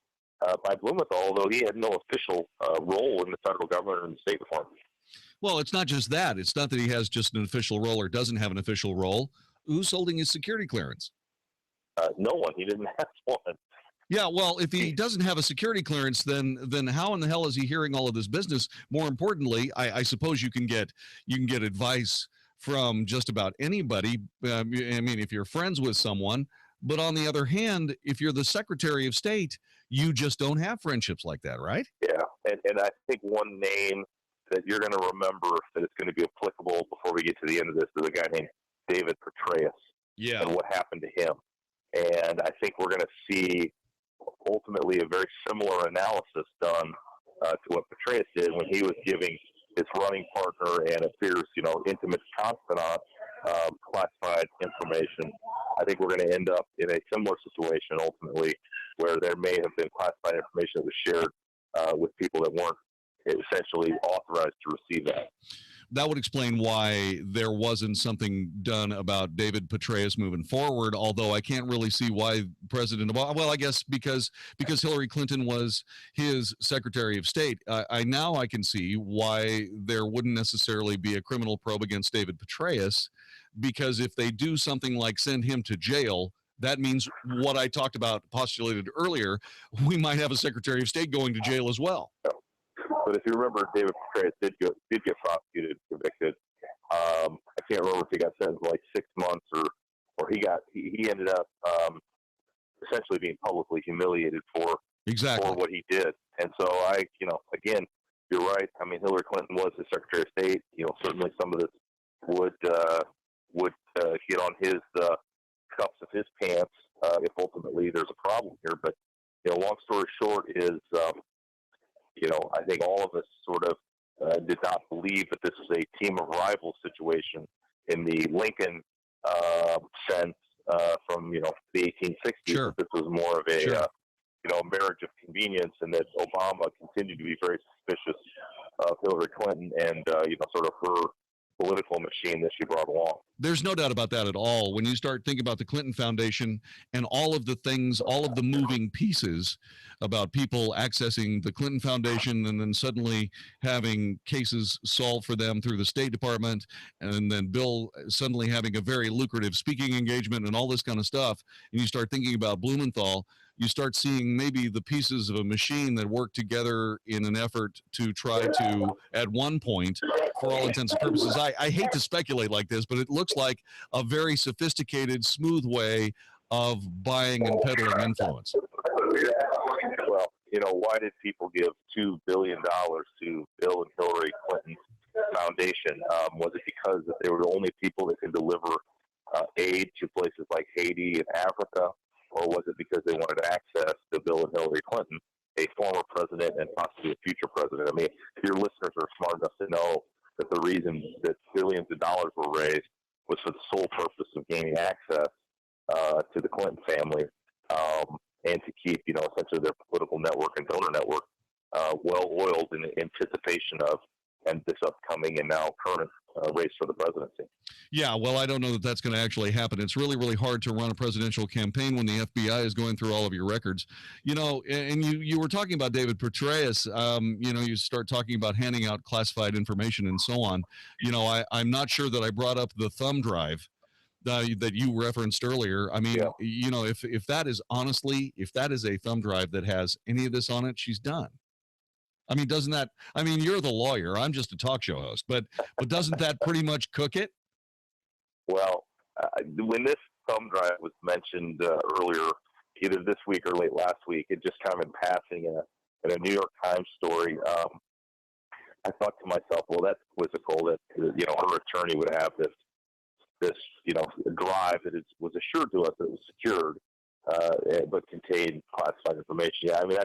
by Blumenthal, although he had no official role in the federal government or in the State Department. Well, it's not just that. It's not that he has just an official role or doesn't have an official role. Who's holding his security clearance? No one. He didn't have one. Yeah, well, if he doesn't have a security clearance, then how in the hell is he hearing all of this business? More importantly, I suppose you can get advice from just about anybody. I mean, if you're friends with someone. But on the other hand, if you're the Secretary of State, you just don't have friendships like that, right? Yeah, and I think one name that you're going to remember that is going to be applicable before we get to the end of this is a guy named David Petraeus. Yeah. And what happened to him. And I think we're going to see ultimately a very similar analysis done to what Petraeus did when he was giving his running partner and appears, intimate confidant classified information. I think we're going to end up in a similar situation ultimately, where there may have been classified information that was shared with people that weren't essentially authorized to receive that. That would explain why there wasn't something done about David Petraeus moving forward, although I can't really see why President Obama, well, I guess because Hillary Clinton was his Secretary of State. I can see why there wouldn't necessarily be a criminal probe against David Petraeus, because if they do something like send him to jail, that means what I talked about, postulated earlier, we might have a Secretary of State going to jail as well. But if you remember, David Petraeus did get prosecuted, convicted. I can't remember if he got sentenced like 6 months or he ended up essentially being publicly humiliated for what he did. And so again, you're right. I mean, Hillary Clinton was the Secretary of State. Certainly some of this would get on his cuffs of his pants if ultimately there's a problem here. But long story short is, I think all of us sort of did not believe that this was a team of rivals situation in the Lincoln sense from the 1860s. Sure. This was more of a marriage of convenience, and that Obama continued to be very suspicious of Hillary Clinton and sort of her political machine that she brought along. There's no doubt about that at all. When you start thinking about the Clinton Foundation and all of the things, all of the moving pieces about people accessing the Clinton Foundation and then suddenly having cases solved for them through the State Department, and then Bill suddenly having a very lucrative speaking engagement and all this kind of stuff, and you start thinking about Blumenthal, you start seeing maybe the pieces of a machine that work together in an effort to try to, at one point, for all intents and purposes, I hate to speculate like this, but it looks like a very sophisticated, smooth way of buying and peddling influence. Well, why did people give $2 billion to Bill and Hillary Clinton's foundation? Was it because that they were the only people that could deliver aid to places like Haiti and Africa? Or was it because they wanted access to Bill and Hillary Clinton, a former president and possibly a future president? I mean, your listeners are smart enough to know that the reason that billions of dollars were raised was for the sole purpose of gaining access to the Clinton family and to keep, essentially their political network and donor network well-oiled in anticipation of and this upcoming and now current race for the presidency. Yeah, well, I don't know that that's going to actually happen. It's really, really hard to run a presidential campaign when the FBI is going through all of your records. And you were talking about David Petraeus. You start talking about handing out classified information and so on. I'm not sure that I brought up the thumb drive that you referenced earlier. I mean, if that is a thumb drive that has any of this on it, she's done. I mean, you're the lawyer. I'm just a talk show host, but doesn't that pretty much cook it? Well, when this thumb drive was mentioned earlier, either this week or late last week, it just kind of in passing in a New York Times story, I thought to myself, well, that's quizzical that, her attorney would have this drive that was assured to us that it was secured, but contained classified information. Yeah, I mean,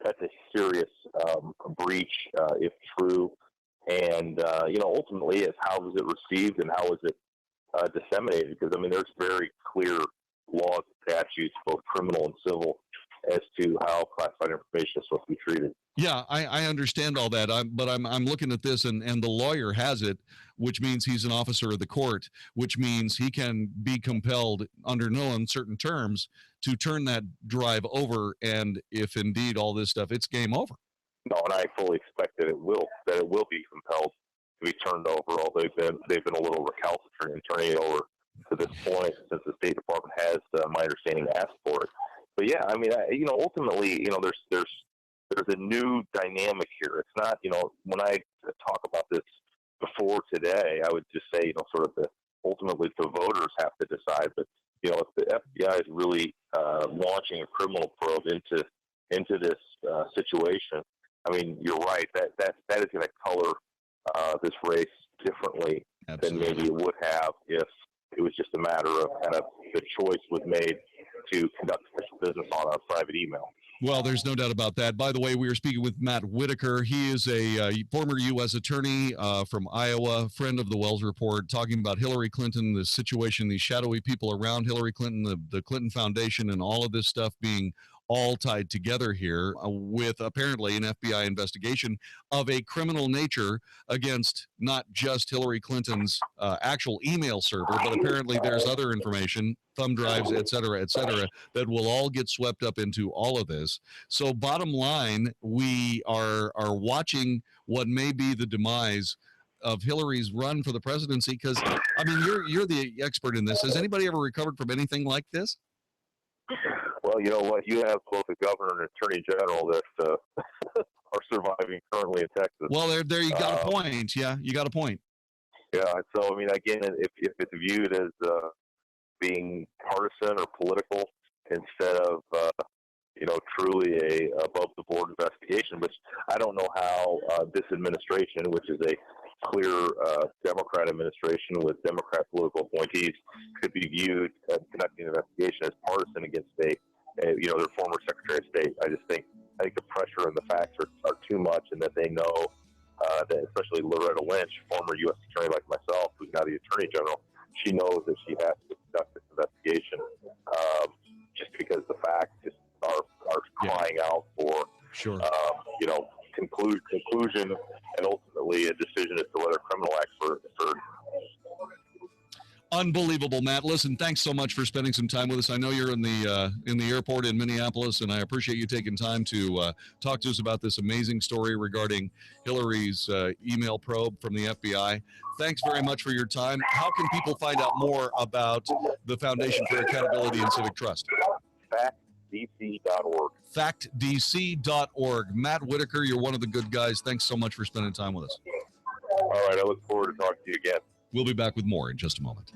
that's a serious breach if true. And, ultimately is how was it received and how was it disseminated? Because, I mean, there's very clear laws, statutes, both criminal and civil, as to how classified information is supposed to be treated. Yeah, I understand all that. But I'm looking at this, and the lawyer has it, which means he's an officer of the court, which means he can be compelled under no uncertain terms to turn that drive over. And if indeed all this stuff, it's game over. No, and I fully expect that it will be compelled to be turned over. Although they've been a little recalcitrant in turning it over to this point, since the State Department has, my understanding, asked for it. But yeah, I mean, ultimately, there's a new dynamic here. It's not, when I talk about this before today, I would just say, sort of ultimately the voters have to decide. But if the FBI is really launching a criminal probe into this situation, I mean, you're right. That is going to color this race differently than maybe it would have if it was just a matter of kind of the choice was made to conduct official business on a private email. Well, there's no doubt about that. By the way, we are speaking with Matt Whitaker. He is a former U.S. attorney from Iowa, friend of the Wells Report, talking about Hillary Clinton, the situation, these shadowy people around Hillary Clinton, the Clinton Foundation, and all of this stuff being all tied together here with apparently an FBI investigation of a criminal nature against not just Hillary Clinton's actual email server, but apparently there's other information, thumb drives, et cetera, that will all get swept up into all of this. So bottom line, we are watching what may be the demise of Hillary's run for the presidency, because, I mean, you're the expert in this. Has anybody ever recovered from anything like this? Well, you know what? You have both a governor and attorney general that are surviving currently in Texas. Well, there you got a point. Yeah, you got a point. Yeah. So, I mean, again, if it's viewed as being partisan or political instead of, truly a above-the-board investigation, which I don't know how this administration, which is a clear Democrat administration with Democrat political appointees, could be viewed as conducting an investigation as partisan against their former Secretary of State. I think the pressure and the facts are too much, and that they know that, especially Loretta Lynch, former U.S. attorney like myself, who's now the Attorney General, she knows that she has to conduct this investigation just because the facts just are crying out for conclusion and ultimately a decision as to whether criminal acts were occurred. Unbelievable, Matt. Listen, thanks so much for spending some time with us. I know you're in the airport in Minneapolis, and I appreciate you taking time to talk to us about this amazing story regarding Hillary's email probe from the FBI. Thanks very much for your time. How can people find out more about the Foundation for Accountability and Civic Trust? FactDC.org. FactDC.org. Matt Whitaker, you're one of the good guys. Thanks so much for spending time with us. All right, I look forward to talking to you again. We'll be back with more in just a moment.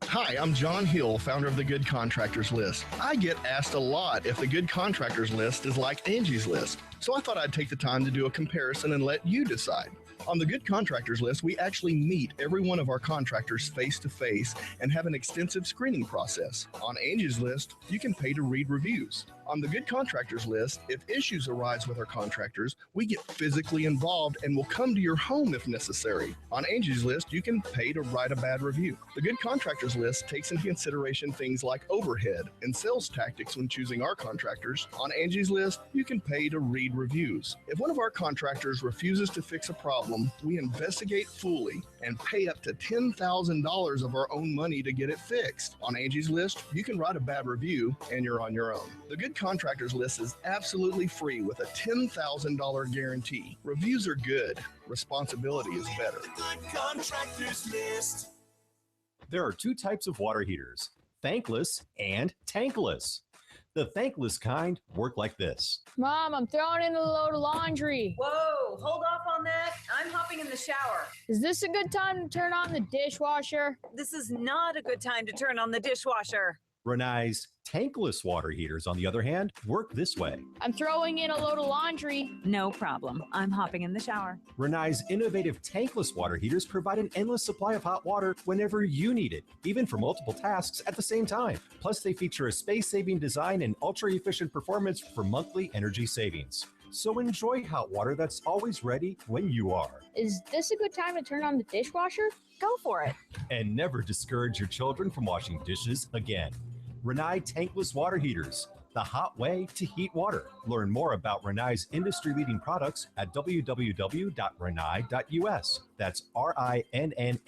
Hi, I'm John Hill, founder of the Good Contractors List. I get asked a lot if the Good Contractors List is like Angie's List, so I thought I'd take the time to do a comparison and let you decide. On the Good Contractors List, we actually meet every one of our contractors face-to-face and have an extensive screening process. On Angie's List, you can pay to read reviews. On the Good Contractors List, if issues arise with our contractors, we get physically involved and will come to your home if necessary. On Angie's List, you can pay to write a bad review. The Good Contractors List takes into consideration things like overhead and sales tactics when choosing our contractors. On Angie's List, you can pay to read reviews. If one of our contractors refuses to fix a problem, we investigate fully and pay up to $10,000 of our own money to get it fixed. On Angie's List, you can write a bad review and you're on your own. The Good Contractors List is absolutely free with a $10,000 guarantee. Reviews are good. Responsibility is better. Good Contractors List. There are two types of water heaters, thankless and tankless. The thankless kind work like this. Mom, I'm throwing in a load of laundry. Whoa, hold off on that. I'm hopping in the shower. Is this a good time to turn on the dishwasher? This is not a good time to turn on the dishwasher. Rinnai's tankless water heaters, on the other hand, work this way. I'm throwing in a load of laundry. No problem. I'm hopping in the shower. Rinnai's innovative tankless water heaters provide an endless supply of hot water whenever you need it, even for multiple tasks at the same time. Plus, they feature a space-saving design and ultra-efficient performance for monthly energy savings. So enjoy hot water that's always ready when you are. Is this a good time to turn on the dishwasher? Go for it. And never discourage your children from washing dishes again. Rinnai tankless water heaters, the hot way to heat water. Learn more about Rinnai's industry-leading products at www.rinnai.us. That's RINNAI.us.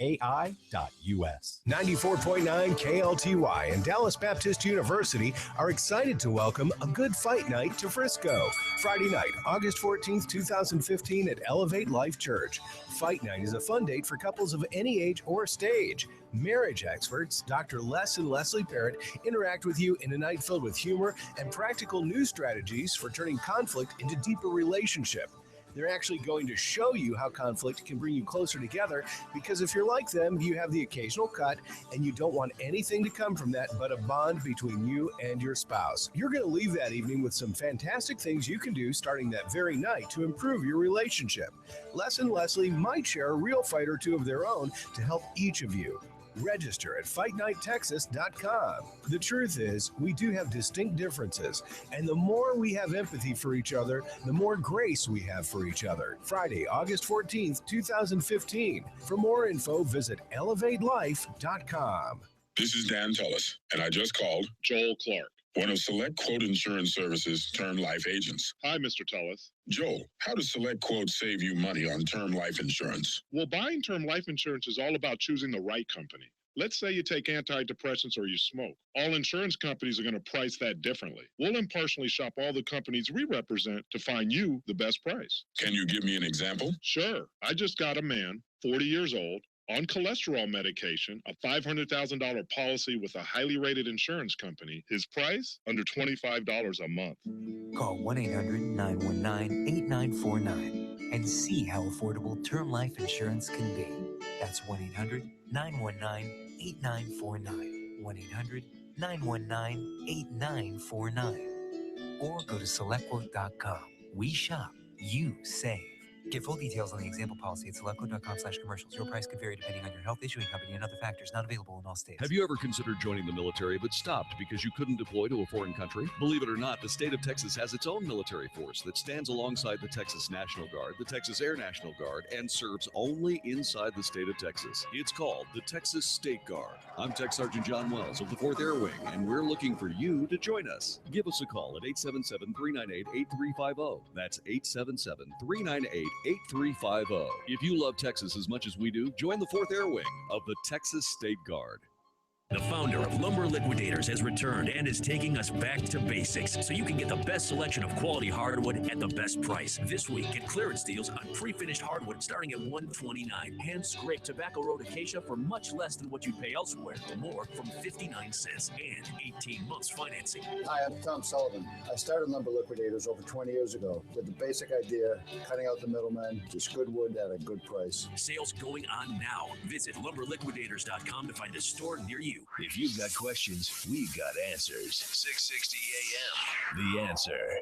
94.9 KLTY and Dallas Baptist University are excited to welcome a Good Fight Night to Frisco. Friday night, August 14th, 2015 at Elevate Life Church. Fight Night is a fun date for couples of any age or stage. Marriage experts, Dr. Les and Leslie Parrott, interact with you in a night filled with humor and practical new strategies for turning conflict into deeper relationship. They're actually going to show you how conflict can bring you closer together, because if you're like them, you have the occasional cut and you don't want anything to come from that but a bond between you and your spouse. You're going to leave that evening with some fantastic things you can do starting that very night to improve your relationship. Les and Leslie might share a real fight or two of their own to help each of you. Register at FightNightTexas.com. The truth is, we do have distinct differences, and the more we have empathy for each other, the more grace we have for each other. Friday, August 14th, 2015. For more info, visit ElevateLife.com. This is Dan Tullis, and I just called Joel Clark, one of Select Quote Insurance Services' term life agents. Hi, Mr. Tullis. Joel, how does Select Quote save you money on term life insurance? Well, buying term life insurance is all about choosing the right company. Let's say you take antidepressants or you smoke. All insurance companies are going to price that differently. We'll impartially shop all the companies we represent to find you the best price. Can you give me an example? Sure. I just got a man, 40 years old, on cholesterol medication, a $500,000 policy with a highly rated insurance company. His price? Under $25 a month. Call 1-800-919-8949 and see how affordable term life insurance can be. That's 1-800-919-8949. 1-800-919-8949. Or go to selectquote.com. We shop, you save. Get full details on the example policy at selectquote.com/commercials. Your price could vary depending on your health, issuing company, and other factors. Not available in all states. Have you ever considered joining the military but stopped because you couldn't deploy to a foreign country? Believe it or not, the state of Texas has its own military force that stands alongside the Texas National Guard, the Texas Air National Guard, and serves only inside the state of Texas. It's called the Texas State Guard. I'm Tech Sergeant John Wells of the 4th Air Wing, and we're looking for you to join us. Give us a call at 877-398-8350. That's 877-398-8350. If you love Texas as much as we do, join the 4th Air Wing of the Texas State Guard. The founder of Lumber Liquidators has returned and is taking us back to basics so you can get the best selection of quality hardwood at the best price. This week, get clearance deals on pre-finished hardwood starting at $129. Hand-scraped Tobacco Road acacia for much less than what you'd pay elsewhere. More from 59 cents and 18 months financing. Hi, I'm Tom Sullivan. I started Lumber Liquidators over 20 years ago with the basic idea, cutting out the middleman, just good wood at a good price. Sales going on now. Visit lumberliquidators.com to find a store near you. If you've got questions, we've got answers. 660 AM, The Answer.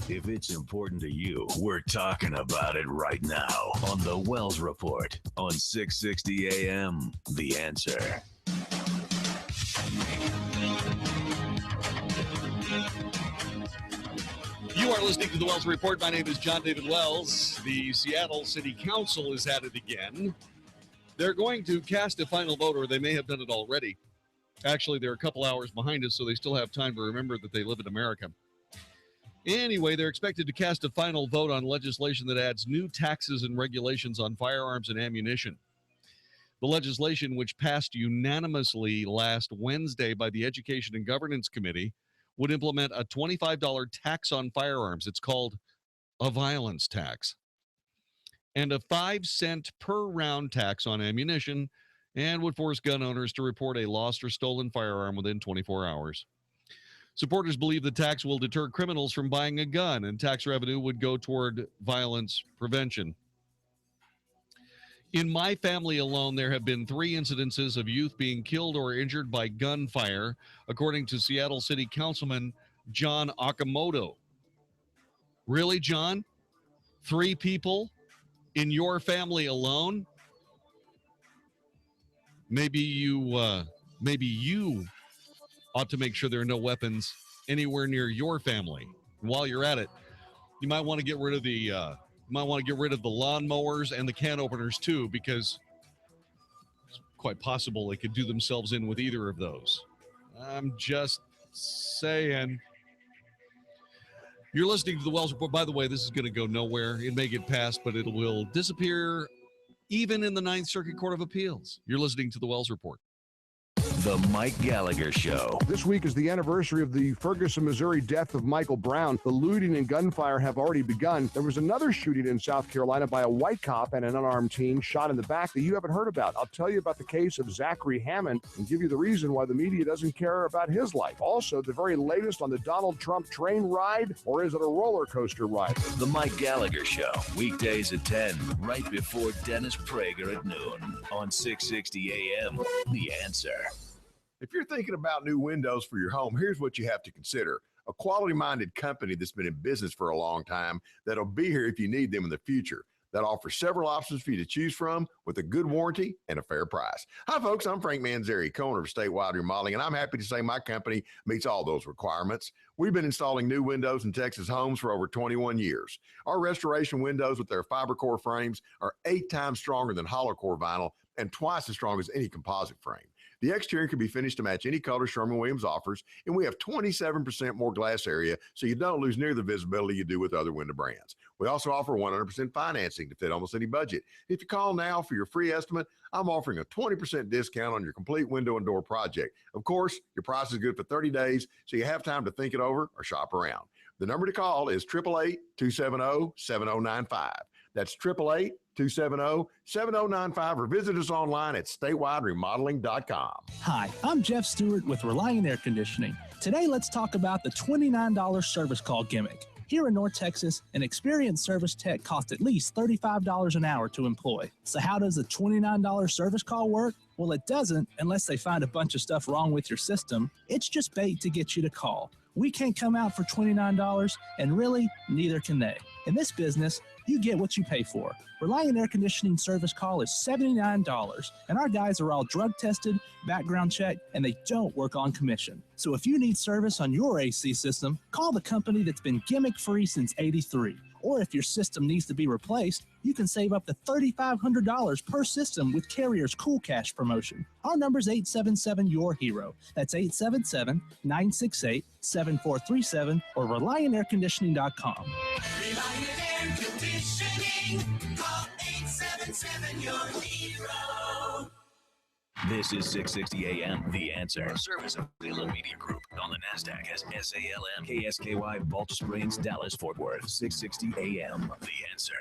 If it's important to you, we're talking about it right now on the Wells Report on 660 AM, The Answer. You are listening to the Wells Report. My name is Jon-David Wells. The Seattle City Council is at it again. They're going to cast a final vote, or they may have done it already. Actually, they're a couple hours behind us, so they still have time to remember that they live in America. Anyway, they're expected to cast a final vote on legislation that adds new taxes and regulations on firearms and ammunition. The legislation, which passed unanimously last Wednesday by the Education and Governance Committee, would implement a $25 tax on firearms. It's called a violence tax. And a 5-cent per round tax on ammunition, and would force gun owners to report a lost or stolen firearm within 24 hours. Supporters believe the tax will deter criminals from buying a gun, and tax revenue would go toward violence prevention. In my family alone, there have been 3 incidences of youth being killed or injured by gunfire, according to Seattle City Councilman John Okamoto. Really, John? 3 people in your family alone? Maybe you ought to make sure there are no weapons anywhere near your family. And while you're at it, you might want to get rid of the lawnmowers and the can openers too, because it's quite possible they could do themselves in with either of those. I'm just saying. You're listening to the Wells Report. By the way, this is going to go nowhere. It may get passed, but it will disappear even in the Ninth Circuit Court of Appeals. You're listening to the Wells Report. The Mike Gallagher Show. This week is the anniversary of the Ferguson, Missouri death of Michael Brown. The looting and gunfire have already begun. There was another shooting in South Carolina by a white cop and an unarmed teen shot in the back that you haven't heard about. I'll tell you about the case of Zachary Hammond and give you the reason why the media doesn't care about his life. Also, the very latest on the Donald Trump train ride, or is it a roller coaster ride? The Mike Gallagher Show, weekdays at 10, right before Dennis Prager at noon on 660 AM. The Answer. If you're thinking about new windows for your home, here's what you have to consider. A quality-minded company that's been in business for a long time that'll be here if you need them in the future. That offers several options for you to choose from with a good warranty and a fair price. Hi, folks. I'm Frank Manzeri, co-owner of Statewide Remodeling, and I'm happy to say my company meets all those requirements. We've been installing new windows in Texas homes for over 21 years. Our restoration windows with their fiber core frames are 8 times stronger than hollow core vinyl and twice as strong as any composite frame. The exterior can be finished to match any color Sherwin-Williams offers, and we have 27% more glass area, so you don't lose near the visibility you do with other window brands. We also offer 100% financing to fit almost any budget. If you call now for your free estimate, I'm offering a 20% discount on your complete window and door project. Of course, your price is good for 30 days, so you have time to think it over or shop around. The number to call is 888-270-7095. That's 270-7095 or visit us online at statewideremodeling.com. Hi, I'm Jeff Stewart with Reliant Air Conditioning. Today, let's talk about the $29 service call gimmick. Here in North Texas, an experienced service tech costs at least $35 an hour to employ. So how does a $29 service call work? Well, it doesn't unless they find a bunch of stuff wrong with your system. It's just bait to get you to call. We can't come out for $29, and really, neither can they. In this business, you get what you pay for. Reliant Air Conditioning service call is $79, and our guys are all drug tested, background checked, and they don't work on commission. So if you need service on your AC system, call the company that's been gimmick-free since '83. Or if your system needs to be replaced, you can save up to $3,500 per system with Carrier's Cool Cash promotion. Our number's 877-YOUR-HERO. That's 877-968-7437 or ReliantAirConditioning.com. Reliant Air Conditioning. Call 877-YOUR-HERO. This is 660 AM, The Answer. A service of Salem Media Group on the NASDAQ as SALM, KSKY, Baltimore Springs, Dallas, Fort Worth. 660 AM, The Answer.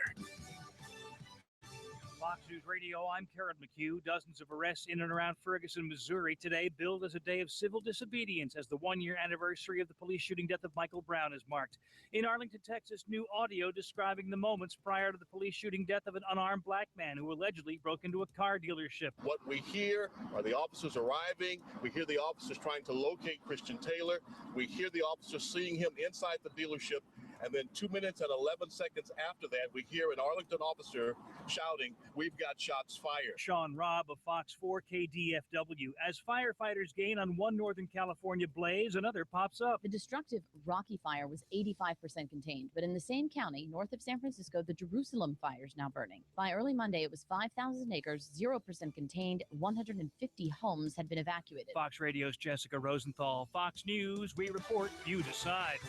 Fox News Radio, I'm Karen McHugh. Dozens of arrests in and around Ferguson, Missouri today billed as a day of civil disobedience as the one-year anniversary of the police shooting death of Michael Brown is marked. In Arlington, Texas, new audio describing the moments prior to the police shooting death of an unarmed black man who allegedly broke into a car dealership. What we hear are the officers arriving. We hear the officers trying to locate Christian Taylor. We hear the officers seeing him inside the dealership. And then 2 minutes and 11 seconds after that, we hear an Arlington officer shouting, "We've got shots fired." Sean Robb of Fox 4 KDFW. As firefighters gain on one Northern California blaze, another pops up. The destructive Rocky fire was 85% contained, but in the same county, north of San Francisco, the Jerusalem fire is now burning. By early Monday, it was 5,000 acres, 0% contained, 150 homes had been evacuated. Fox Radio's Jessica Rosenthal. Fox News, we report, you decide.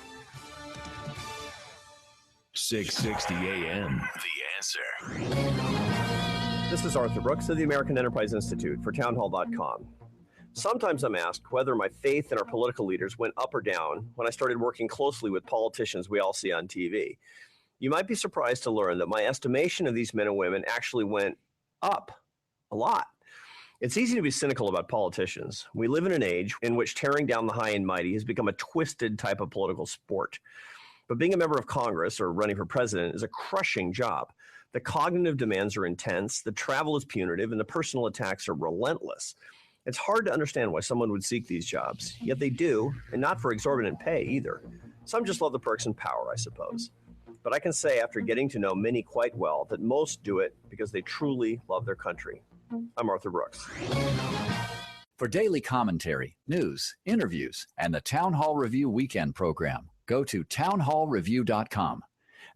660 AM, The Answer. This is Arthur Brooks of the American Enterprise Institute for townhall.com. Sometimes I'm asked whether my faith in our political leaders went up or down when I started working closely with politicians we all see on TV. You might be surprised to learn that my estimation of these men and women actually went up a lot. It's easy to be cynical about politicians. We live in an age in which tearing down the high and mighty has become a twisted type of political sport. But being a member of Congress or running for president is a crushing job. The cognitive demands are intense, the travel is punitive, and the personal attacks are relentless. It's hard to understand why someone would seek these jobs, yet they do, and not for exorbitant pay either. Some just love the perks and power, I suppose. But I can say after getting to know many quite well that most do it because they truly love their country. I'm Arthur Brooks. For daily commentary, news, interviews, and the Town Hall Review Weekend program, go to townhallreview.com.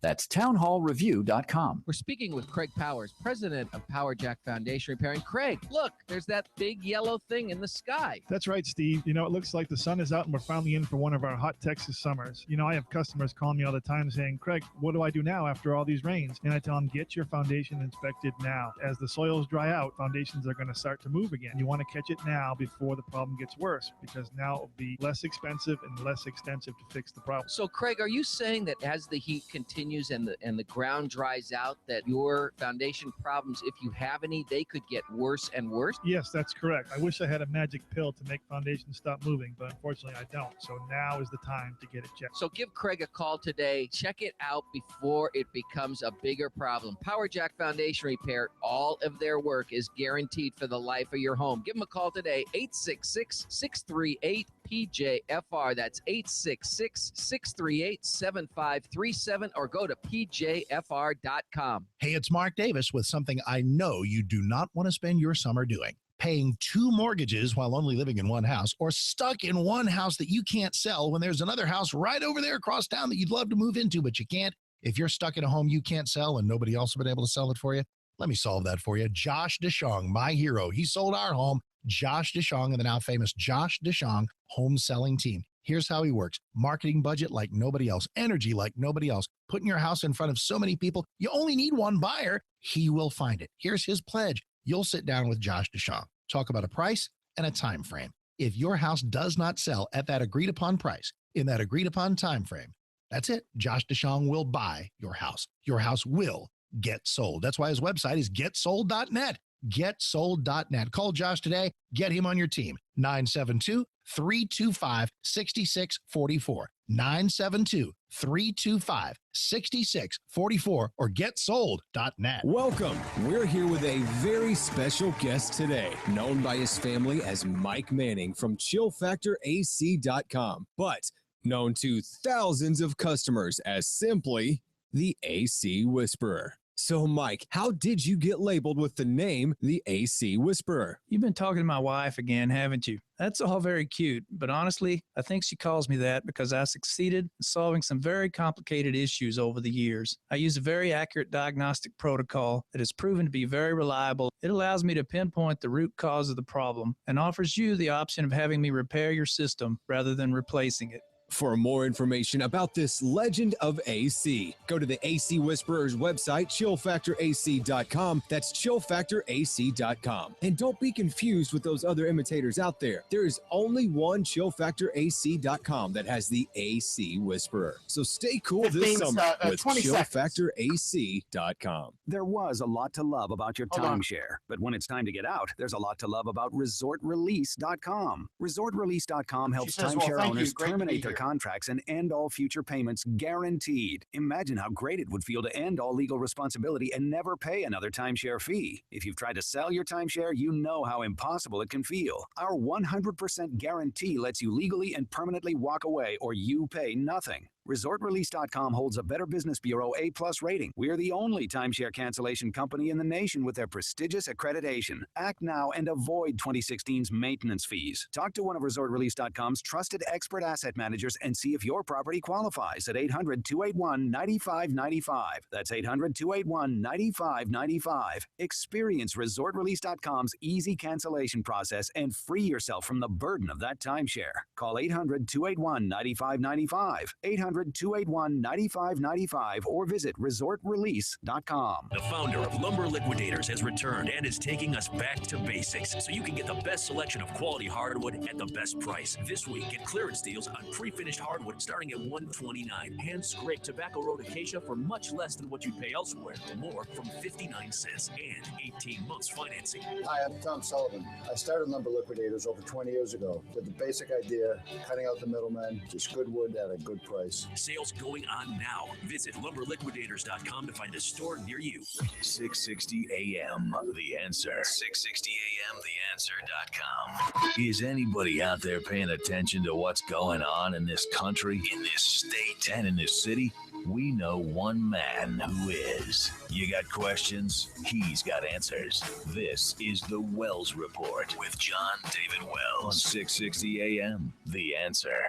That's townhallreview.com. We're speaking with Craig Powers, president of Power Jack Foundation Repair. And Craig, look, there's that big yellow thing in the sky. That's right, Steve. You know, it looks like the sun is out and we're finally in for one of our hot Texas summers. You know, I have customers calling me all the time saying, Craig, what do I do now after all these rains? And I tell them, get your foundation inspected now. As the soils dry out, foundations are going to start to move again. You want to catch it now before the problem gets worse, because now it'll be less expensive and less extensive to fix the problem. So, Craig, are you saying that as the heat continues and the ground dries out, that your foundation problems, if you have any, they could get worse and worse? Yes, that's correct. I wish I had a magic pill to make foundations stop moving, but unfortunately I don't. So now is the time to get it checked. So give Craig a call today. Check it out before it becomes a bigger problem. Power Jack Foundation Repair, all of their work is guaranteed for the life of your home. Give them a call today, 866-638-PJFR. That's 866-638-7537, or go to pjfr.com. Hey, it's Mark Davis with something I know you do not want to spend your summer doing. Paying two mortgages while only living in one house, or stuck in one house that you can't sell when there's another house right over there across town that you'd love to move into, but you can't. If you're stuck in a home you can't sell and nobody else has been able to sell it for you, let me solve that for you. Josh DeShong, my hero. He sold our home. Josh DeShong and the now famous Josh DeShong home selling team. Here's how he works. Marketing budget like nobody else. Energy like nobody else. Putting your house in front of so many people, you only need one buyer. He will find it. Here's his pledge. You'll sit down with Josh DeShong, talk about a price and a time frame. If your house does not sell at that agreed upon price in that agreed upon time frame, that's it. Josh DeShong will buy your house. Your house will Get Sold. That's why his website is getsold.net. Getsold.net. Call Josh today. Get him on your team. 972-325-6644. 972-325-6644 or getsold.net. Welcome. We're here with a very special guest today, known by his family as Mike Manning from ChillFactorAC.com, but known to thousands of customers as simply the AC Whisperer. So, Mike, how did you get labeled with the name the AC Whisperer? You've been talking to my wife again, haven't you? That's all very cute, but honestly, I think she calls me that because I succeeded in solving some very complicated issues over the years. I use a very accurate diagnostic protocol that has proven to be very reliable. It allows me to pinpoint the root cause of the problem and offers you the option of having me repair your system rather than replacing it. For more information about this legend of AC, go to the AC Whisperer's website, chillfactorac.com. That's chillfactorac.com. And don't be confused with those other imitators out there. There is only one chillfactorac.com that has the AC Whisperer. So stay cool this summer with chillfactorac.com. There was a lot to love about your timeshare, but when it's time to get out, there's a lot to love about resortrelease.com. Resortrelease.com helps timeshare owners terminate their contracts and end all future payments guaranteed. Imagine how great it would feel to end all legal responsibility and never pay another timeshare fee. If you've tried to sell your timeshare, you know how impossible it can feel. Our 100% guarantee lets you legally and permanently walk away or you pay nothing. ResortRelease.com holds a Better Business Bureau A+ rating. We're the only timeshare cancellation company in the nation with their prestigious accreditation. Act now and avoid 2016's maintenance fees. Talk to one of ResortRelease.com's trusted expert asset managers and see if your property qualifies at 800-281-9595. That's 800-281-9595. Experience ResortRelease.com's easy cancellation process and free yourself from the burden of that timeshare. Call 800-281-9595. 800-281-9595 or visit resortrelease.com. The founder of Lumber Liquidators has returned and is taking us back to basics so you can get the best selection of quality hardwood at the best price. This week, get clearance deals on pre-finished hardwood starting at $129. Hand-scraped tobacco road acacia for much less than what you'd pay elsewhere. More from 59 cents and 18 months financing. Hi, I'm Tom Sullivan. I started Lumber Liquidators over 20 years ago with the basic idea, cutting out the middleman, just good wood at a good price. Sales going on now. Visit lumberliquidators.com to find a store near you. 660 AM, The Answer. 660 AM, TheAnswer.com. Is anybody out there paying attention to what's going on in this country, in this state, and in this city? We know one man who is. You got questions? He's got answers. This is The Wells Report with Jon-David Wells on 660 AM, The Answer.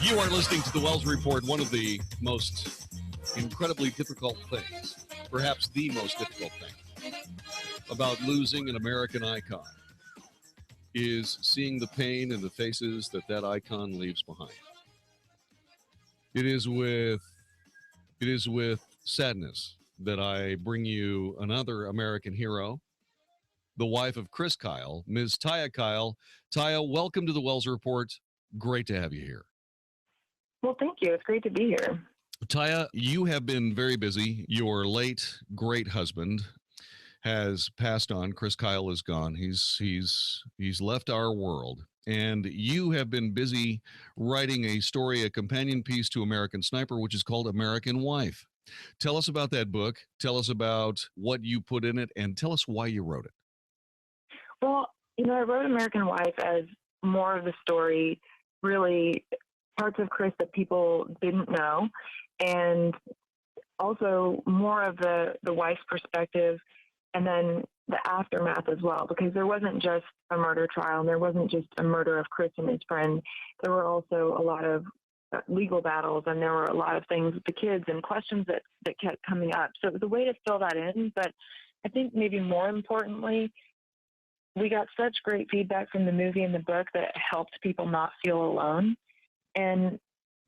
You are listening to The Wells Report. One of the most incredibly difficult things, perhaps the most difficult thing, about losing an American icon is seeing the pain in the faces that icon leaves behind. It is with sadness that I bring you another American hero, the wife of Chris Kyle, Ms. Taya Kyle. Taya, welcome to The Wells Report. Great to have you here. Well, thank you. It's great to be here. Taya, you have been very busy. Your late, great husband has passed on. Chris Kyle is gone. He's left our world. And you have been busy writing a story, a companion piece to American Sniper, which is called American Wife. Tell us about that book. Tell us about what you put in it, and tell us why you wrote it. Well, I wrote American Wife as more of the story, really parts of Chris that people didn't know, and also more of the wife's perspective, and then the aftermath as well, because there wasn't just a murder trial, and there wasn't just a murder of Chris and his friend. There were also a lot of legal battles, and there were a lot of things with the kids and questions that kept coming up. So it was a way to fill that in, but I think maybe more importantly, we got such great feedback from the movie and the book that it helped people not feel alone. And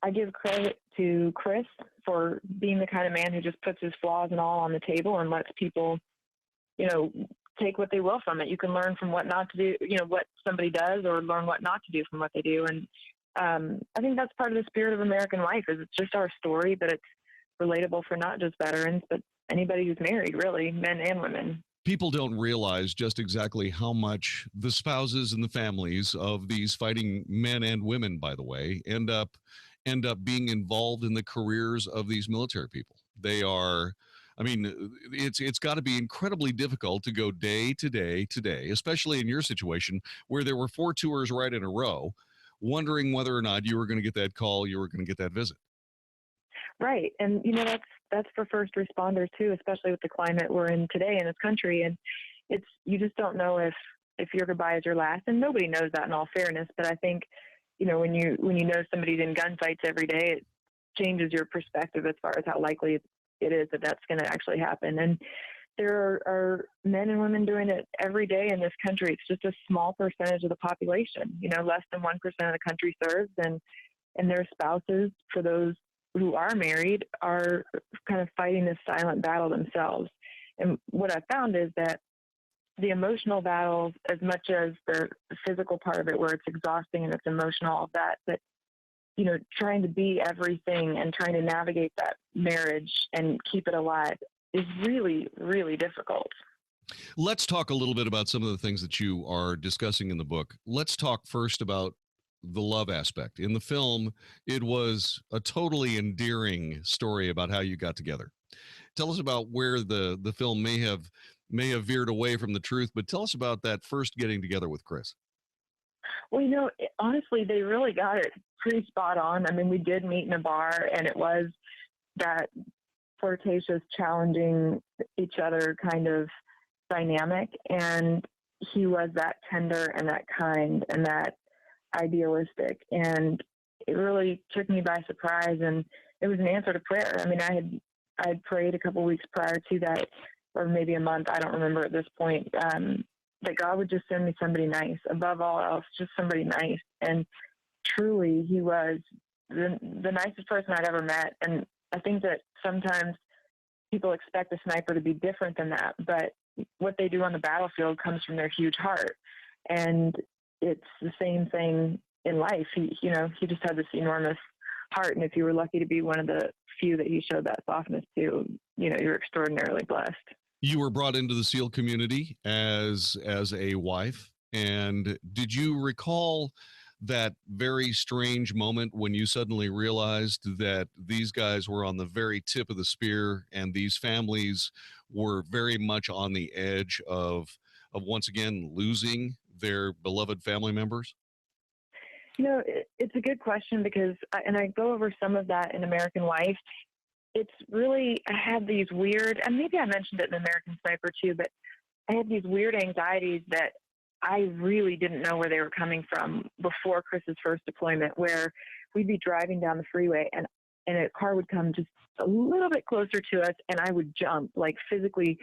I give credit to Chris for being the kind of man who just puts his flaws and all on the table and lets people, take what they will from it. You can learn from what not to do, what somebody does, or learn what not to do from what they do. And I think that's part of the spirit of American life. Is it's just our story, but it's relatable for not just veterans, but anybody who's married, really, men and women. People don't realize just exactly how much the spouses and the families of these fighting men and women, by the way, end up being involved in the careers of these military people. They are, I mean, it's got to be incredibly difficult to go day to day to day, especially in your situation where there were 4 tours right in a row, wondering whether or not you were going to get that call, you were going to get that visit. Right. And, that's for first responders too, especially with the climate we're in today in this country. And you just don't know if your goodbye is your last. And nobody knows that, in all fairness. But I think, when you know somebody's in gunfights every day, it changes your perspective as far as how likely it is that that's going to actually happen. And there are men and women doing it every day in this country. It's just a small percentage of the population. Less than 1% of the country serves, and their spouses, for those who are married, are kind of fighting this silent battle themselves. And what I found is that the emotional battles, as much as the physical part of it, where it's exhausting and it's emotional, all of that, but trying to be everything and trying to navigate that marriage and keep it alive is really, really difficult. Let's talk a little bit about some of the things that you are discussing in the book. Let's talk first about the love aspect. In the film, it was a totally endearing story about how you got together. Tell us about where the film may have veered away from the truth, but tell us about that first getting together with Chris. Well, honestly, they really got it pretty spot on. I mean, we did meet in a bar, and it was that flirtatious, challenging each other kind of dynamic. And he was that tender and that kind and that idealistic. And it really took me by surprise. And it was an answer to prayer. I mean, I had prayed a couple weeks prior to that, or maybe a month, I don't remember at this point, that God would just send me somebody nice. Above all else, just somebody nice. And truly, he was the nicest person I'd ever met. And I think that sometimes people expect a sniper to be different than that, but what they do on the battlefield comes from their huge heart. And it's the same thing in life. He just had this enormous heart. And if you were lucky to be one of the few that he showed that softness to, you're extraordinarily blessed. You were brought into the SEAL community as a wife. And did you recall that very strange moment when you suddenly realized that these guys were on the very tip of the spear and these families were very much on the edge of once again losing their beloved family members? It's a good question because, I go over some of that in American Life. It's really, I had these weird, and maybe I mentioned it in American Sniper too, but I had these weird anxieties that I really didn't know where they were coming from before Chris's first deployment, where we'd be driving down the freeway and a car would come just a little bit closer to us and I would jump, like physically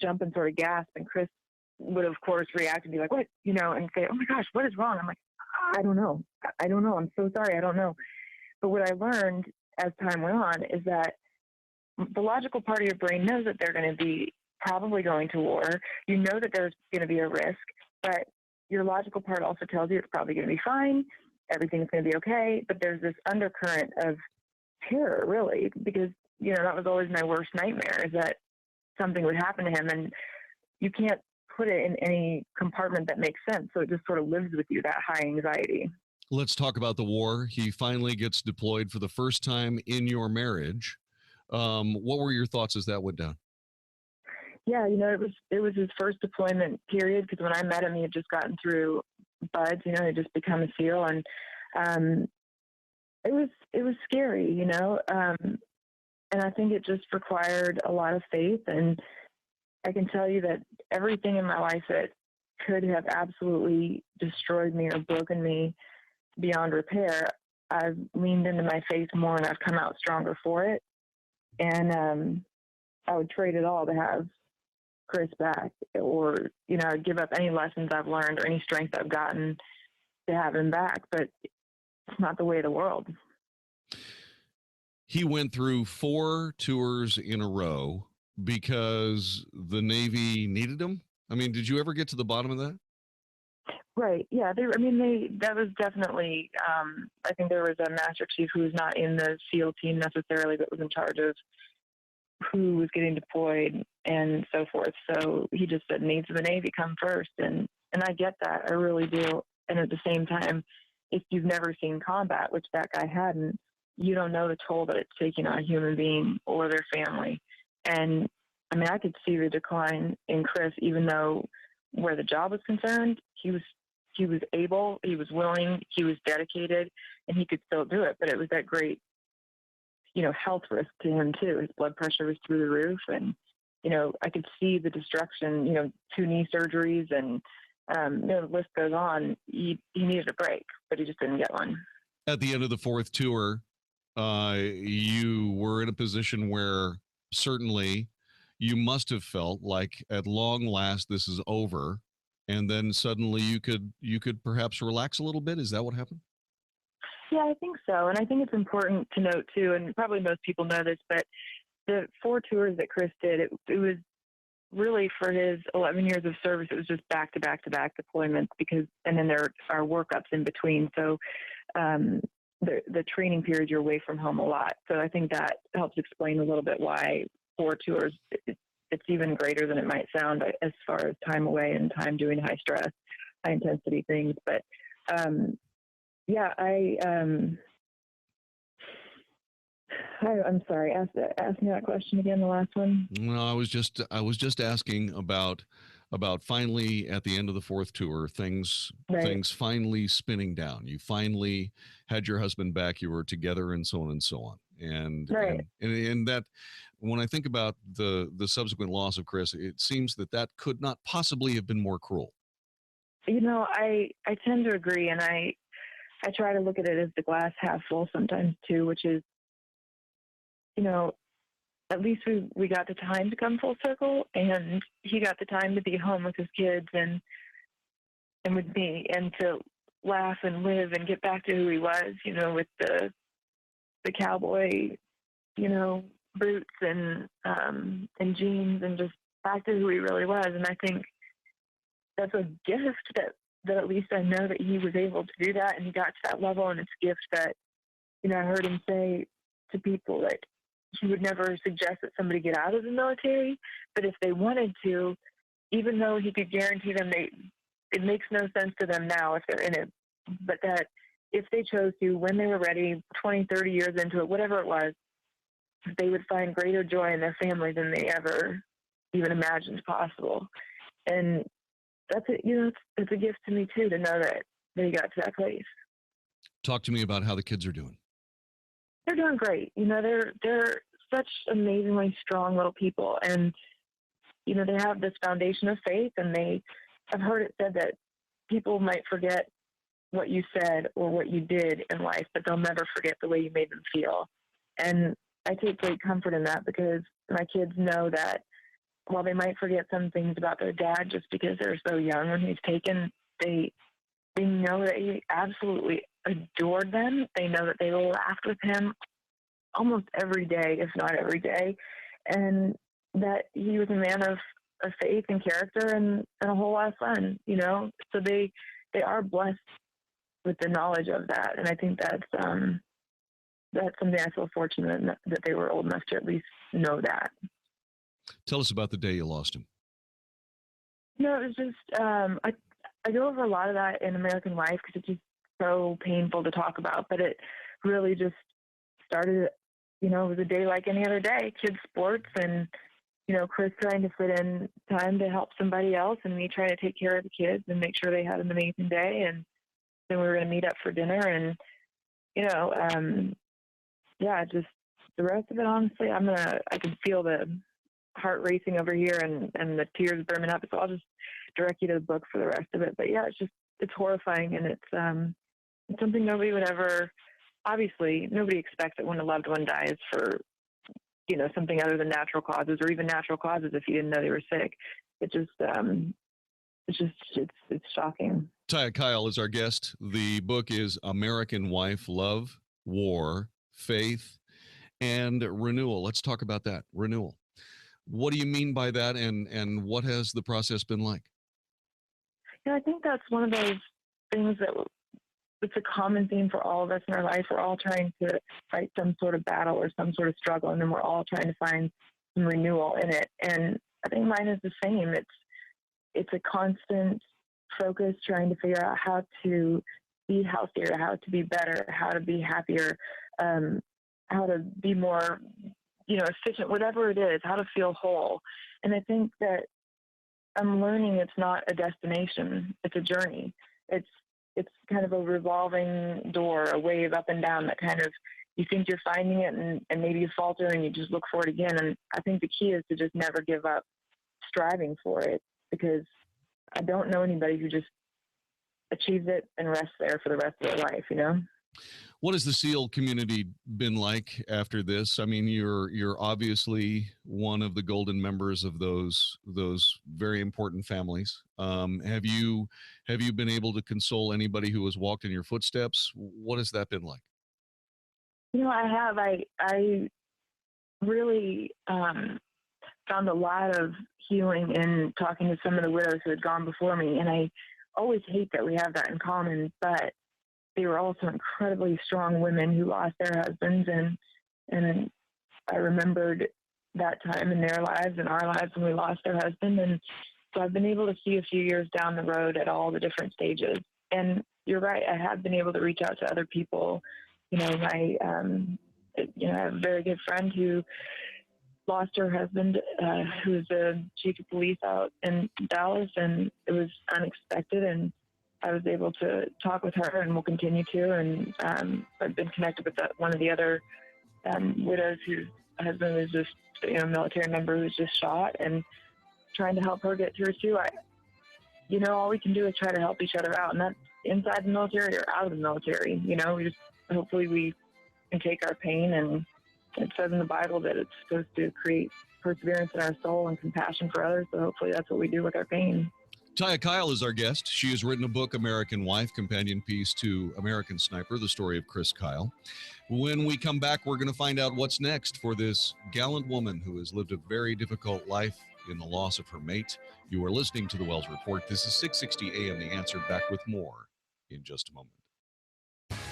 jump and sort of gasp. And Chris would, of course, react and be like, what, and say, oh my gosh, what is wrong? I'm like, I don't know. I'm so sorry. I don't know. But what I learned as time went on is that the logical part of your brain knows that they're going to be probably going to war. You know that there's going to be a risk, but your logical part also tells you it's probably going to be fine. Everything's going to be okay. But there's this undercurrent of terror, really, because, that was always my worst nightmare, is that something would happen to him and you can't put it in any compartment that makes sense. So it just sort of lives with you, that high anxiety. Let's talk about the war. He finally gets deployed for the first time in your marriage. What were your thoughts as that went down? Yeah, it was his first deployment period, because when I met him, he had just gotten through BUD/S, he had just become a SEAL, and it was scary, and I think it just required a lot of faith. And I can tell you that everything in my life that could have absolutely destroyed me or broken me beyond repair, I've leaned into my faith more and I've come out stronger for it. And I would trade it all to have Chris back, or, I'd give up any lessons I've learned or any strength I've gotten to have him back. But it's not the way of the world. He went through 4 tours in a row because the Navy needed him. I mean, did you ever get to the bottom of that? Right. Yeah. That was definitely, I think there was a master chief who was not in the SEAL team necessarily, but was in charge of who was getting deployed and so forth. So he just said, needs of the Navy come first. And I get that. I really do. And at the same time, if you've never seen combat, which that guy hadn't, you don't know the toll that it's taking on a human being or their family. And I mean, I could see the decline in Chris, even though where the job was concerned, he was able, he was willing, he was dedicated, and he could still do it. But it was that great, health risk to him too. His blood pressure was through the roof, and I could see the destruction. 2 knee surgeries, and the list goes on. He needed a break, but he just didn't get one. At the end of the 4th tour, you were in a position where certainly you must have felt like at long last this is over, and then suddenly you could perhaps relax a little bit. Is that what happened? Yeah, I think so. And I think it's important to note too, and probably most people know this, but the 4 tours that Chris did, it was really for his 11 years of service, it was just back to back to back deployments and then there are workups in between. So the training period, you're away from home a lot. So I think that helps explain a little bit why 4 tours, it's even greater than it might sound as far as time away and time doing high stress, high intensity things. But I'm sorry. Ask me that question again. The last one. No, I was just asking about finally at the end of the 4th tour, things finally spinning down. You finally had your husband back. You were together, and so on and so on. And that, when I think about the subsequent loss of Chris, it seems that could not possibly have been more cruel. I tend to agree, and I try to look at it as the glass half full sometimes too, which is, at least we got the time to come full circle, and he got the time to be home with his kids and with me, and to laugh and live and get back to who he was, with the cowboy, boots and jeans, and just back to who he really was. And I think that's a gift that at least I know that he was able to do that, and he got to that level. And it's a gift that, I heard him say to people that he would never suggest that somebody get out of the military, but if they wanted to, even though he could guarantee them it makes no sense to them now if they're in it, but that if they chose to, when they were ready, 20, 30 years into it, whatever it was, they would find greater joy in their family than they ever even imagined possible. And that's it's a gift to me too, to know that he got to that place. Talk to me about how the kids are doing. They're doing great. They're such amazingly strong little people, and they have this foundation of faith, and I've heard it said that people might forget what you said or what you did in life, but they'll never forget the way you made them feel. And I take great comfort in that, because my kids know that while they might forget some things about their dad just because they're so young when he's taken, they know that he absolutely adored them. They know that they laughed with him almost every day, if not every day, and that he was a man of faith and character and a whole lot of fun, So they are blessed with the knowledge of that, and I think that's something I feel fortunate that they were old enough to at least know that. Tell us about the day you lost him. It was just I go over a lot of that in American Life because it's just so painful to talk about, but it really just started, it was a day like any other day, kids sports, and, Chris trying to fit in time to help somebody else, and me trying to take care of the kids and make sure they had an amazing day. And then we were going to meet up for dinner, and, just the rest of it, honestly, I can feel the heart racing over here and the tears brimming up. So I'll just direct you to the book for the rest of it. But yeah, it's horrifying, and it's something nobody would ever, obviously nobody expects that when a loved one dies for, something other than natural causes, or even natural causes if you didn't know they were sick. It's shocking. Taya Kyle is our guest. The book is American Wife, Love, War, Faith, and Renewal. Let's talk about that. Renewal. What do you mean by that, and what has the process been like? Yeah, I think that's one of those things that it's a common theme for all of us in our life. We're all trying to fight some sort of battle or some sort of struggle, and then we're all trying to find some renewal in it. And I think mine is the same. It's a constant focus trying to figure out how to be healthier, how to be better, how to be happier, how to be more, efficient, whatever it is, how to feel whole. And I think that I'm learning it's not a destination, it's a journey. It's kind of a revolving door, a wave up and down that kind of, you think you're finding it and maybe you falter and you just look for it again. And I think the key is to just never give up striving for it, because I don't know anybody who just achieves it and rests there for the rest of their life, What has the SEAL community been like after this? I mean, you're obviously one of the golden members of those very important families. Have you been able to console anybody who has walked in your footsteps? What has that been like? I have. I really found a lot of healing in talking to some of the widows who had gone before me, and I always hate that we have that in common, but they were also incredibly strong women who lost their husbands, and I remembered that time in their lives and our lives when we lost their husband. And so I've been able to see a few years down the road at all the different stages. And you're right, I have been able to reach out to other people. I have a very good friend who lost her husband, who was the chief of police out in Dallas, and it was unexpected. And I was able to talk with her, and will continue to. And I've been connected with one of the other widows whose husband was just, a military member who was just shot, and trying to help her get through too. All we can do is try to help each other out, and that's inside the military or out of the military. Hopefully we can take our pain, and it says in the Bible that it's supposed to create perseverance in our soul and compassion for others. So hopefully that's what we do with our pain. Taya Kyle is our guest. She has written a book, American Wife, companion piece to American Sniper, the story of Chris Kyle. When we come back, we're going to find out what's next for this gallant woman who has lived a very difficult life in the loss of her mate. You are listening to The Wells Report. This is 660 AM The Answer. Back with more in just a moment.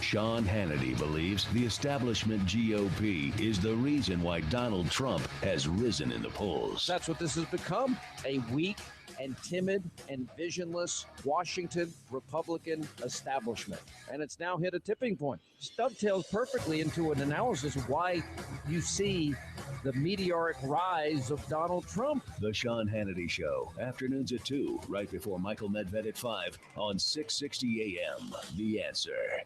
Sean Hannity believes the establishment GOP is the reason why Donald Trump has risen in the polls. That's what this has become, a weak and timid and visionless Washington Republican establishment. And it's now hit a tipping point. Dovetails perfectly into an analysis of why you see the meteoric rise of Donald Trump. The Sean Hannity Show, afternoons at 2, right before Michael Medved at 5 on 660 AM. The Answer.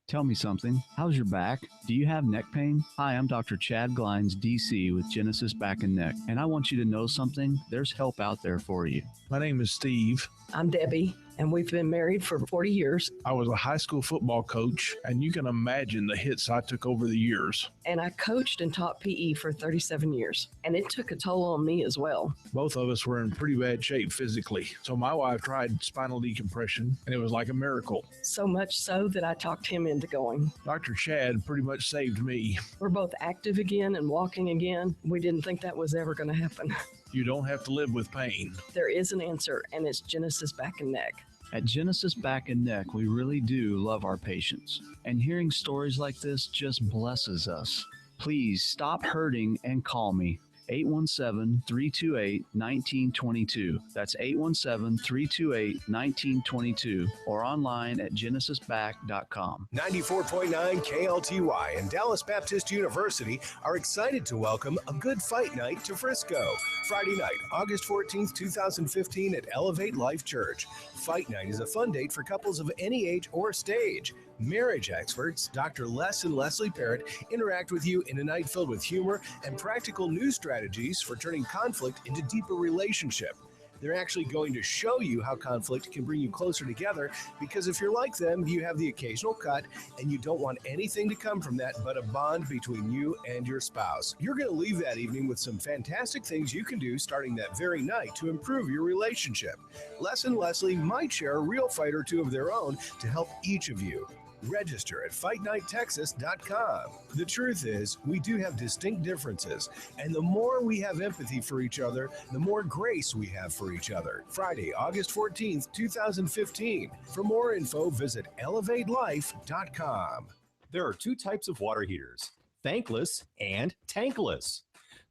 Tell me something. How's your back? Do you have neck pain? Hi, I'm Dr. Chad Glines, DC with Genesis Back and Neck, and I want you to know something. There's help out there for you. My name is Steve. I'm Debbie, and we've been married for 40 years. I was a high school football coach, and you can imagine the hits I took over the years. And I coached and taught PE for 37 years, and it took a toll on me as well. Both of us were in pretty bad shape physically, so my wife tried spinal decompression, and it was like a miracle. So much so that I talked him into going. Dr. Chad pretty much saved me. We're both active again and walking again. We didn't think that was ever going to happen. You don't have to live with pain. There is an answer, and it's Genesis Back and Neck. At Genesis Back and Neck, we really do love our patients. And hearing stories like this just blesses us. Please stop hurting and call me. 817-328-1922. That's 817-328-1922 or online at genesisback.com. 94.9 KLTY and Dallas Baptist University are excited to welcome a Good Fight Night to Frisco. Friday night, August 14th, 2015 at Elevate Life Church. Fight Night is a fun date for couples of any age or stage. Marriage experts, Dr. Les and Leslie Parrott, interact with you in a night filled with humor and practical new strategies for turning conflict into deeper relationship. They're actually going to show you how conflict can bring you closer together, because if you're like them, you have the occasional cut and you don't want anything to come from that but a bond between you and your spouse. You're going to leave that evening with some fantastic things you can do starting that very night to improve your relationship. Les and Leslie might share a real fight or two of their own to help each of you. Register at FightNightTexas.com. The truth is, we do have distinct differences, and the more we have empathy for each other, the more grace we have for each other. Friday, August 14th, 2015. For more info, visit ElevateLife.com. There are two types of water heaters, thankless and tankless.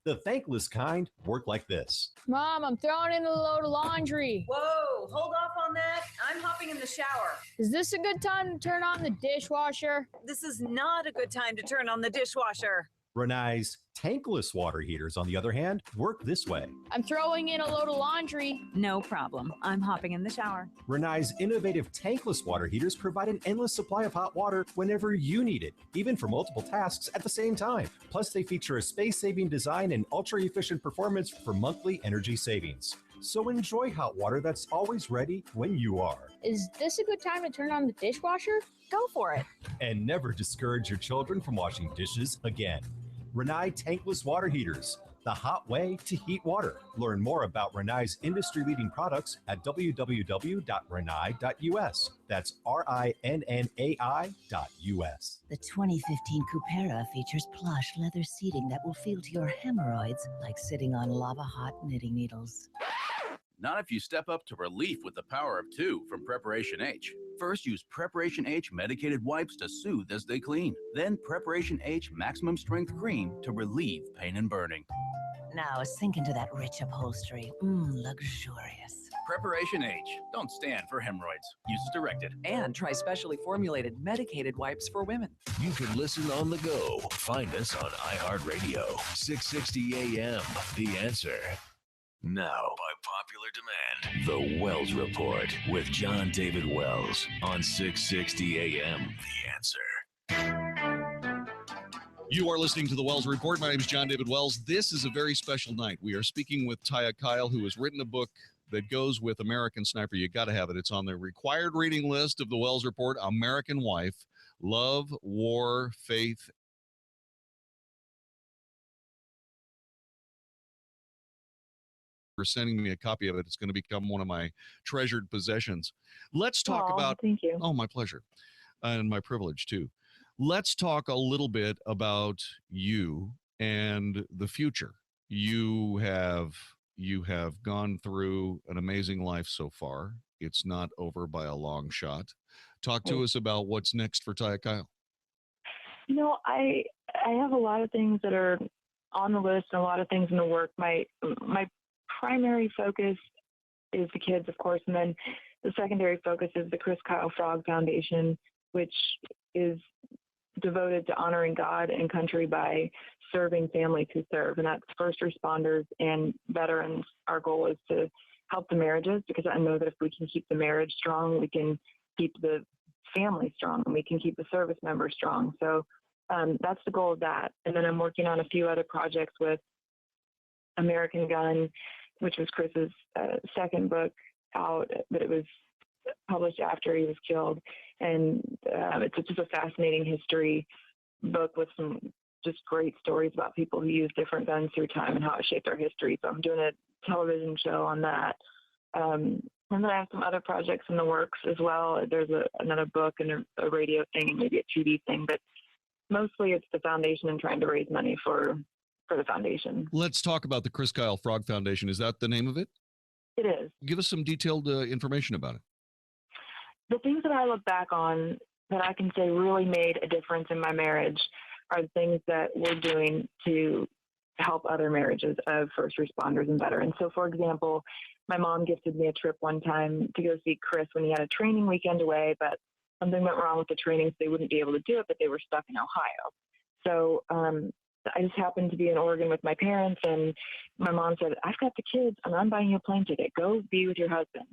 The thankless kind work like this. Mom, I'm throwing in a load of laundry. Whoa, hold off on that. I'm hopping in the shower. Is this a good time to turn on the dishwasher? This is not a good time to turn on the dishwasher. Renai's tankless water heaters, on the other hand, work this way. I'm throwing in a load of laundry. No problem. I'm hopping in the shower. Renai's innovative tankless water heaters provide an endless supply of hot water whenever you need it, even for multiple tasks at the same time. Plus, they feature a space-saving design and ultra-efficient performance for monthly energy savings. So enjoy hot water that's always ready when you are. Is this a good time to turn on the dishwasher? Go for it. And never discourage your children from washing dishes again. Renai tankless water heaters, the hot way to heat water. Learn more about Renai's industry-leading products at www.renai.us. That's RINNAI.us. The 2015 Cupera features plush leather seating that will feel to your hemorrhoids like sitting on lava-hot knitting needles. Not if you step up to relief with the power of 2 from Preparation H. First, use Preparation H medicated wipes to soothe as they clean. Then Preparation H maximum strength cream to relieve pain and burning. Now sink into that rich upholstery. Luxurious. Preparation H. Don't stand for hemorrhoids. Use as directed. And try specially formulated medicated wipes for women. You can listen on the go. Find us on iHeartRadio. 660 AM. The Answer. Now, by popular demand, The Wells Report with Jon-David Wells on 660 AM. The Answer. You are listening to The Wells Report. My name is Jon-David Wells. This is a very special night. We are speaking with Taya Kyle, who has written a book that goes with American Sniper. You got to have it. It's on the required reading list of The Wells Report, American Wife, Love, War, Faith, for sending me a copy of it. It's going to become one of my treasured possessions. Let's talk about... Thank you. Oh, my pleasure. And my privilege, too. Let's talk a little bit about you and the future. You have gone through an amazing life so far. It's not over by a long shot. Talk to us about what's next for Taya Kyle. You know, I have a lot of things that are on the list and a lot of things in the work. My primary focus is the kids, of course, and then the secondary focus is the Chris Kyle Frog Foundation, which is devoted to honoring God and country by serving families who serve, and that's first responders and veterans. Our goal is to help the marriages, because I know that if we can keep the marriage strong, we can keep the family strong, and we can keep the service members strong. So that's the goal of that. And then I'm working on a few other projects with American Gun, which was Chris's second book out, but it was published after he was killed. And it's just a fascinating history book with some just great stories about people who use different guns through time and how it shaped our history. So I'm doing a television show on that. And then I have some other projects in the works as well. There's another book and a radio thing and maybe a TV thing, but mostly it's the foundation and trying to raise money for the foundation. Let's talk about the Chris Kyle Frog Foundation. Is that the name of it? It is. Give us some detailed information about it. The things that I look back on that I can say really made a difference in my marriage are the things that we're doing to help other marriages of first responders and veterans. So, for example, my mom gifted me a trip one time to go see Chris when he had a training weekend away, but something went wrong with the training, so they wouldn't be able to do it, but they were stuck in Ohio. So I just happened to be in Oregon with my parents, and my mom said, I've got the kids, and I'm buying you a plane ticket. Go be with your husband.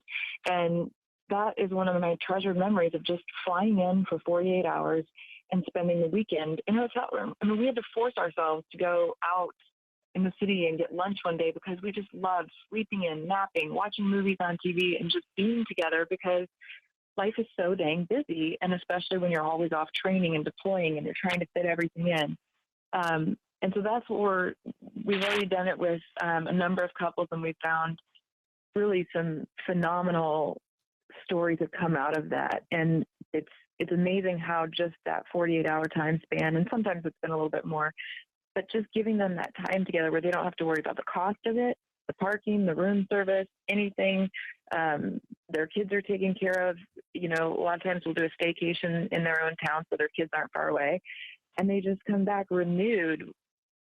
And that is one of my treasured memories of just flying in for 48 hours and spending the weekend in a hotel room. I mean, we had to force ourselves to go out in the city and get lunch one day because we just loved sleeping in, napping, watching movies on TV, and just being together because life is so dang busy, and especially when you're always off training and deploying and you're trying to fit everything in. And so that's what we've already done it with a number of couples, and we've found really some phenomenal stories have come out of that. And it's it's amazing how just that 48-hour time span, and sometimes it's been a little bit more, but just giving them that time together where they don't have to worry about the cost of it, the parking, the room service, anything. Their kids are taken care of. You know, a lot of times we'll do a staycation in their own town so their kids aren't far away. And they just come back renewed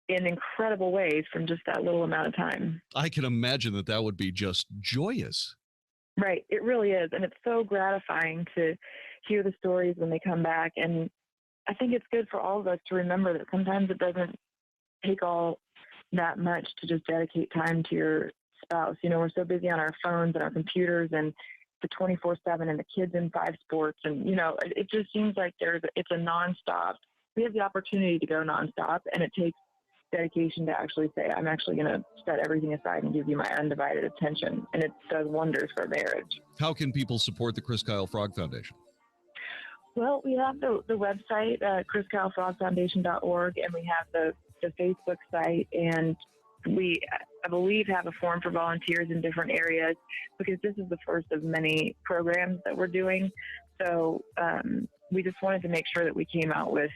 in incredible ways from just that little amount of time. I can imagine that would be just joyous. Right. It really is. And it's so gratifying to hear the stories when they come back. And I think it's good for all of us to remember that sometimes it doesn't take all that much to just dedicate time to your spouse. You know, we're so busy on our phones and our computers and the 24/7 and the kids in 5 sports. And, you know, it just seems like it's a nonstop. We have the opportunity to go nonstop, and it takes dedication to actually say, I'm actually going to set everything aside and give you my undivided attention. And it does wonders for marriage. How can people support the Chris Kyle Frog Foundation? Well, we have the website, chriskylefrogfoundation.org, and we have the Facebook site, and we, I believe, have a form for volunteers in different areas because this is the first of many programs that we're doing. So we just wanted to make sure that we came out with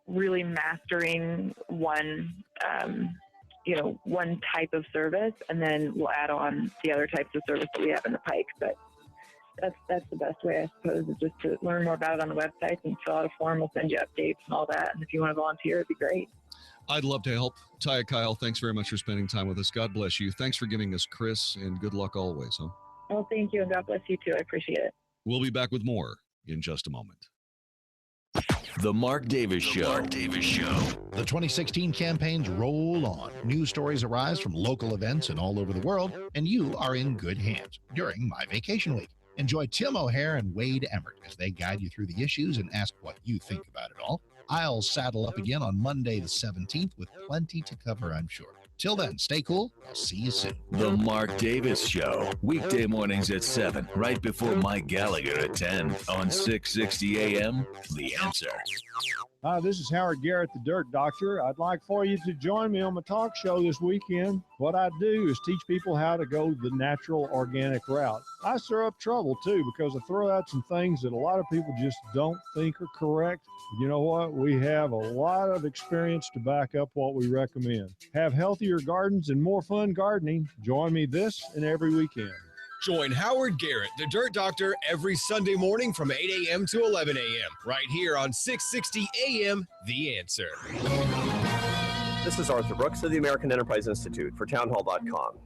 really mastering one type of service, and then we'll add on the other types of service that we have in the pike. But that's the best way, I suppose, is just to learn more about it on the website and fill out a form. We'll send you updates and all that. And if you want to volunteer, it'd be great. I'd love to help. Taya Kyle, thanks very much for spending time with us. God bless you. Thanks for giving us Chris, and good luck always. Huh? Well, thank you, and God bless you too. I appreciate it. We'll be back with more in just a moment. The Mark Davis Show. Mark Davis Show. The 2016 campaigns roll on. News stories arise from local events and all over the world, and you are in good hands during My Vacation Week. Enjoy Tim O'Hare and Wade Emmert as they guide you through the issues and ask what you think about it all. I'll saddle up again on Monday the 17th with plenty to cover, I'm sure. Till then, stay cool. I'll see you soon. The Mark Davis Show. Weekday mornings at 7, right before Mike Gallagher at 10 on 660 AM. The Answer. Hi, this is Howard Garrett, the Dirt Doctor. I'd like for you to join me on my talk show this weekend. What I do is teach people how to go the natural, organic route. I stir up trouble, too, because I throw out some things that a lot of people just don't think are correct. You know what? We have a lot of experience to back up what we recommend. Have healthier gardens and more fun gardening. Join me this and every weekend. Join Howard Garrett, the Dirt Doctor, every Sunday morning from 8 a.m. to 11 a.m. right here on 660 a.m. The Answer. This is Arthur Brooks of the American Enterprise Institute for townhall.com.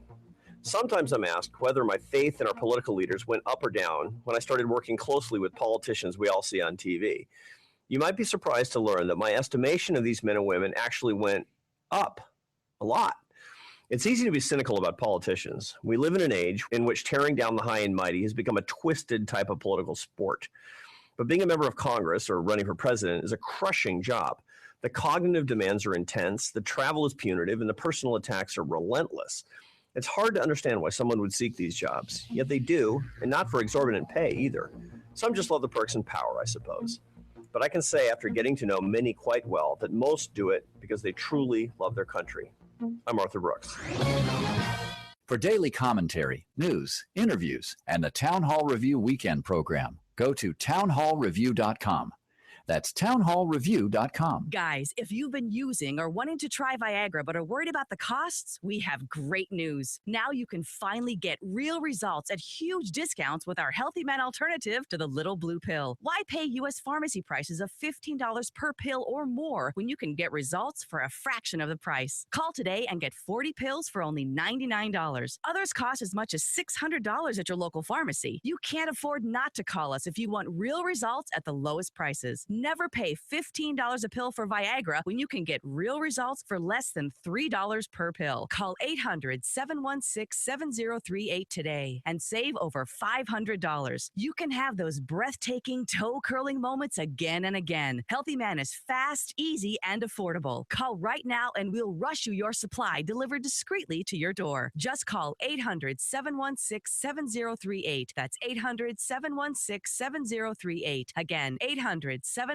Sometimes I'm asked whether my faith in our political leaders went up or down when I started working closely with politicians we all see on TV. You might be surprised to learn that my estimation of these men and women actually went up a lot. It's easy to be cynical about politicians. We live in an age in which tearing down the high and mighty has become a twisted type of political sport. But being a member of Congress or running for president is a crushing job. The cognitive demands are intense, the travel is punitive, and the personal attacks are relentless. It's hard to understand why someone would seek these jobs, yet they do, and not for exorbitant pay either. Some just love the perks and power, I suppose. But I can say after getting to know many quite well that most do it because they truly love their country. I'm Arthur Brooks. For daily commentary, news, interviews, and the Town Hall Review Weekend program, go to townhallreview.com. That's townhallreview.com. Guys, if you've been using or wanting to try Viagra but are worried about the costs, we have great news. Now you can finally get real results at huge discounts with our Healthy Men alternative to the little blue pill. Why pay U.S. pharmacy prices of $15 per pill or more when you can get results for a fraction of the price? Call today and get 40 pills for only $99. Others cost as much as $600 at your local pharmacy. You can't afford not to call us if you want real results at the lowest prices. Never pay $15 a pill for Viagra when you can get real results for less than $3 per pill. Call 800-716-7038 today and save over $500. You can have those breathtaking, toe-curling moments again and again. Healthy Man is fast, easy, and affordable. Call right now and we'll rush you your supply delivered discreetly to your door. Just call 800-716-7038. That's 800-716-7038. Again, 800-716-7038.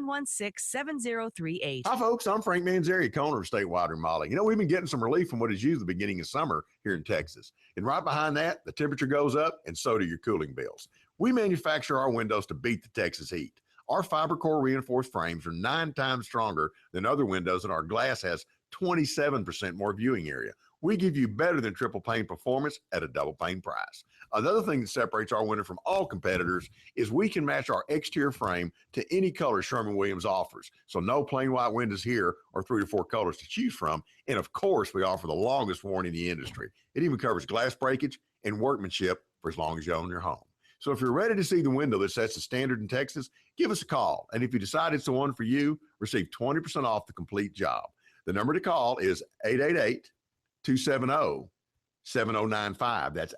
Hi, folks. I'm Frank Manzeri, owner of Statewide Remodeling. You know, we've been getting some relief from what is usually the beginning of summer here in Texas. And right behind that, the temperature goes up, and so do your cooling bills. We manufacture our windows to beat the Texas heat. Our fiber core reinforced frames are 9 times stronger than other windows, and our glass has 27% more viewing area. We give you better than triple pane performance at a double pane price. Another thing that separates our window from all competitors is we can match our exterior frame to any color Sherwin-Williams offers. So no plain white windows here, or 3 to 4 colors to choose from. And of course, we offer the longest warranty in the industry. It even covers glass breakage and workmanship for as long as you own your home. So if you're ready to see the window that sets the standard in Texas, give us a call. And if you decide it's the one for you, receive 20% off the complete job. The number to call is 888-270-7095. That's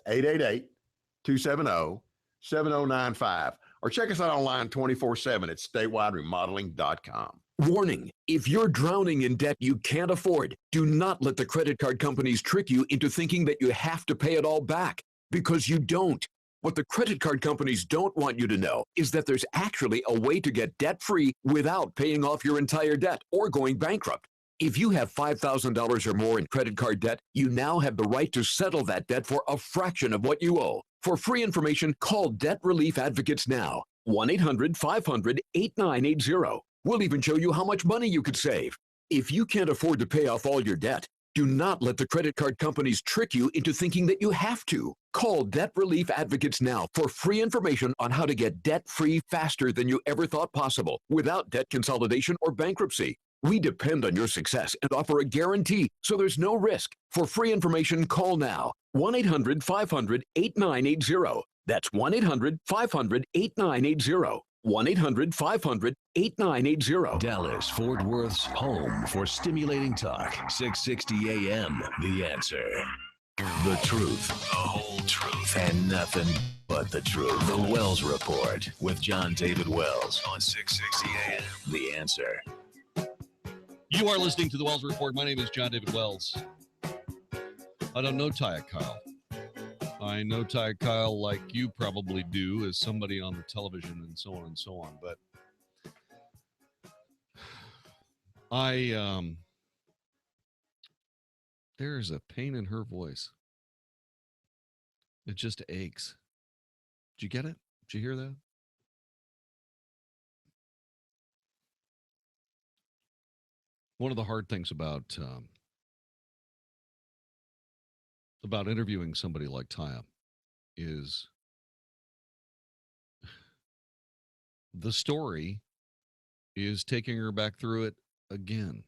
888-270-7095. Or check us out online 24/7 at statewideremodeling.com. Warning, if you're drowning in debt you can't afford, do not let the credit card companies trick you into thinking that you have to pay it all back, because you don't. What the credit card companies don't want you to know is that there's actually a way to get debt-free without paying off your entire debt or going bankrupt. If you have $5,000 or more in credit card debt, you now have the right to settle that debt for a fraction of what you owe. For free information, call Debt Relief Advocates now. 1-800-500-8980. We'll even show you how much money you could save. If you can't afford to pay off all your debt, do not let the credit card companies trick you into thinking that you have to. Call Debt Relief Advocates now for free information on how to get debt-free faster than you ever thought possible, without debt consolidation or bankruptcy. We depend on your success and offer a guarantee, so there's no risk. For free information, call now. 1-800-500-8980. That's 1-800-500-8980. 1-800-500-8980. Dallas, Fort Worth's home for stimulating talk. 660 AM, The Answer. The truth, the whole truth, and nothing but the truth. The Wells Report with Jon-David Wells on 660 AM, The Answer. You are listening to the Wells Report. My name is Jon-David Wells. I don't know Taya Kyle. I know Taya Kyle like you probably do, as somebody on the television and so on and so on. But there's a pain in her voice. It just aches. Did you get it? Did you hear that? One of the hard things about interviewing somebody like Taya is the story is taking her back through it again.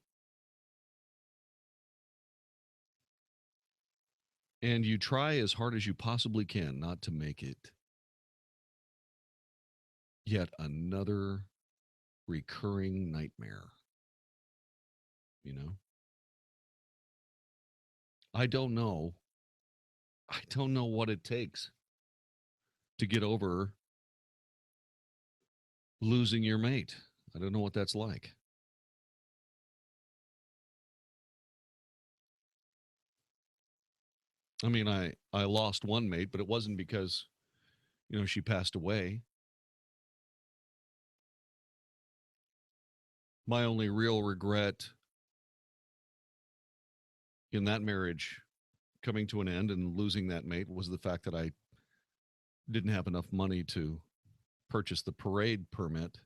And you try as hard as you possibly can not to make it yet another recurring nightmare. You know? I don't know what it takes to get over losing your mate. I don't know what that's like. I mean, I lost one mate, but it wasn't because, she passed away. My only real regret in that marriage coming to an end and losing that mate was the fact that I didn't have enough money to purchase the parade permit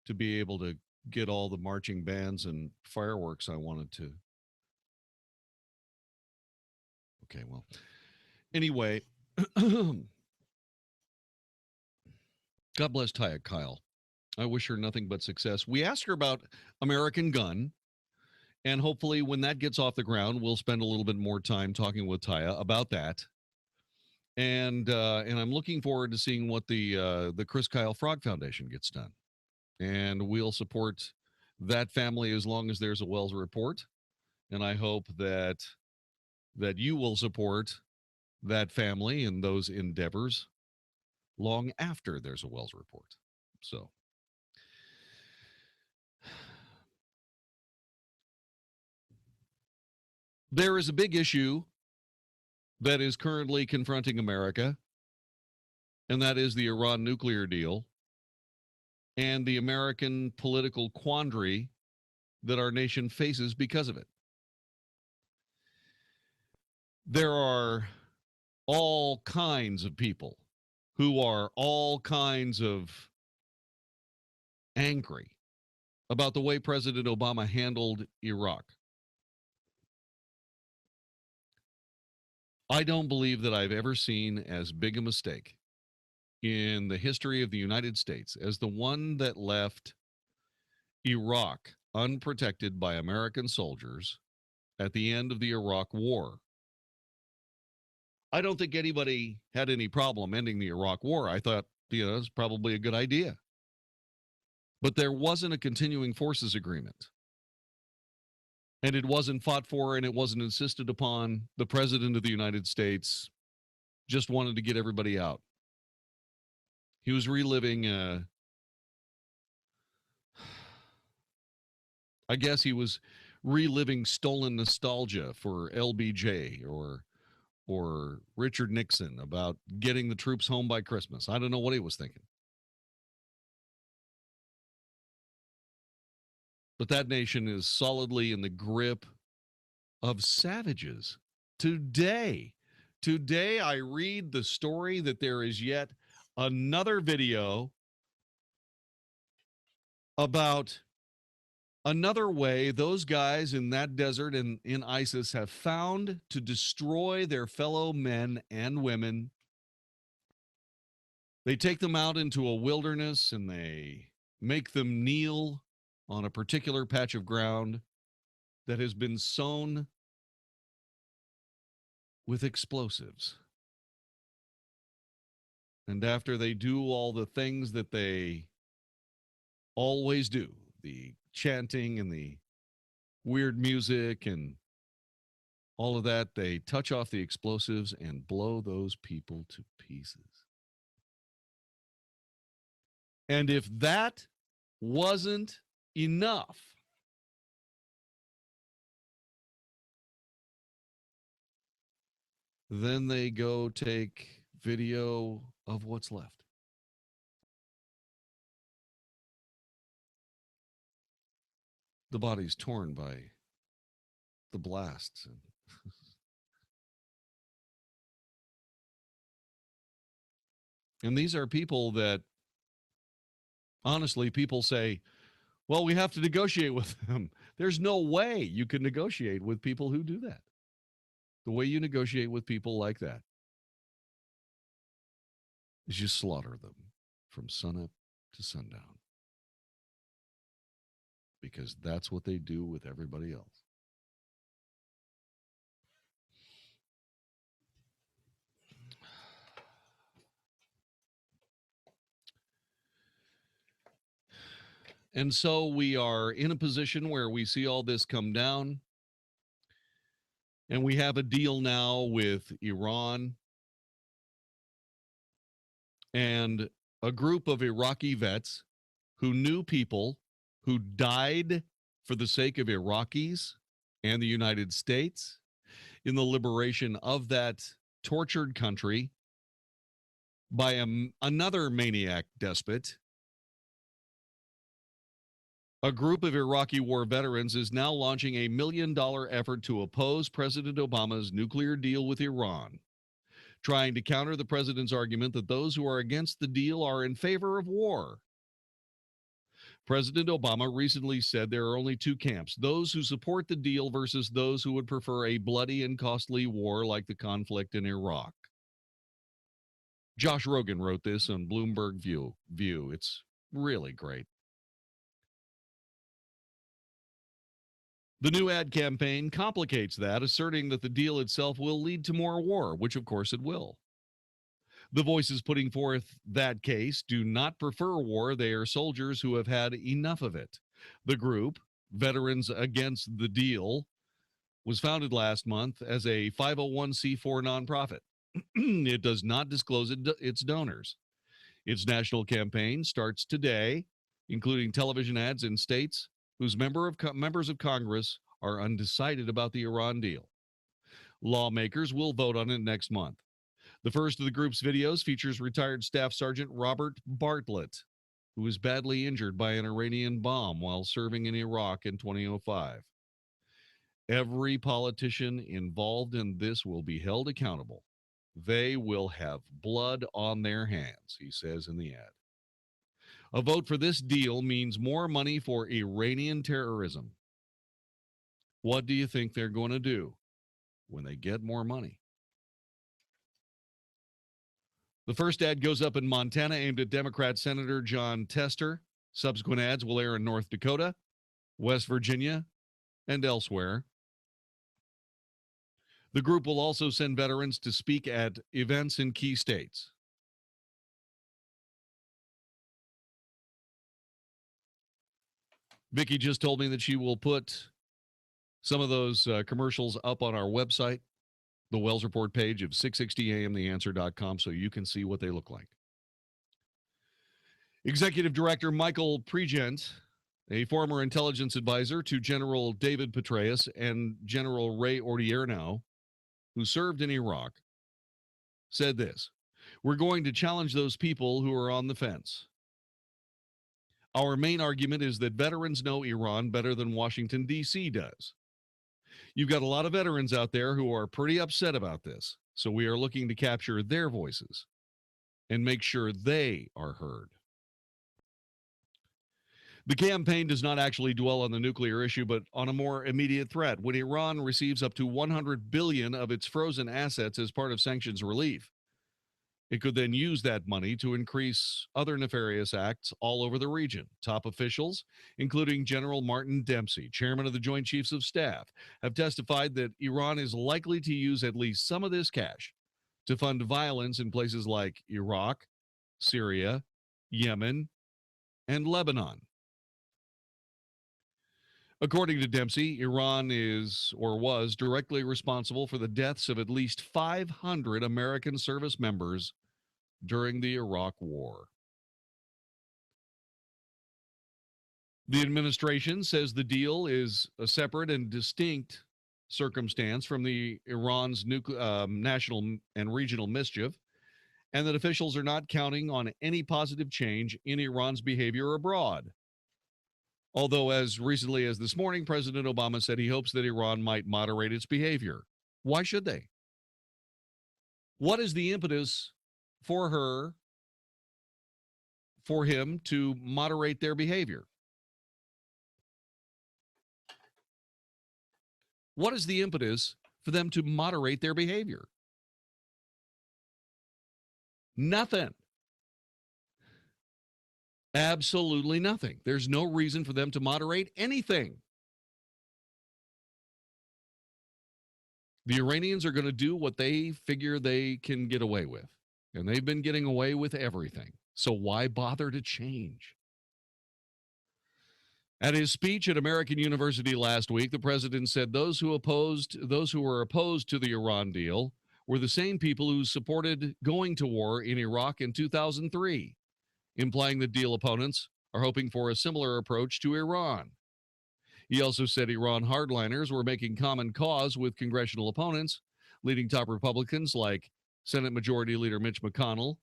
to be able to get all the marching bands and fireworks I wanted to. Okay, well, anyway, God bless Taya Kyle. I wish her nothing but success. We asked her about American Gun, and hopefully when that gets off the ground, we'll spend a little bit more time talking with Taya about that. And I'm looking forward to seeing what the Chris Kyle Frog Foundation gets done. And we'll support that family as long as there's a Wells Report. And I hope that you will support that family and those endeavors long after there's a Wells Report. So there is a big issue that is currently confronting America, and that is the Iran nuclear deal and the American political quandary that our nation faces because of it. There are all kinds of people who are all kinds of angry about the way President Obama handled Iraq. I don't believe that I've ever seen as big a mistake in the history of the United States as the one that left Iraq unprotected by American soldiers at the end of the Iraq War. I don't think anybody had any problem ending the Iraq War. I thought, it was probably a good idea. But there wasn't a continuing forces agreement. And it wasn't fought for and it wasn't insisted upon. The President of the United States just wanted to get everybody out. He was reliving, I guess he was reliving stolen nostalgia for LBJ or Richard Nixon about getting the troops home by Christmas. I don't know what he was thinking. But that nation is solidly in the grip of savages. Today, I read the story that there is yet another video about another way those guys in that desert and in ISIS have found to destroy their fellow men and women. They take them out into a wilderness and they make them kneel on a particular patch of ground that has been sown with explosives. And after they do all the things that they always do, the chanting and the weird music and all of that, they touch off the explosives and blow those people to pieces. And if that wasn't enough, then they go take video of what's left. The body's torn by the blasts. And these are people that, honestly, people say, well, we have to negotiate with them. There's no way you can negotiate with people who do that. The way you negotiate with people like that is you slaughter them from sunup to sundown. Because that's what they do with everybody else. And so we are in a position where we see all this come down. And we have a deal now with Iran and a group of Iraqi vets who knew people who died for the sake of Iraqis and the United States in the liberation of that tortured country by another maniac despot. A group of Iraqi war veterans is now launching a $1 million effort to oppose President Obama's nuclear deal with Iran, trying to counter the president's argument that those who are against the deal are in favor of war. President Obama recently said there are only two camps, those who support the deal versus those who would prefer a bloody and costly war like the conflict in Iraq. Josh Rogan wrote this on Bloomberg View. It's really great. The new ad campaign complicates that, asserting that the deal itself will lead to more war, which of course it will. The voices putting forth that case do not prefer war. They are soldiers who have had enough of it. The group, Veterans Against the Deal, was founded last month as a 501c4 nonprofit. It does not disclose its donors. Its national campaign starts today, including television ads in states whose members of Congress are undecided about the Iran deal. Lawmakers will vote on it next month. The first of the group's videos features retired Staff Sergeant Robert Bartlett, who was badly injured by an Iranian bomb while serving in Iraq in 2005. Every politician involved in this will be held accountable. They will have blood on their hands, he says in the ad. A vote for this deal means more money for Iranian terrorism. What do you think they're going to do when they get more money? The first ad goes up in Montana aimed at Democrat Senator John Tester. Subsequent ads will air in North Dakota, West Virginia, and elsewhere. The group will also send veterans to speak at events in key states. Vicki just told me that she will put some of those commercials up on our website, the Wells Report page of 660amtheanswer.com, so you can see what they look like. Executive Director Michael Pregent, a former intelligence advisor to General David Petraeus and General Ray Odierno, who served in Iraq, said this: "We're going to challenge those people who are on the fence. Our main argument is that veterans know Iran better than Washington, D.C. does. You've got a lot of veterans out there who are pretty upset about this, so we are looking to capture their voices and make sure they are heard." The campaign does not actually dwell on the nuclear issue, but on a more immediate threat. When Iran receives up to $100 billion of its frozen assets as part of sanctions relief, it could then use that money to increase other nefarious acts all over the region. Top officials, including General Martin Dempsey, chairman of the Joint Chiefs of Staff, have testified that Iran is likely to use at least some of this cash to fund violence in places like Iraq, Syria, Yemen, and Lebanon. According to Dempsey, Iran is or was directly responsible for the deaths of at least 500 American service members during the Iraq War. The administration says the deal is a separate and distinct circumstance from the Iran's national and regional mischief, and that officials are not counting on any positive change in Iran's behavior abroad. Although, as recently as this morning, President Obama said he hopes that Iran might moderate its behavior. Why should they? What is the impetus for him to moderate their behavior? What is the impetus for them to moderate their behavior? Nothing. Absolutely nothing. There's no reason for them to moderate anything. The Iranians are going to do what they figure they can get away with. And they've been getting away with everything. So why bother to change? At his speech at American University last week, the president said those who were opposed to the Iran deal were the same people who supported going to war in Iraq in 2003. Implying that deal opponents are hoping for a similar approach to Iran. He also said Iran hardliners were making common cause with congressional opponents, leading top Republicans like Senate Majority Leader Mitch McConnell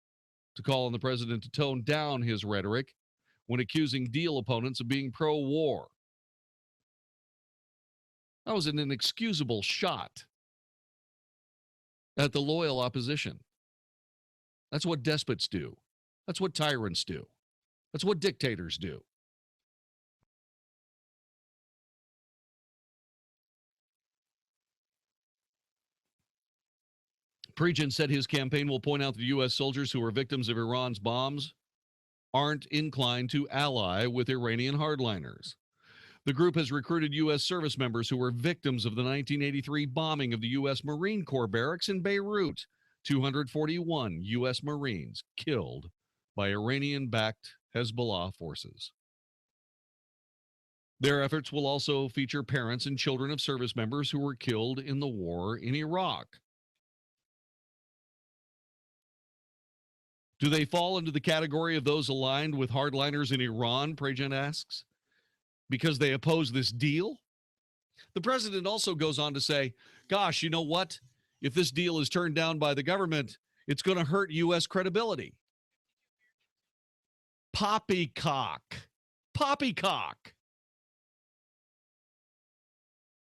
to call on the president to tone down his rhetoric when accusing deal opponents of being pro-war. That was an inexcusable shot at the loyal opposition. That's what despots do. That's what tyrants do. That's what dictators do. Pregent said his campaign will point out that U.S. soldiers who were victims of Iran's bombs aren't inclined to ally with Iranian hardliners. The group has recruited U.S. service members who were victims of the 1983 bombing of the U.S. Marine Corps barracks in Beirut. 241 U.S. Marines killed by Iranian-backed Hezbollah forces. Their efforts will also feature parents and children of service members who were killed in the war in Iraq. Do they fall into the category of those aligned with hardliners in Iran, Pregent asks, because they oppose this deal? The president also goes on to say, gosh, you know what? If this deal is turned down by the government, it's going to hurt U.S. credibility. Poppycock. Poppycock.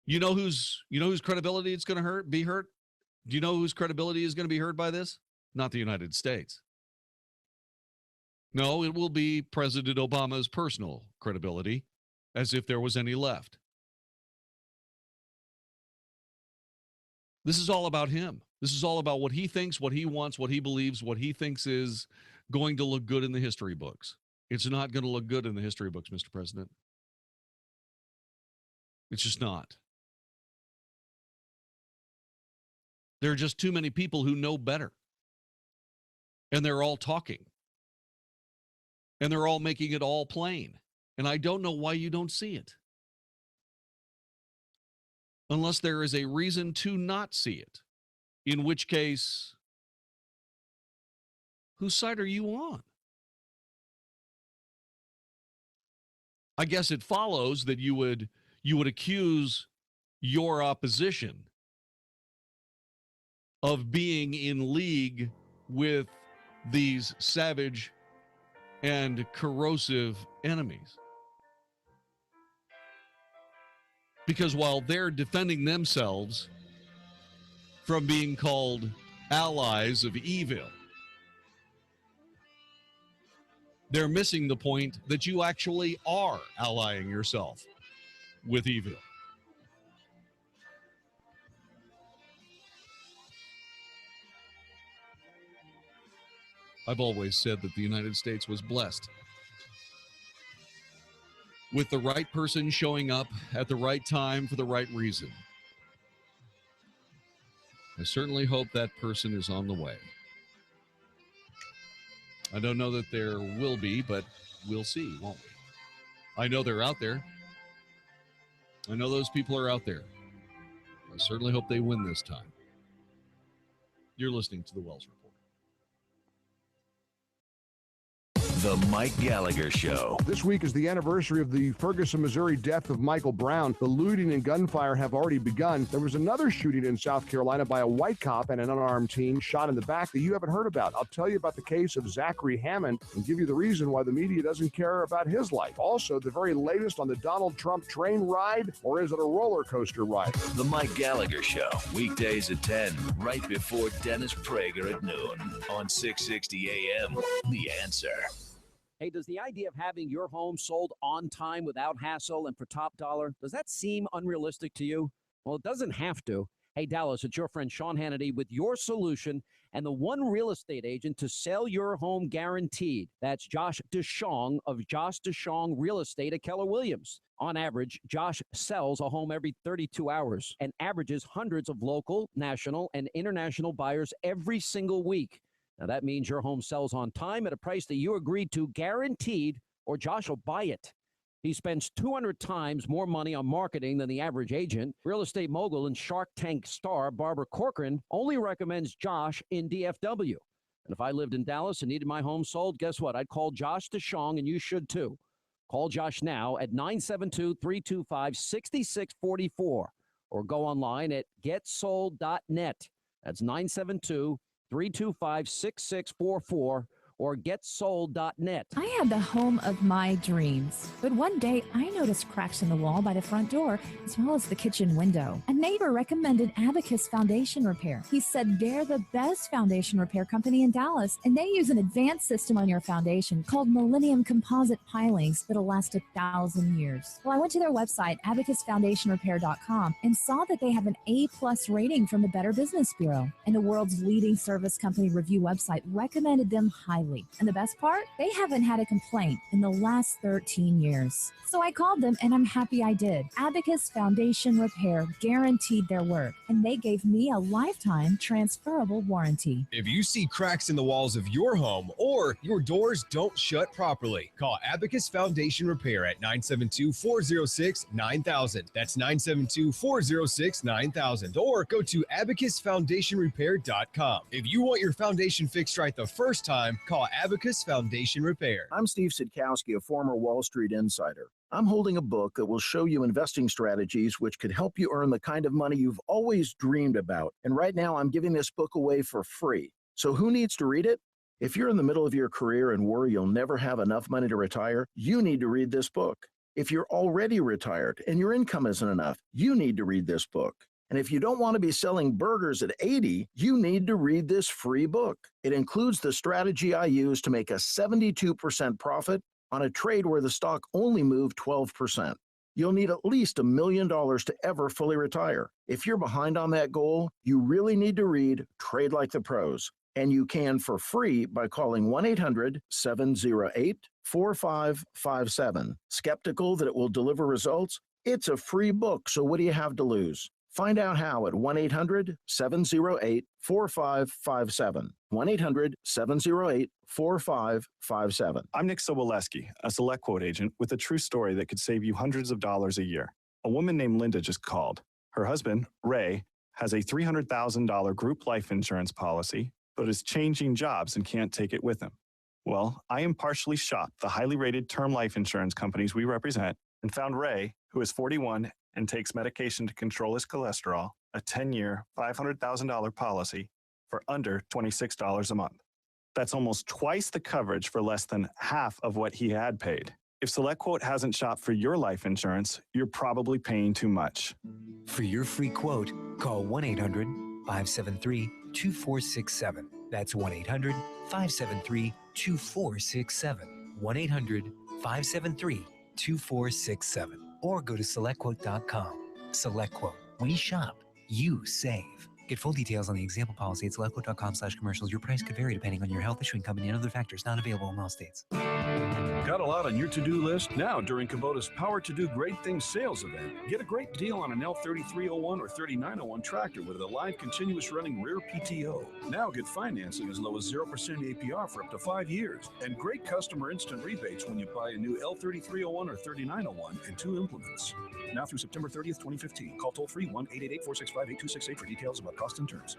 You know whose credibility it's going to be hurt? Do you know whose credibility is going to be hurt by this? Not the United States. No, it will be President Obama's personal credibility, as if there was any left. This is all about him. This is all about what he thinks, what he wants, what he believes, what he thinks is going to look good in the history books. It's not going to look good in the history books, Mr. President. It's just not. There are just too many people who know better. And they're all talking. And they're all making it all plain. And I don't know why you don't see it. Unless there is a reason to not see it. In which case, whose side are you on? I guess it follows that you would accuse your opposition of being in league with these savage and corrosive enemies. Because while they're defending themselves from being called allies of evil, they're missing the point that you actually are allying yourself with evil. I've always said that the United States was blessed with the right person showing up at the right time for the right reason. I certainly hope that person is on the way. I don't know that there will be, but we'll see, won't we? I know they're out there. I know those people are out there. I certainly hope they win this time. You're listening to The Wells Report. The Mike Gallagher Show. This week is the anniversary of the Ferguson, Missouri death of Michael Brown. The looting and gunfire have already begun. There was another shooting in South Carolina by a white cop and an unarmed teen shot in the back that you haven't heard about. I'll tell you about the case of Zachary Hammond and give you the reason why the media doesn't care about his life. Also, the very latest on the Donald Trump train ride, or is it a roller coaster ride? The Mike Gallagher Show, weekdays at 10, right before Dennis Prager at noon on 660 AM. The Answer. Hey, does the idea of having your home sold on time without hassle and for top dollar, does that seem unrealistic to you? Well, it doesn't have to. Hey, Dallas, it's your friend Sean Hannity with your solution and the one real estate agent to sell your home guaranteed. That's Josh DeShong of Josh DeShong Real Estate at Keller Williams. On average, Josh sells a home every 32 hours and averages hundreds of local, national, and international buyers every single week. Now, that means your home sells on time at a price that you agreed to, guaranteed, or Josh will buy it. He spends 200 times more money on marketing than the average agent. Real estate mogul and Shark Tank star Barbara Corcoran only recommends Josh in DFW. And if I lived in Dallas and needed my home sold, guess what? I'd call Josh DeShong, and you should too. Call Josh now at 972-325-6644 or go online at getsold.net. That's 972-325-6644 or getsold.net. I had the home of my dreams, but one day I noticed cracks in the wall by the front door as well as the kitchen window. A neighbor recommended Abacus Foundation Repair. He said they're the best foundation repair company in Dallas, and they use an advanced system on your foundation called Millennium Composite Pilings that'll last 1,000 years. Well, I went to their website, abacusfoundationrepair.com, and saw that they have an A+ rating from the Better Business Bureau, and the world's leading service company review website recommended them highly. And the best part? They haven't had a complaint in the last 13 years. So I called them, and I'm happy I did. Abacus Foundation Repair guaranteed their work, and they gave me a lifetime transferable warranty. If you see cracks in the walls of your home or your doors don't shut properly, call Abacus Foundation Repair at 972-406-9000. That's 972-406-9000. Or go to abacusfoundationrepair.com. If you want your foundation fixed right the first time, call Abacus Foundation Repair. I'm Steve Sidkowski, a former Wall Street insider. I'm holding a book that will show you investing strategies which could help you earn the kind of money you've always dreamed about. And right now, I'm giving this book away for free. So who needs to read it? If you're in the middle of your career and worry you'll never have enough money to retire, you need to read this book. If you're already retired and your income isn't enough, you need to read this book. And if you don't want to be selling burgers at 80, you need to read this free book. It includes the strategy I use to make a 72% profit on a trade where the stock only moved 12%. You'll need at least $1 million to ever fully retire. If you're behind on that goal, you really need to read Trade Like the Pros. And you can for free by calling 1-800-708-4557. Skeptical that it will deliver results? It's a free book, so what do you have to lose? Find out how at 1-800-708-4557. 1-800-708-4557. I'm Nick Soboleski, a Select Quote agent with a true story that could save you hundreds of dollars a year. A woman named Linda just called. Her husband, Ray, has a $300,000 group life insurance policy, but is changing jobs and can't take it with him. Well, I impartially shopped the highly rated term life insurance companies we represent and found Ray, who is 41 and takes medication to control his cholesterol, a 10-year, $500,000 policy for under $26 a month. That's almost twice the coverage for less than half of what he had paid. If SelectQuote hasn't shopped for your life insurance, you're probably paying too much. For your free quote, call 1-800-573-2467. That's 1-800-573-2467. 1-800-573-2467. Or go to SelectQuote.com. SelectQuote. We shop. You save. Get full details on the example policy at SelectQuote.com/commercials. Your price could vary depending on your health, issuing company, and other factors. Not available in all states. Got a lot on your to-do list? Now, during Kubota's Power to Do Great Things sales event, get a great deal on an L3301 or 3901 tractor with a live continuous running rear PTO. Now get financing as low as 0% APR for up to 5 years. And great customer instant rebates when you buy a new L3301 or 3901 and 2 implements. Now through September 30th, 2015. Call toll-free 1-888-465-8268 for details about cost and terms.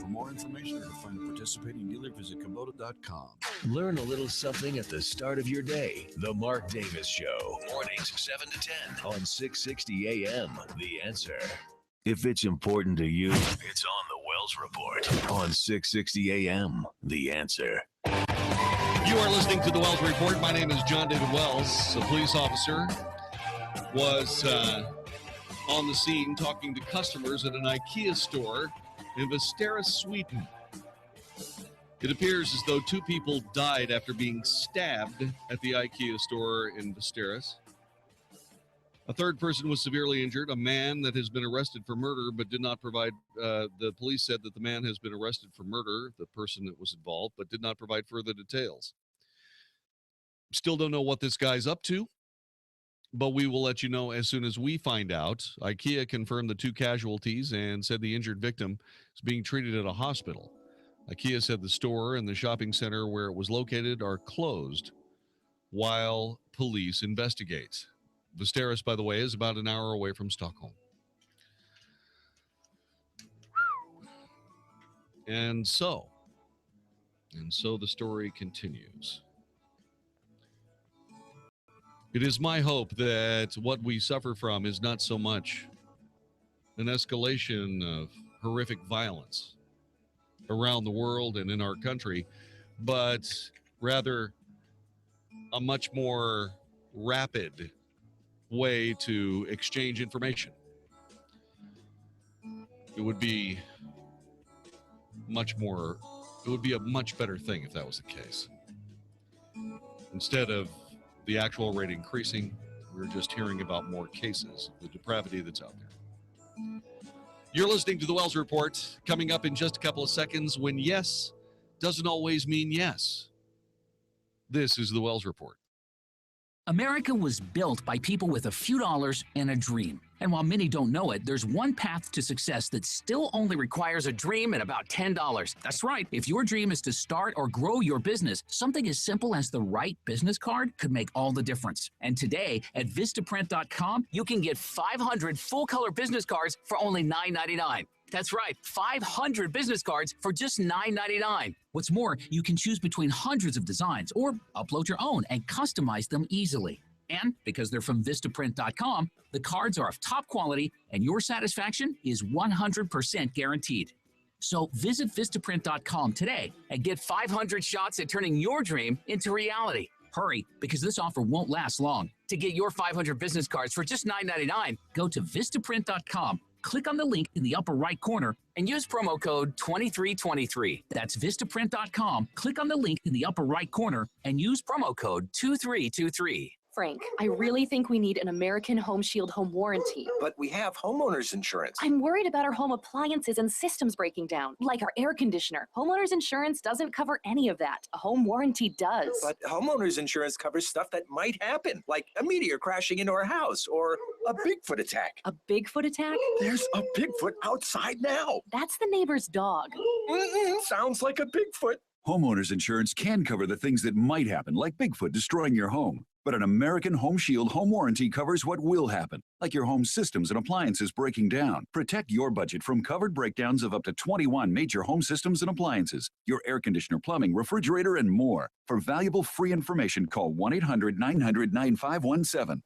For more information or to find a participating dealer, visit Kubota.com. Learn a little something at the start of your day. The Mark Davis Show. Mornings 7 to 10 on 660 AM. The Answer. If it's important to you, it's on the Wells Report on 660 AM. The Answer. You are listening to the Wells Report. My name is Jon-David Wells. A police officer was on the scene talking to customers at an IKEA store in Västerås, Sweden. It appears as though 2 people died after being stabbed at the IKEA store in Västerås. A third person was severely injured, a man that has been arrested for murder but did not provide, the police said that the man has been arrested for murder, the person that was involved, but did not provide further details. Still don't know what this guy's up to, but we will let you know as soon as we find out. IKEA confirmed the 2 casualties and said the injured victim is being treated at a hospital. IKEA said the store and the shopping center where it was located are closed while police investigate. Västerås, by the way, is about an hour away from Stockholm. And so the story continues. It is my hope that what we suffer from is not so much an escalation of horrific violence around the world and in our country, but rather a much more rapid way to exchange information. It would be a much better thing if that was the case. Instead of the actual rate increasing, we're just hearing about more cases, the depravity that's out there. You're listening to the Wells Report. Coming up in just a couple of seconds, when yes doesn't always mean yes. This is the Wells Report. America was built by people with a few dollars and a dream. And while many don't know it, there's one path to success that still only requires a dream and about $10. That's right. If your dream is to start or grow your business, something as simple as the right business card could make all the difference. And today at Vistaprint.com, you can get 500 full-color business cards for only $9.99. That's right, 500 business cards for just $9.99. What's more, you can choose between hundreds of designs or upload your own and customize them easily. And because they're from Vistaprint.com, the cards are of top quality and your satisfaction is 100% guaranteed. So visit Vistaprint.com today and get 500 shots at turning your dream into reality. Hurry, because this offer won't last long. To get your 500 business cards for just $9.99, go to Vistaprint.com. Click on the link in the upper right corner and use promo code 2323. That's Vistaprint.com. Click on the link in the upper right corner and use promo code 2323. Frank, I really think we need an American Home Shield home warranty. But we have homeowners insurance. I'm worried about our home appliances and systems breaking down, like our air conditioner. Homeowners insurance doesn't cover any of that. A home warranty does. But homeowners insurance covers stuff that might happen, like a meteor crashing into our house or a Bigfoot attack. A Bigfoot attack? There's a Bigfoot outside now. That's the neighbor's dog. Sounds like a Bigfoot. Homeowners insurance can cover the things that might happen, like Bigfoot destroying your home. But an American Home Shield home warranty covers what will happen, like your home systems and appliances breaking down. Protect your budget from covered breakdowns of up to 21 major home systems and appliances, your air conditioner, plumbing, refrigerator, and more. For valuable free information, call 1-800-900-9517.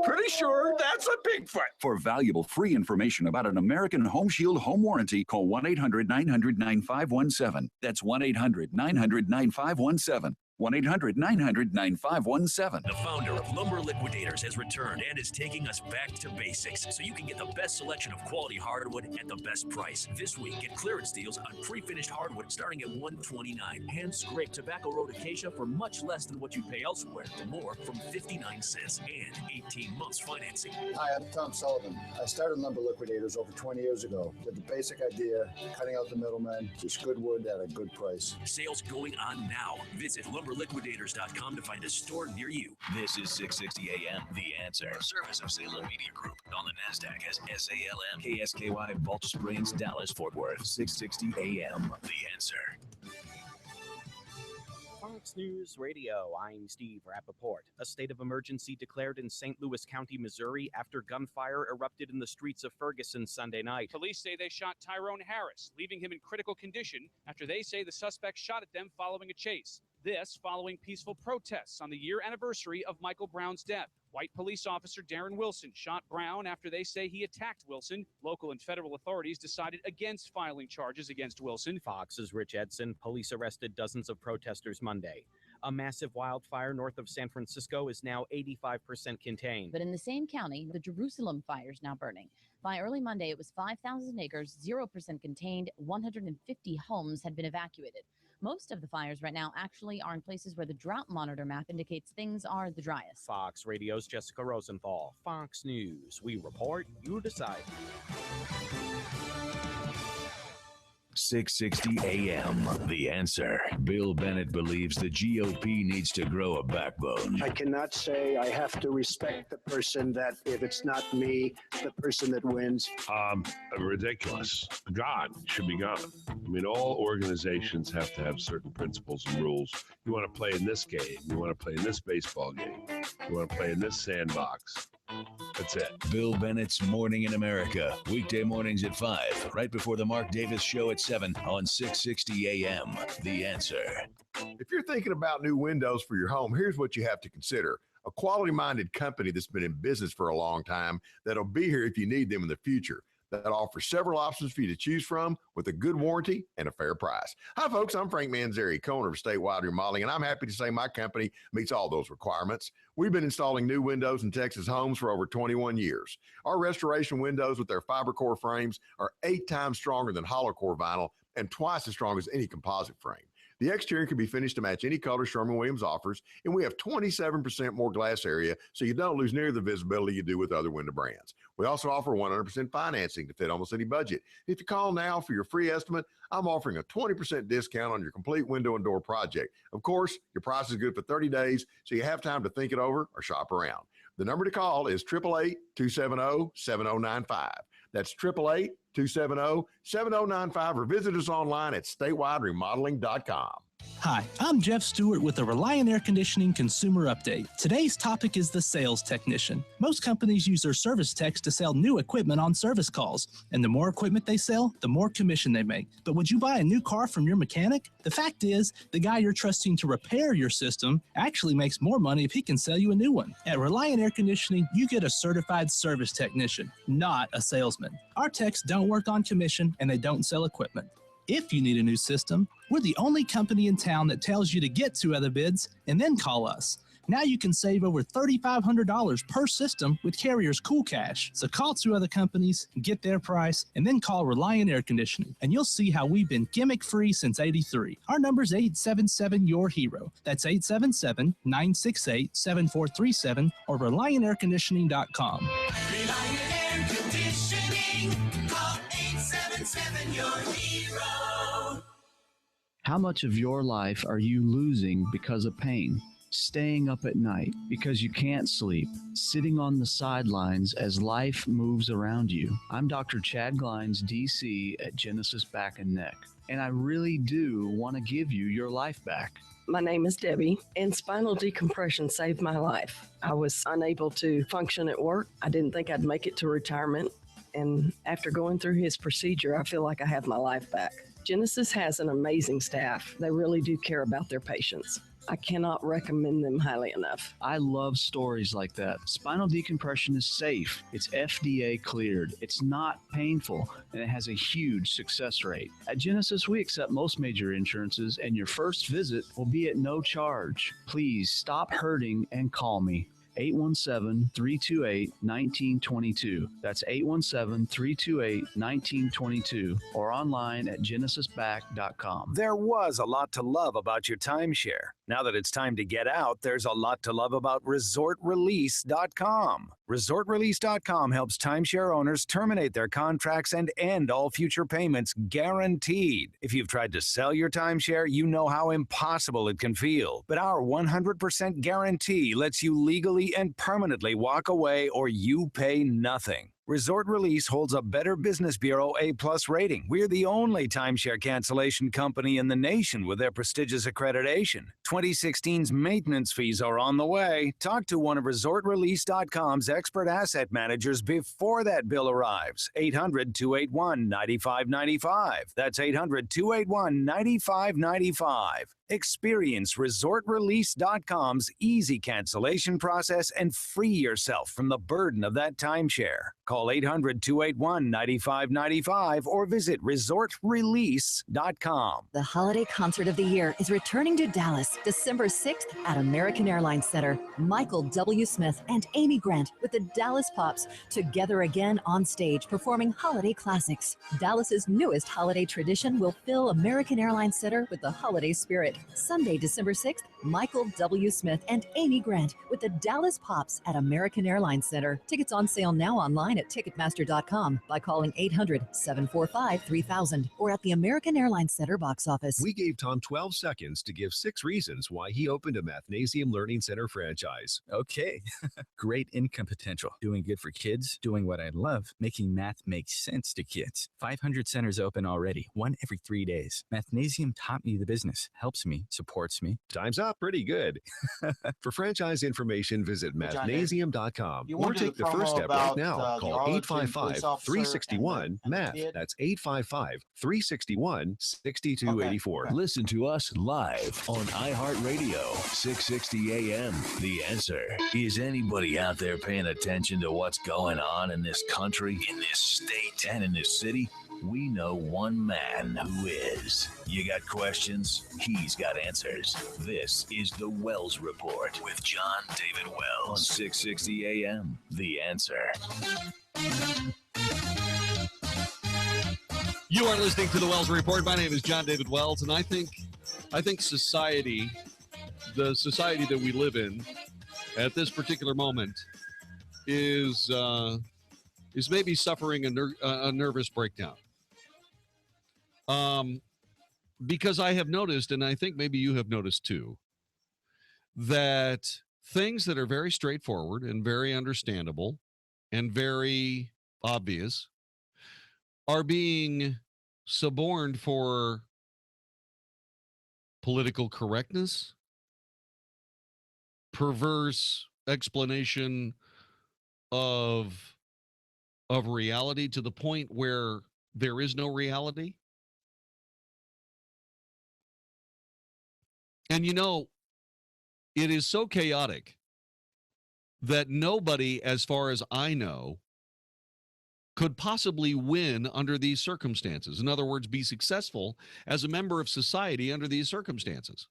Pretty sure that's a Bigfoot. For valuable free information about an American Home Shield home warranty, call 1-800-900-9517. That's 1-800-900-9517. 1-800-900-9517. The founder of Lumber Liquidators has returned and is taking us back to basics so you can get the best selection of quality hardwood at the best price. This week, get clearance deals on pre-finished hardwood starting at $129. Hand-scraped tobacco road acacia for much less than what you pay elsewhere. More from 59 cents and 18 months financing. Hi, I'm Tom Sullivan. I started Lumber Liquidators over 20 years ago with the basic idea, cutting out the middleman, just good wood at a good price. Sales going on now. Visit lumberliquidators.com to find a store near you. This is 660 AM, The Answer. A service of Salem Media Group. On the NASDAQ as SALM. KSKY, Balch Springs, Dallas, Fort Worth. 660 AM, The Answer. Fox News Radio, I'm Steve Rappaport. A state of emergency declared in St. Louis County, Missouri after gunfire erupted in the streets of Ferguson Sunday night. Police say they shot Tyrone Harris, leaving him in critical condition after they say the suspect shot at them following a chase. This following peaceful protests on the year anniversary of Michael Brown's death. White police officer Darren Wilson shot Brown after they say he attacked Wilson. Local and federal authorities decided against filing charges against Wilson. Fox's Rich Edson. Police arrested dozens of protesters Monday. A massive wildfire north of San Francisco is now 85% contained. But in the same county, the Jerusalem fire is now burning. By early Monday, it was 5,000 acres, 0% contained. 150 homes had been evacuated. Most of the fires right now actually are in places where the drought monitor map indicates things are the driest. Fox Radio's Jessica Rosenthal. Fox News. We report, you decide. 660 AM, The Answer. Bill Bennett believes the GOP needs to grow a backbone. I cannot say I have to respect the person that if it's not me, the person that wins. Ridiculous. God should be gone. I mean, all organizations have to have certain principles and rules. You want to play in this game. You want to play in this baseball game. You want to play in this sandbox. That's it. Bill Bennett's Morning in America. Weekday mornings at 5, right before the Mark Davis Show at 7 on 660 AM. The Answer. If you're thinking about new windows for your home, here's what you have to consider. A quality-minded company that's been in business for a long time that'll be here if you need them in the future. That offers several options for you to choose from with a good warranty and a fair price. Hi, folks. I'm Frank Manzeri, co-owner of Statewide Remodeling, and I'm happy to say my company meets all those requirements. We've been installing new windows in Texas homes for over 21 years. Our restoration windows with their fiber core frames are 8 times stronger than hollow core vinyl and twice as strong as any composite frame. The exterior can be finished to match any color Sherwin-Williams offers, and we have 27% more glass area, so you don't lose near the visibility you do with other window brands. We also offer 100% financing to fit almost any budget. If you call now for your free estimate, I'm offering a 20% discount on your complete window and door project. Of course, your price is good for 30 days, so you have time to think it over or shop around. The number to call is 888-270-7095. That's 888-270-7095, or visit us online at statewide-remodeling.com. Hi, I'm Jeff Stewart with the Reliant Air Conditioning Consumer Update. Today's topic is the sales technician. Most companies use their service techs to sell new equipment on service calls, and the more equipment they sell, the more commission they make. But would you buy a new car from your mechanic? The fact is, the guy you're trusting to repair your system actually makes more money if he can sell you a new one. At Reliant Air Conditioning, you get a certified service technician, not a salesman. Our techs don't work on commission, and they don't sell equipment. If you need a new system, we're the only company in town that tells you to get 2 other bids and then call us. Now you can save over $3,500 per system with Carrier's Cool Cash. So call 2 other companies, get their price, and then call Reliant Air Conditioning, and you'll see how we've been gimmick-free since '83. Our number's 877-YOUR-HERO. That's 877-968-7437 or ReliantAirConditioning.com. Reliant Air Conditioning. Call 877-YOUR-HERO. How much of your life are you losing because of pain? Staying up at night because you can't sleep, sitting on the sidelines as life moves around you. I'm Dr. Chad Glines, DC at Genesis Back and Neck, and I really do want to give you your life back. My name is Debbie, and spinal decompression saved my life. I was unable to function at work. I didn't think I'd make it to retirement, and after going through his procedure, I feel like I have my life back. Genesis has an amazing staff. They really do care about their patients. I cannot recommend them highly enough. I love stories like that. Spinal decompression is safe. It's FDA cleared. It's not painful, and it has a huge success rate. At Genesis, we accept most major insurances, and your first visit will be at no charge. Please stop hurting and call me. 817-328-1922. That's 817-328-1922 or online at genesisback.com. There was a lot to love about your timeshare. Now that it's time to get out, there's a lot to love about resortrelease.com. Resortrelease.com helps timeshare owners terminate their contracts and end all future payments guaranteed. If you've tried to sell your timeshare, you know how impossible it can feel. But our 100% guarantee lets you legally and permanently walk away or you pay nothing. Resort Release holds a Better Business Bureau A+ rating. We're the only timeshare cancellation company in the nation with their prestigious accreditation. 2016's maintenance fees are on the way. Talk to one of ResortRelease.com's expert asset managers before that bill arrives. 800-281-9595. That's 800-281-9595. Experience ResortRelease.com's easy cancellation process and free yourself from the burden of that timeshare. Call 800-281-9595 or visit ResortRelease.com. The holiday concert of the year is returning to Dallas December 6th at American Airlines Center. Michael W. Smith and Amy Grant with the Dallas Pops together again on stage performing holiday classics. Dallas's newest holiday tradition will fill American Airlines Center with the holiday spirit. Sunday, December 6th, Michael W. Smith and Amy Grant with the Dallas Pops at American Airlines Center. Tickets on sale now online at Ticketmaster.com by calling 800-745-3000 or at the American Airlines Center box office. We gave Tom 12 seconds to give 6 reasons why he opened a Mathnasium Learning Center franchise. Okay. Great income potential. Doing good for kids. Doing what I love. Making math make sense to kids. 500 centers open already. 1 every 3 days. Mathnasium taught me the business. Helps me. Supports me. Time's up. Pretty good. For franchise information, visit mathnasium.com or take the first step right now. Call 855-361-MATH. That's 855-361-6284. Listen to us live on iHeartRadio, 660 AM. The Answer. Is anybody out there paying attention to what's going on in this country, in this state, and in this city? We know one man who is. You got questions? He's got answers. This is The Wells Report with Jon-David Wells on 660 AM. The Answer. You are listening to The Wells Report. My name is Jon-David Wells, and I think society, the society that we live in at this particular moment is maybe suffering a nervous breakdown. Because I have noticed, and I think maybe you have noticed too, that things that are very straightforward and very understandable and very obvious are being suborned for political correctness, perverse explanation of reality to the point where there is no reality. And you know, it is so chaotic that nobody, as far as I know, could possibly win under these circumstances. In other words, be successful as a member of society under these circumstances.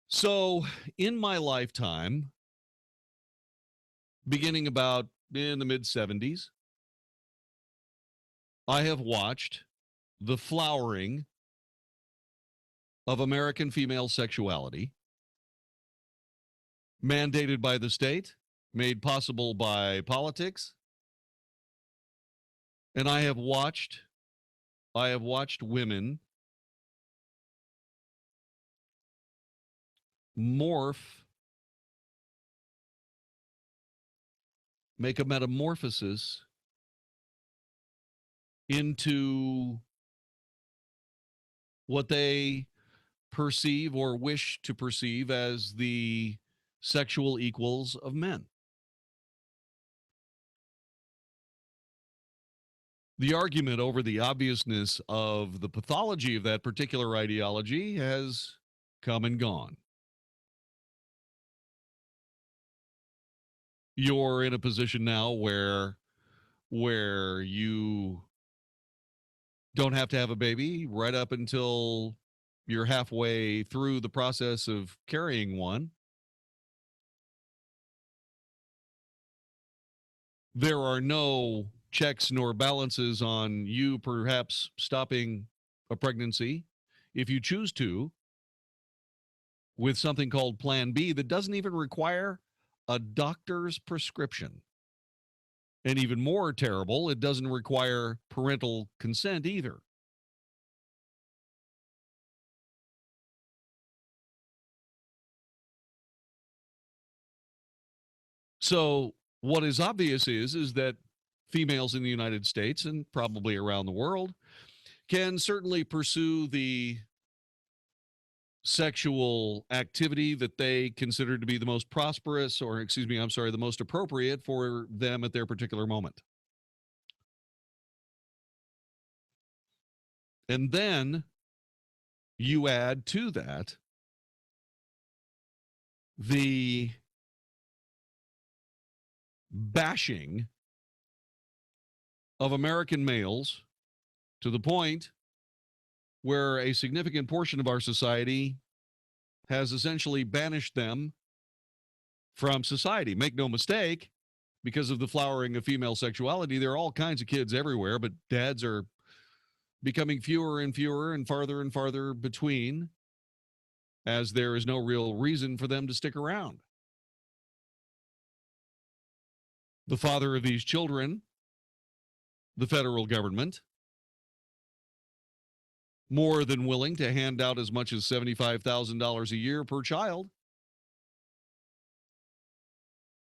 So in my lifetime, beginning about in the mid-70s, I have watched the flowering of American female sexuality, mandated by the state, made possible by politics. And I have watched women morph, make a metamorphosis into what they perceive or wish to perceive as the sexual equals of men. The argument over the obviousness of the pathology of that particular ideology has come and gone. You're in a position now where you don't have to have a baby right up until you're halfway through the process of carrying one. There are no checks nor balances on you perhaps stopping a pregnancy if you choose to, with something called Plan B that doesn't even require a doctor's prescription. And even more terrible, it doesn't require parental consent either. So what is obvious is that females in the United States and probably around the world can certainly pursue the sexual activity that they consider to be the most prosperous, or the most appropriate for them at their particular moment. And then you add to that the bashing of American males to the point where a significant portion of our society has essentially banished them from society. Make no mistake, because of the flowering of female sexuality, there are all kinds of kids everywhere, but dads are becoming fewer and fewer and farther between, as there is no real reason for them to stick around. The father of these children, the federal government, more than willing to hand out as much as $75,000 a year per child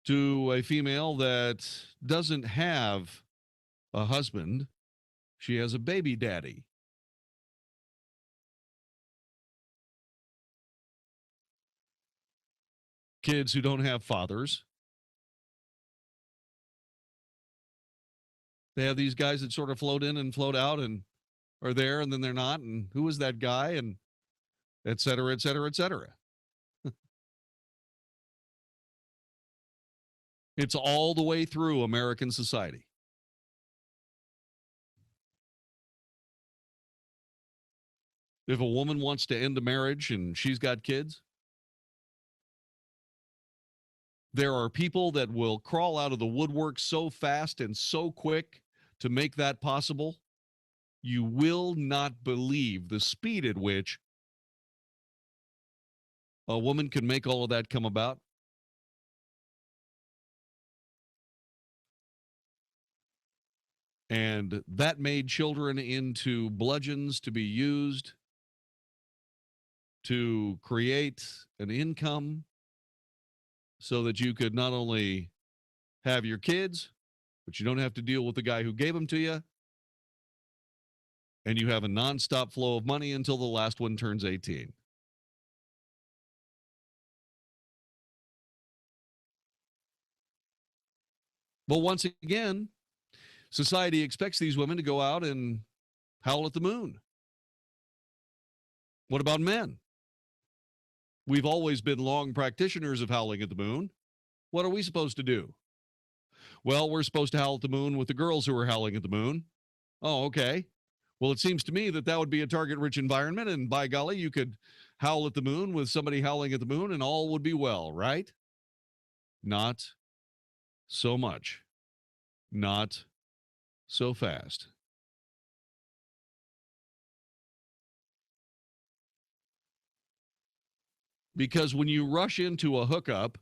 to a female that doesn't have a husband. She has a baby daddy. Kids who don't have fathers. They have these guys that sort of float in and float out and are there and then they're not. And who is that guy? And et cetera, et cetera, et cetera. It's all the way through American society. If a woman wants to end a marriage and she's got kids, there are people that will crawl out of the woodwork so fast and so quick to make that possible. You will not believe the speed at which a woman can make all of that come about. And that made children into bludgeons to be used to create an income so that you could not only have your kids, but you don't have to deal with the guy who gave them to you. And you have a nonstop flow of money until the last one turns 18. But once again, society expects these women to go out and howl at the moon. What about men? We've always been long practitioners of howling at the moon. What are we supposed to do? Well, we're supposed to howl at the moon with the girls who are howling at the moon. Oh, okay. Well, it seems to me that that would be a target-rich environment, and by golly, you could howl at the moon with somebody howling at the moon, and all would be well, right? Not so much. Not so fast. Because when you rush into a hookup,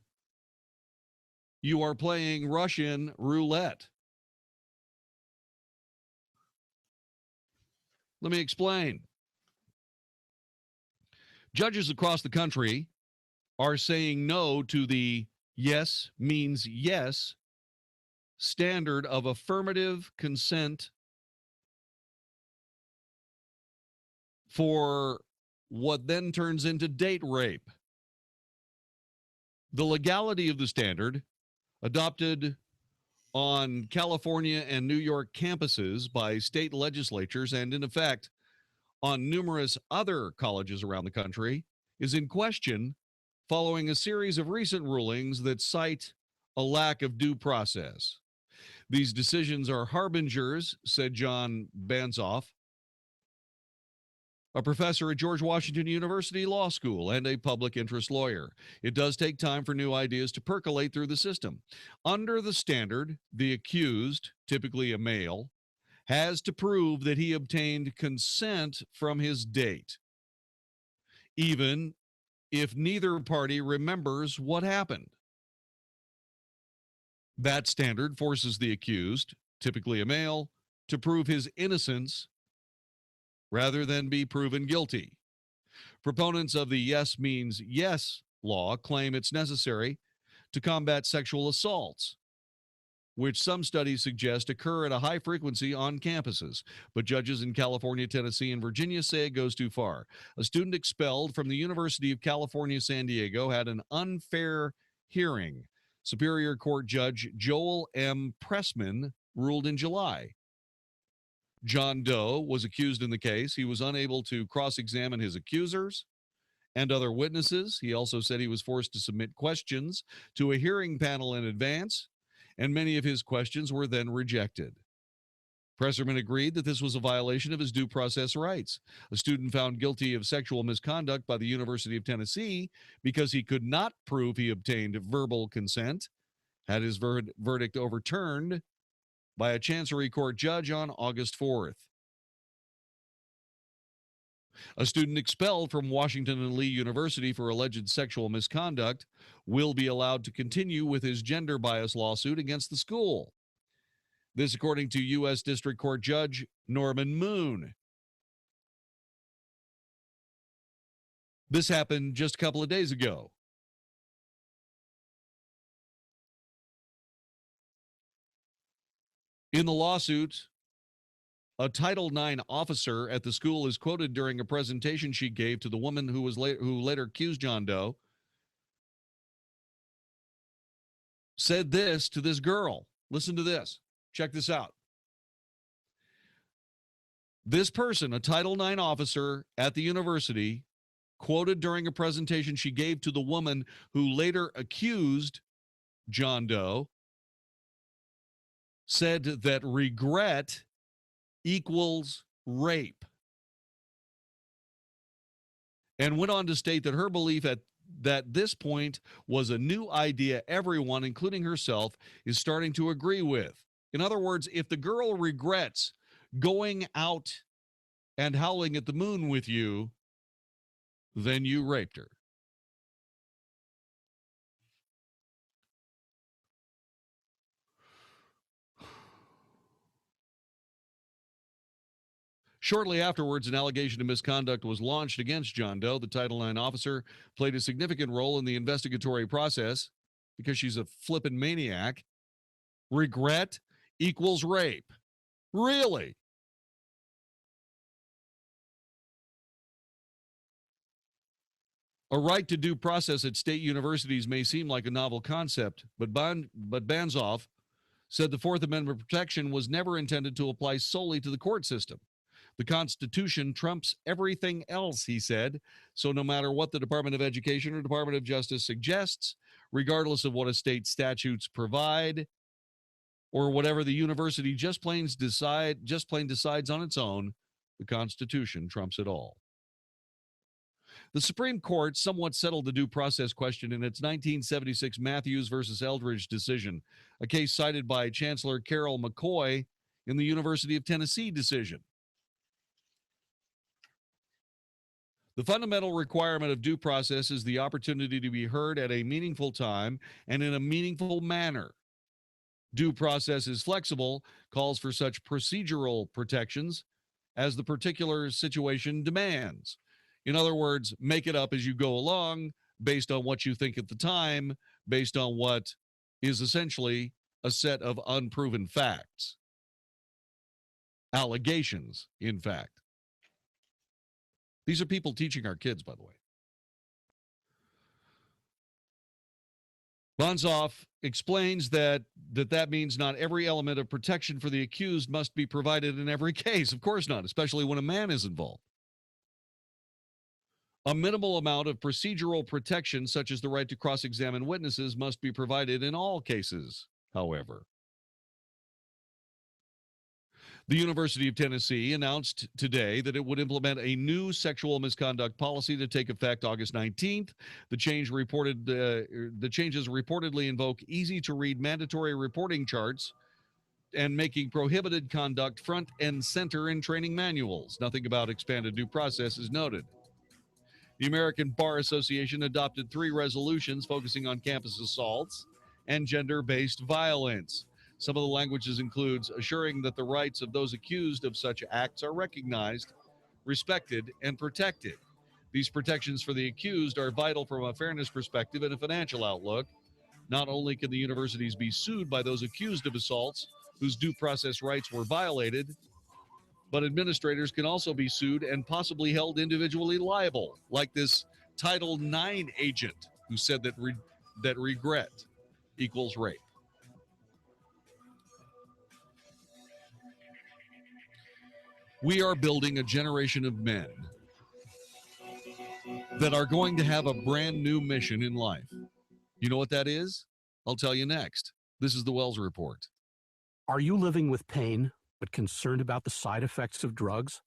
you are playing Russian roulette. Let me explain. Judges across the country are saying no to the yes means yes standard of affirmative consent for what then turns into date rape. The legality of the standard, adopted on California and New York campuses by state legislatures and in effect on numerous other colleges around the country, is in question following a series of recent rulings that cite a lack of due process. These decisions are harbingers, said John Banzoff, a professor at George Washington University Law School and a public interest lawyer. It does take time for new ideas to percolate through the system. Under the standard, the accused, typically a male, has to prove that he obtained consent from his date, even if neither party remembers what happened. That standard forces the accused, typically a male, to prove his innocence rather than be proven guilty. Proponents of the yes means yes law claim it's necessary to combat sexual assaults, which some studies suggest occur at a high frequency on campuses. But judges in California, Tennessee, and Virginia say it goes too far. A student expelled from the University of California, San Diego had an unfair hearing. Superior Court Judge Joel M. Pressman ruled in July. John Doe was accused in the case. He was unable to cross-examine his accusers and other witnesses. He also said he was forced to submit questions to a hearing panel in advance, and many of his questions were then rejected. Presserman agreed that this was a violation of his due process rights. A student found guilty of sexual misconduct by the University of Tennessee because he could not prove he obtained verbal consent had his verdict overturned by a Chancery Court judge on August 4th. A student expelled from Washington and Lee University for alleged sexual misconduct will be allowed to continue with his gender bias lawsuit against the school. This, according to U.S. District Court Judge Norman Moon. This happened just a couple of days ago. In the lawsuit, a Title IX officer at the school is quoted during a presentation she gave to the woman who later accused John Doe, said this to this girl. Listen to this. Check this out. This person, a Title IX officer at the university, quoted during a presentation she gave to the woman who later accused John Doe, said that regret equals rape, and went on to state that her belief at this point was a new idea everyone, including herself, is starting to agree with. In other words, if the girl regrets going out and howling at the moon with you, then you raped her. Shortly afterwards, an allegation of misconduct was launched against John Doe. The Title IX officer played a significant role in the investigatory process because she's a flippin' maniac. Regret equals rape. Really? A right to due process at state universities may seem like a novel concept, but Banzoff said the Fourth Amendment protection was never intended to apply solely to the court system. The Constitution trumps everything else, he said. So no matter what the Department of Education or Department of Justice suggests, regardless of what a state statutes provide, or whatever the university just plain decides on its own, the Constitution trumps it all. The Supreme Court somewhat settled the due process question in its 1976 Matthews versus Eldridge decision, a case cited by Chancellor Carol McCoy in the University of Tennessee decision. The fundamental requirement of due process is the opportunity to be heard at a meaningful time and in a meaningful manner. Due process is flexible, calls for such procedural protections as the particular situation demands. In other words, make it up as you go along based on what you think at the time, based on what is essentially a set of unproven facts. Allegations, in fact. These are people teaching our kids, by the way. Bonzoff explains that means not every element of protection for the accused must be provided in every case. Of course not, especially when a man is involved. A minimal amount of procedural protection, such as the right to cross-examine witnesses, must be provided in all cases, however. The University of Tennessee announced today that it would implement a new sexual misconduct policy to take effect August 19th. The changes reportedly invoke easy-to-read mandatory reporting charts and making prohibited conduct front and center in training manuals. Nothing about expanded due process is noted. The American Bar Association adopted 3 resolutions focusing on campus assaults and gender-based violence. Some of the languages includes assuring that the rights of those accused of such acts are recognized, respected, and protected. These protections for the accused are vital from a fairness perspective and a financial outlook. Not only can the universities be sued by those accused of assaults whose due process rights were violated, but administrators can also be sued and possibly held individually liable, like this Title IX agent who said that regret equals rape. We are building a generation of men that are going to have a brand new mission in life. You know what that is? I'll tell you next. This is the Wells Report. Are you living with pain, but concerned about the side effects of drugs?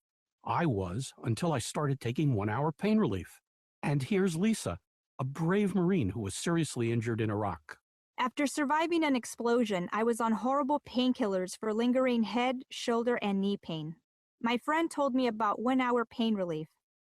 I was, until I started taking 1-hour pain relief. And here's Lisa, a brave Marine who was seriously injured in Iraq. After surviving an explosion, I was on horrible painkillers for lingering head, shoulder, and knee pain. My friend told me about 1-hour pain relief.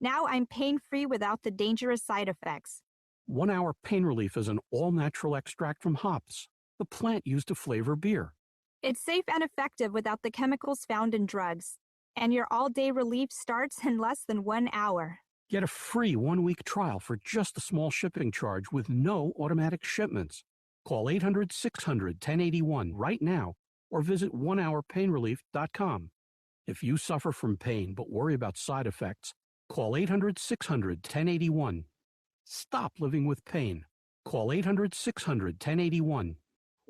Now I'm pain-free without the dangerous side effects. 1-hour pain relief is an all-natural extract from hops, the plant used to flavor beer. It's safe and effective without the chemicals found in drugs. And your all-day relief starts in less than 1 hour. Get a free 1-week trial for just the small shipping charge with no automatic shipments. Call 800-600-1081 right now or visit onehourpainrelief.com. If you suffer from pain but worry about side effects, call 800-600-1081. Stop living with pain. Call 800-600-1081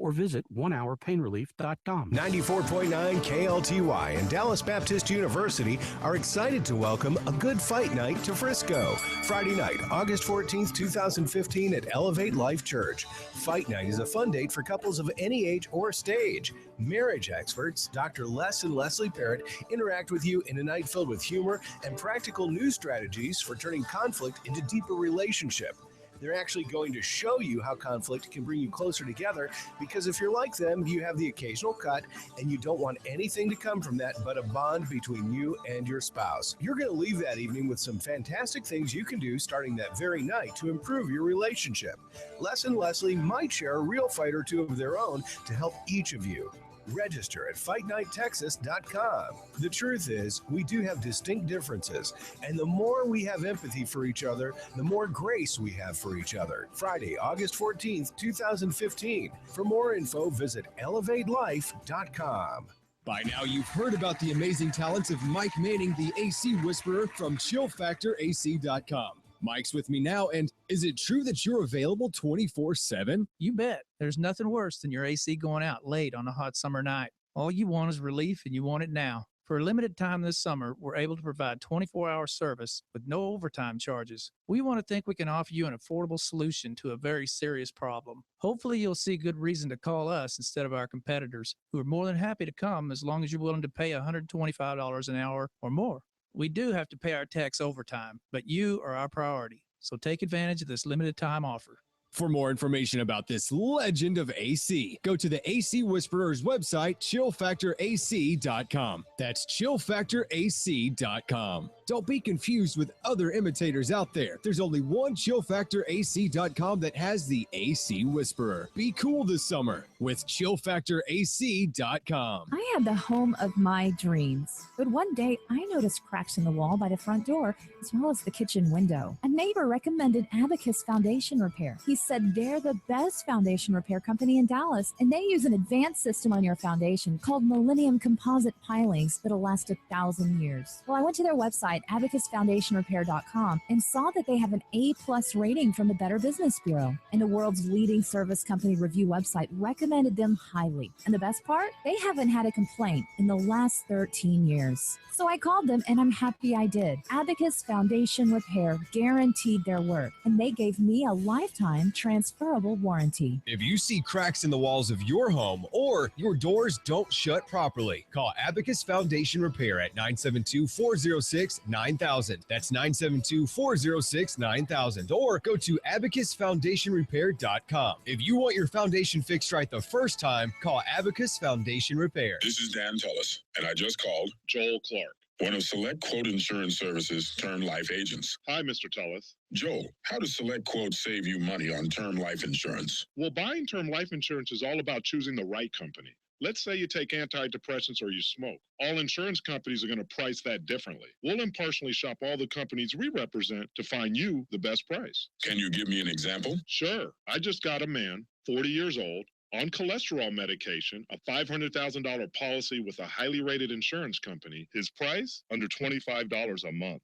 or visit onehourpainrelief.com. 94.9 KLTY and Dallas Baptist University are excited to welcome a Good Fight Night to Frisco. Friday night, August 14th, 2015 at Elevate Life Church. Fight Night is a fun date for couples of any age or stage. Marriage experts, Dr. Les and Leslie Parrott, interact with you in a night filled with humor and practical new strategies for turning conflict into deeper relationship. They're actually going to show you how conflict can bring you closer together, because if you're like them, you have the occasional cut and you don't want anything to come from that but a bond between you and your spouse. You're going to leave that evening with some fantastic things you can do starting that very night to improve your relationship. Les and Leslie might share a real fight or two of their own to help each of you. Register at FightNightTexas.com. The truth is, we do have distinct differences, and the more we have empathy for each other, the more grace we have for each other. Friday, August 14th, 2015. For more info, visit ElevateLife.com. By now, you've heard about the amazing talents of Mike Manning, the AC Whisperer from ChillFactorAC.com. Mike's with me now, and is it true that you're available 24/7? You bet. There's nothing worse than your AC going out late on a hot summer night. All you want is relief, and you want it now. For a limited time this summer, we're able to provide 24-hour service with no overtime charges. We want to think we can offer you an affordable solution to a very serious problem. Hopefully, you'll see good reason to call us instead of our competitors, who are more than happy to come as long as you're willing to pay $125 an hour or more. We do have to pay our tax overtime, but you are our priority. So take advantage of this limited time offer. For more information about this legend of AC, go to the AC Whisperer's website, chillfactorac.com. That's chillfactorac.com. Don't be confused with other imitators out there. There's only one chillfactorac.com that has the AC Whisperer. Be cool this summer with chillfactorac.com. I had the home of my dreams, but one day I noticed cracks in the wall by the front door as well as the kitchen window. A neighbor recommended Abacus Foundation Repair. He said they're the best foundation repair company in Dallas, and they use an advanced system on your foundation called Millennium Composite Pilings that'll last 1,000 years. Well, I went to their website, abacusfoundationrepair.com, and saw that they have an A+ rating from the Better Business Bureau, and the world's leading service company review website recommended them highly. And the best part? They haven't had a complaint in the last 13 years. So I called them, and I'm happy I did. Abacus Foundation Repair guaranteed their work, and they gave me a lifetime transferable warranty. If you see cracks in the walls of your home or your doors don't shut properly, call Abacus Foundation Repair at 972-406-9000. That's 972-406-9000. Or go to abacusfoundationrepair.com. If you want your foundation fixed right the first time, call Abacus Foundation Repair. This is Dan Tullis, and I just called Joel Clark, one of Select Quote Insurance Services' term life agents. Hi, Mr. Tullis. Joel, how does Select Quote save you money on term life insurance? Well, buying term life insurance is all about choosing the right company. Let's say you take antidepressants or you smoke. All insurance companies are going to price that differently. We'll impartially shop all the companies we represent to find you the best price. Can you give me an example? Sure. I just got a man, 40 years old, on cholesterol medication, a $500,000 policy with a highly rated insurance company. His price? Under $25 a month.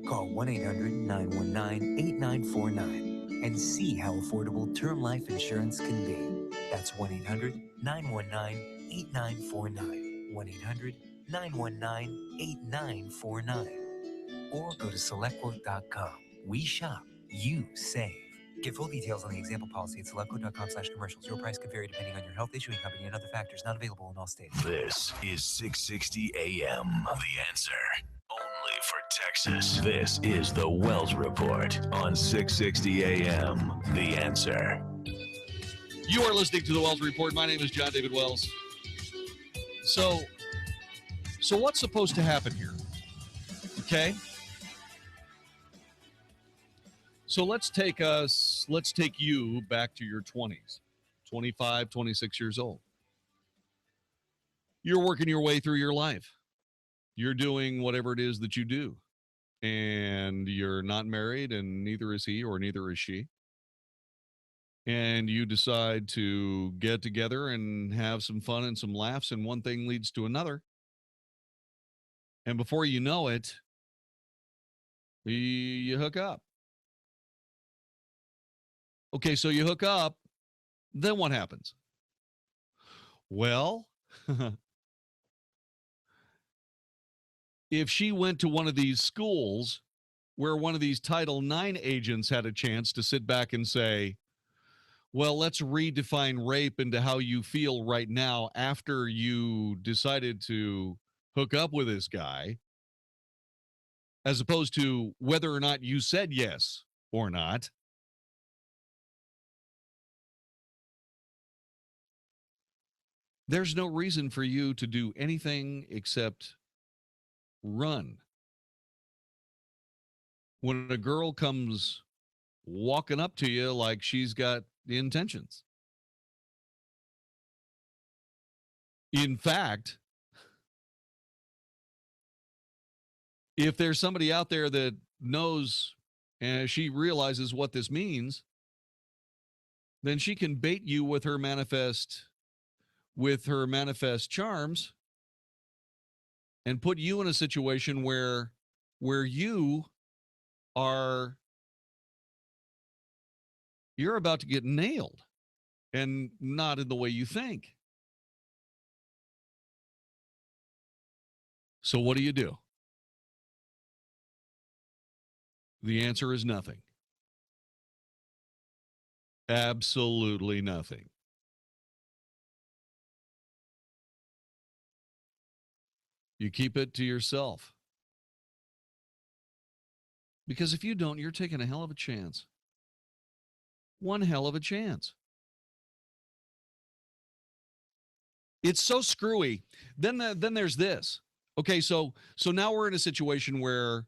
Call 1-800-919-8949 and see how affordable term life insurance can be. That's 1-800-919-8949. 1-800-919-8949. Or go to selectquote.com. We shop, you save. Get full details on the example policy at selectquote.com/commercials. Your price could vary depending on your health, issuing company, and other factors. Not available in all states. This is 660 AM. The Answer. Only for Texas. This is the Wells Report on 660 AM. The Answer. You are listening to the Wells Report. My name is Jon-David Wells. So what's supposed to happen here? Okay. So let's take you back to your 20s, 25, 26 years old. You're working your way through your life. You're doing whatever it is that you do. And you're not married, and neither is he or neither is she. And you decide to get together and have some fun and some laughs, and one thing leads to another. And before you know it, you hook up. Okay, so you hook up, then what happens? Well, if she went to one of these schools where one of these Title IX agents had a chance to sit back and say, well, let's redefine rape into how you feel right now after you decided to hook up with this guy, as opposed to whether or not you said yes or not. There's no reason for you to do anything except run. When a girl comes walking up to you like she's got the intentions. In fact, if there's somebody out there that knows and she realizes what this means, then she can bait you with her manifest charms and put you in a situation where you're about to get nailed, and not in the way you think. So what do you do? The answer is nothing. Absolutely nothing. You keep it to yourself. Because if you don't, you're taking a hell of a chance. One hell of a chance. It's so screwy. Then there's this. Okay, so now we're in a situation where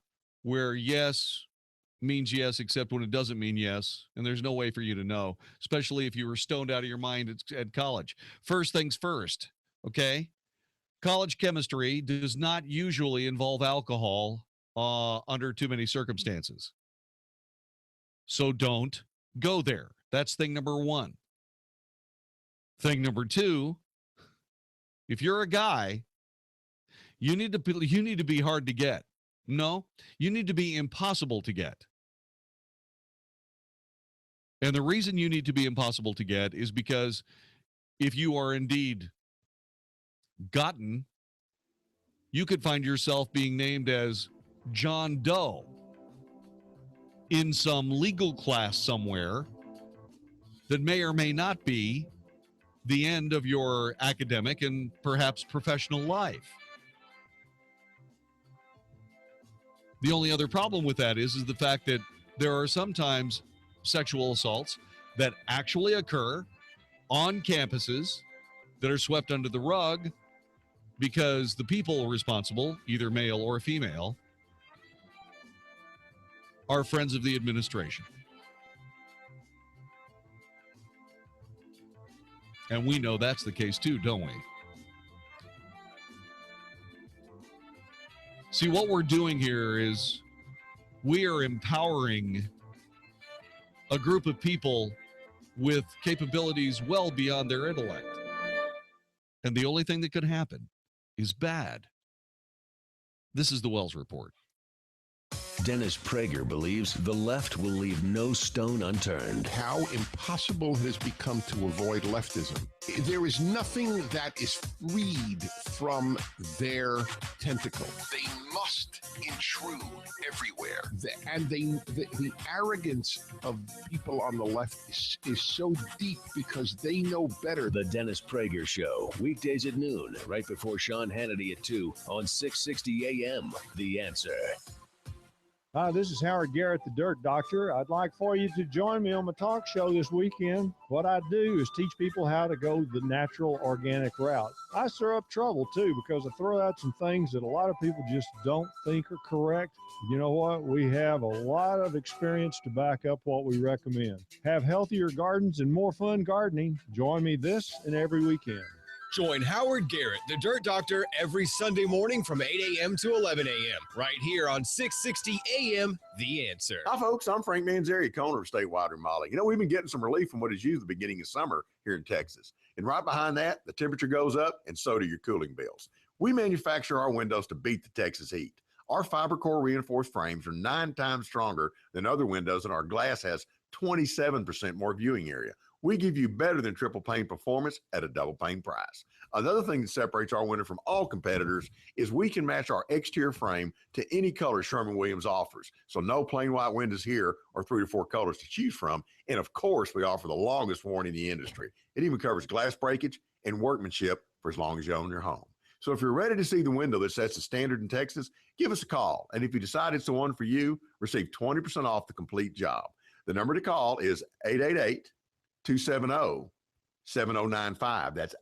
yes means yes, except when it doesn't mean yes, and there's no way for you to know, especially if you were stoned out of your mind at college. First things first, okay? College chemistry does not usually involve alcohol under too many circumstances. So don't go there. That's thing number one. Thing number two, if you're a guy, you need to be hard to get. No, you need to be impossible to get. And the reason you need to be impossible to get is because if you are indeed gotten, you could find yourself being named as John Doe in some legal class somewhere that may or may not be the end of your academic and perhaps professional life. The only other problem with that is the fact that there are sometimes sexual assaults that actually occur on campuses that are swept under the rug because the people responsible, either male or female, are friends of the administration. And we know that's the case too, don't we? See, what we're doing here is we are empowering a group of people with capabilities well beyond their intellect. And the only thing that could happen is bad. This is the Wells Report. Dennis Prager believes the left will leave no stone unturned. How impossible it has become to avoid leftism. There is nothing that is freed from their tentacle. They must intrude everywhere. The arrogance of people on the left is so deep because they know better. The Dennis Prager Show, weekdays at noon, right before Sean Hannity at 2 on 660 AM. The Answer. Hi, this is Howard Garrett, the Dirt Doctor. I'd like for you to join me on my talk show this weekend. What I do is teach people how to go the natural, organic route. I stir up trouble, too, because I throw out some things that a lot of people just don't think are correct. You know what? We have a lot of experience to back up what we recommend. Have healthier gardens and more fun gardening. Join me this and every weekend. Join Howard Garrett, the Dirt Doctor, every Sunday morning from 8 a.m. to 11 a.m. right here on 660 a.m. The Answer. Hi, folks. I'm Frank Manzeri, owner of Statewide Remodeling. You know, we've been getting some relief from what is usually the beginning of summer here in Texas. And right behind that, the temperature goes up, and so do your cooling bills. We manufacture our windows to beat the Texas heat. Our fiber core reinforced frames are 9 times stronger than other windows, and our glass has 27% more viewing area. We give you better than triple pane performance at a double pane price. Another thing that separates our window from all competitors is we can match our exterior frame to any color Sherwin-Williams offers. So no plain white windows here or 3 to 4 colors to choose from. And of course, we offer the longest warranty in the industry. It even covers glass breakage and workmanship for as long as you own your home. So if you're ready to see the window that sets the standard in Texas, give us a call. And if you decide it's the one for you, receive 20% off the complete job. The number to call is 888-270-7095. That's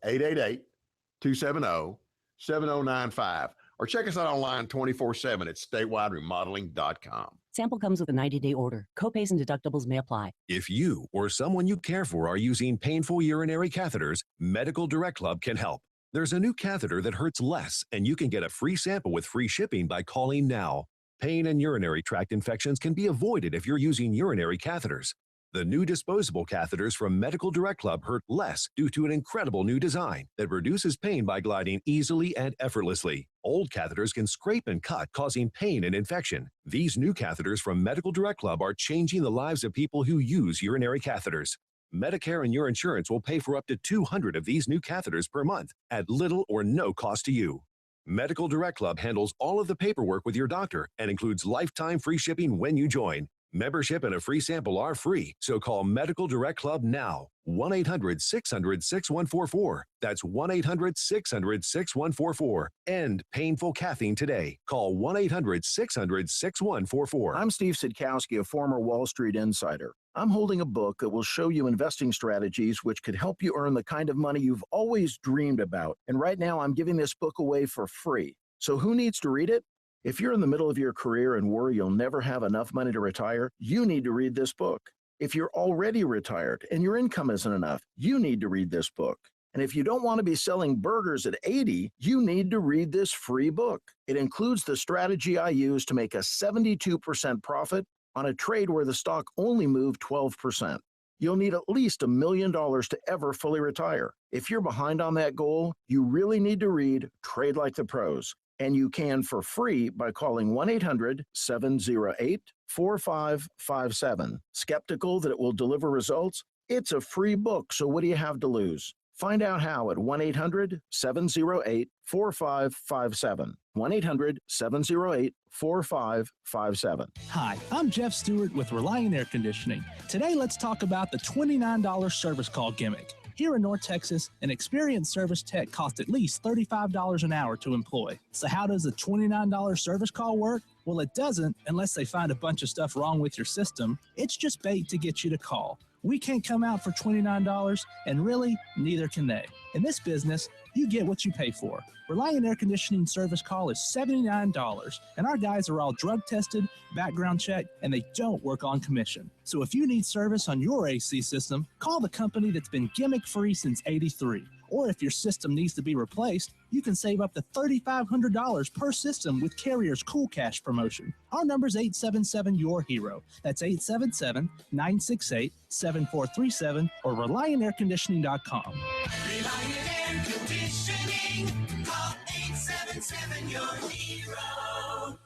888-270-7095. Or check us out online 24/7 at statewideremodeling.com. Sample comes with a 90-day order. Copays and deductibles may apply. If you or someone you care for are using painful urinary catheters, Medical Direct Club can help. There's a new catheter that hurts less, and you can get a free sample with free shipping by calling now. Pain and urinary tract infections can be avoided if you're using urinary catheters. The new disposable catheters from Medical Direct Club hurt less due to an incredible new design that reduces pain by gliding easily and effortlessly. Old catheters can scrape and cut, causing pain and infection. These new catheters from Medical Direct Club are changing the lives of people who use urinary catheters. Medicare and your insurance will pay for up to 200 of these new catheters per month at little or no cost to you. Medical Direct Club handles all of the paperwork with your doctor and includes lifetime free shipping when you join. Membership and a free sample are free, so call Medical Direct Club now. 1-800-600-6144. That's 1-800-600-6144. End painful caffeine today. Call 1-800-600-6144. I'm Steve Sidkowski, a former Wall Street insider. I'm holding a book that will show you investing strategies which could help you earn the kind of money you've always dreamed about. And right now, I'm giving this book away for free. So who needs to read it? If you're in the middle of your career and worry you'll never have enough money to retire, you need to read this book. If you're already retired and your income isn't enough, you need to read this book. And if you don't want to be selling burgers at 80, you need to read this free book. It includes the strategy I use to make a 72% profit on a trade where the stock only moved 12%. You'll need at least $1 million to ever fully retire. If you're behind on that goal, you really need to read Trade Like the Pros. And you can for free by calling 1-800-708-4557. Skeptical that it will deliver results? It's a free book, so what do you have to lose? Find out how at 1-800-708-4557. 1-800-708-4557. Hi, I'm Jeff Stewart with Reliant Air Conditioning. Today, let's talk about the $29 service call gimmick. Here in North Texas, an experienced service tech costs at least $35 an hour to employ. So how does a $29 service call work? Well, it doesn't unless they find a bunch of stuff wrong with your system. It's just bait to get you to call. We can't come out for $29, and really, neither can they. In this business, you get what you pay for. Reliant Air Conditioning service call is $79, and our guys are all drug tested, background checked, and they don't work on commission. So if you need service on your AC system, call the company that's been gimmick-free since '83. Or if your system needs to be replaced, you can save up to $3,500 per system with Carrier's Cool Cash promotion. Our number is 877-YOUR-HERO. That's 877-968-7437 or ReliantAirConditioning.com. Reliant Air Conditioning. Call 877-YOUR-HERO.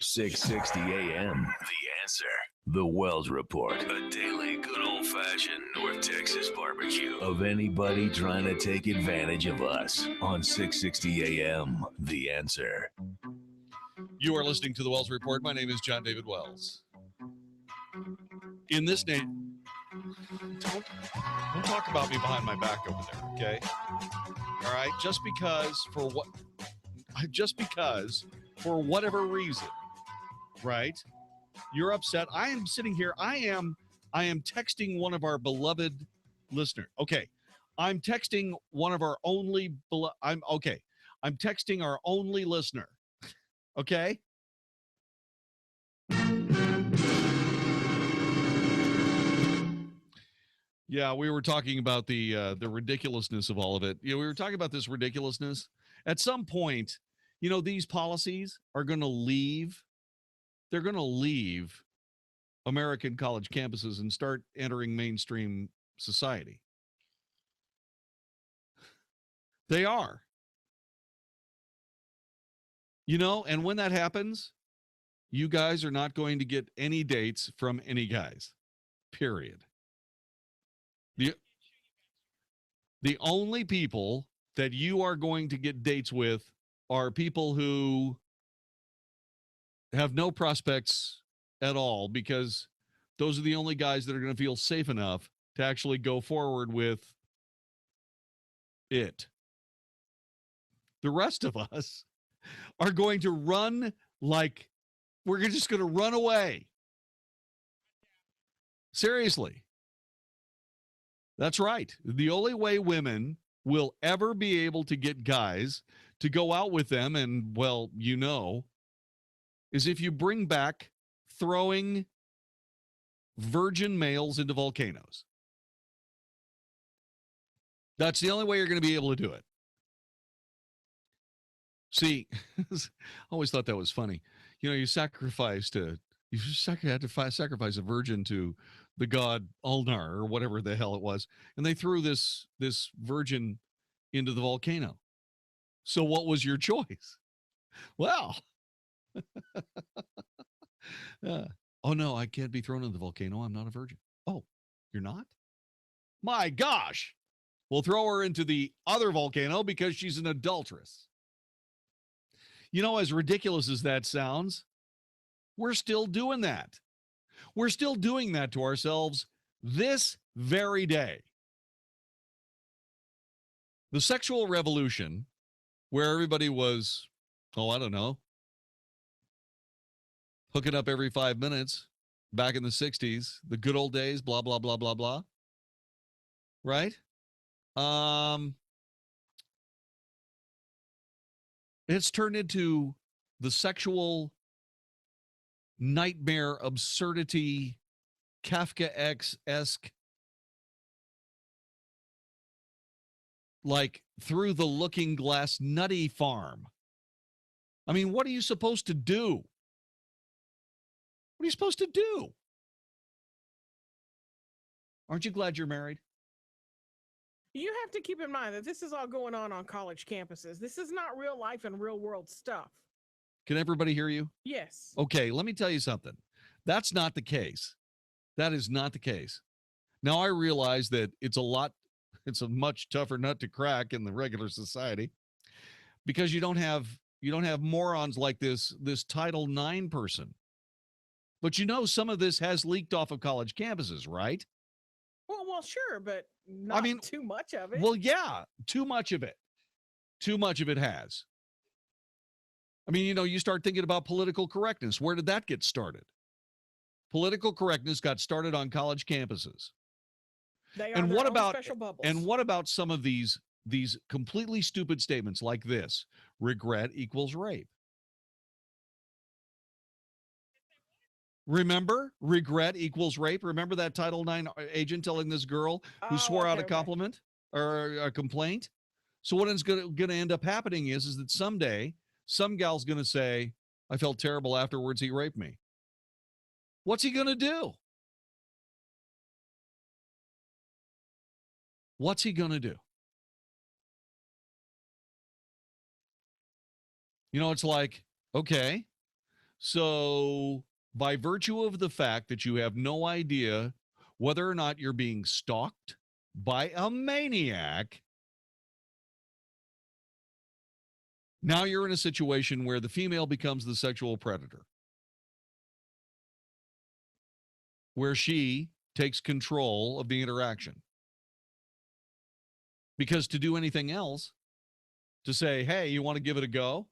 660 AM. The Answer. The Wells Report. A daily good old-fashioned North Texas barbecue of anybody trying to take advantage of us on 660 AM. The Answer. You are listening to the Wells Report. My name is Jon-David Wells. In this name, don't talk about me behind my back over there, okay? All right, just because for whatever reason, right? You're upset. I am sitting here. I am texting one of our beloved listeners. Okay, I'm texting one of our only. I'm texting our only listener. Okay. Yeah, we were talking about the ridiculousness of all of it. We were talking about this ridiculousness. At some point, these policies are going to leave. They're going to leave American college campuses and start entering mainstream society. They are. And when that happens, you guys are not going to get any dates from any guys. Period. The only people that you are going to get dates with are people who have no prospects at all, because those are the only guys that are going to feel safe enough to actually go forward with it. The rest of us are going to run like we're just going to run away. Seriously. That's right. The only way women will ever be able to get guys to go out with them, and, well, is if you bring back throwing virgin males into volcanoes. That's the only way you're going to be able to do it. See, I always thought that was funny. You had to sacrifice a virgin to the god Ulnar or whatever the hell it was, and they threw this virgin into the volcano. So what was your choice? Well, oh no, I can't be thrown into the volcano. I'm not a virgin. Oh, you're not? My gosh. We'll throw her into the other volcano because she's an adulteress. You know, as ridiculous as that sounds, we're still doing that. We're still doing that to ourselves this very day. The sexual revolution, where everybody was, I don't know, hooking up every 5 minutes back in the 60s, the good old days, blah, blah, blah, blah, blah. Right? It's turned into the sexual nightmare absurdity, Kafka-esque, like through the looking glass nutty farm. I mean, what are you supposed to do? What are you supposed to do? Aren't you glad you're married? You have to keep in mind that this is all going on college campuses. This is not real life and real world stuff. Can everybody hear you? Yes. Okay, let me tell you something. That's not the case. That is not the case. Now I realize that it's a much tougher nut to crack in the regular society because you don't have morons like this Title IX person. But you know, some of this has leaked off of college campuses, right? Well, sure, but not too much of it. Well, yeah, too much of it. Too much of it has. I mean, you know, you start thinking about political correctness. Where did that get started? Political correctness got started on college campuses. They are And their what own about special bubbles. and what about some of these completely stupid statements like this? Regret equals rape. Remember, regret equals rape. Remember that Title IX agent telling this girl who swore out a compliment or a complaint? So what is going to end up happening is that someday some gal's going to say, I felt terrible afterwards, he raped me. What's he going to do? What's he going to do? You know, it's like, okay, so by virtue of the fact that you have no idea whether or not you're being stalked by a maniac, now you're in a situation where the female becomes the sexual predator, where she takes control of the interaction. Because to do anything else, to say, hey, you want to give it a go?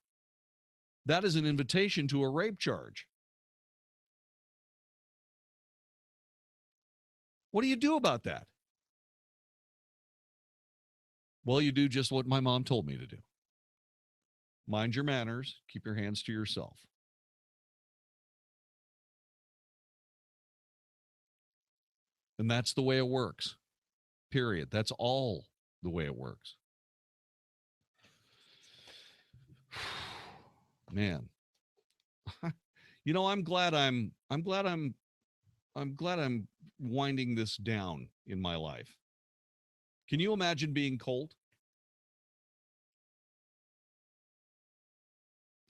That is an invitation to a rape charge. What do you do about that? Well, you do just what my mom told me to do. Mind your manners. Keep your hands to yourself. And that's the way it works. Period. That's all the way it works. Man. You know, I'm glad I'm winding this down in my life. Can you imagine being Colt?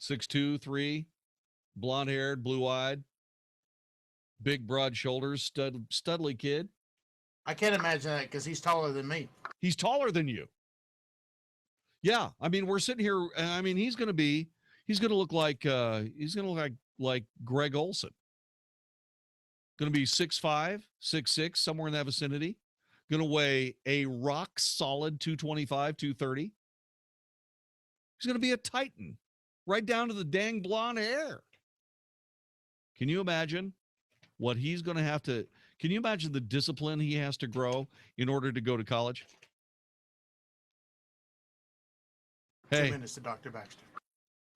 6'2", 3, blonde-haired, blue-eyed, big, broad shoulders, studly kid. I can't imagine that because he's taller than me. He's taller than you. Yeah, I mean, we're sitting here. I mean, he's going to look like Greg Olson. Going to be 6'5", 6'6", somewhere in that vicinity. Going to weigh a rock solid 225, 230. He's going to be a titan, right down to the dang blonde hair. Can you imagine what he's going to have to? Can you imagine the discipline he has to grow in order to go to college? Hey, 2 minutes to Dr. Baxter.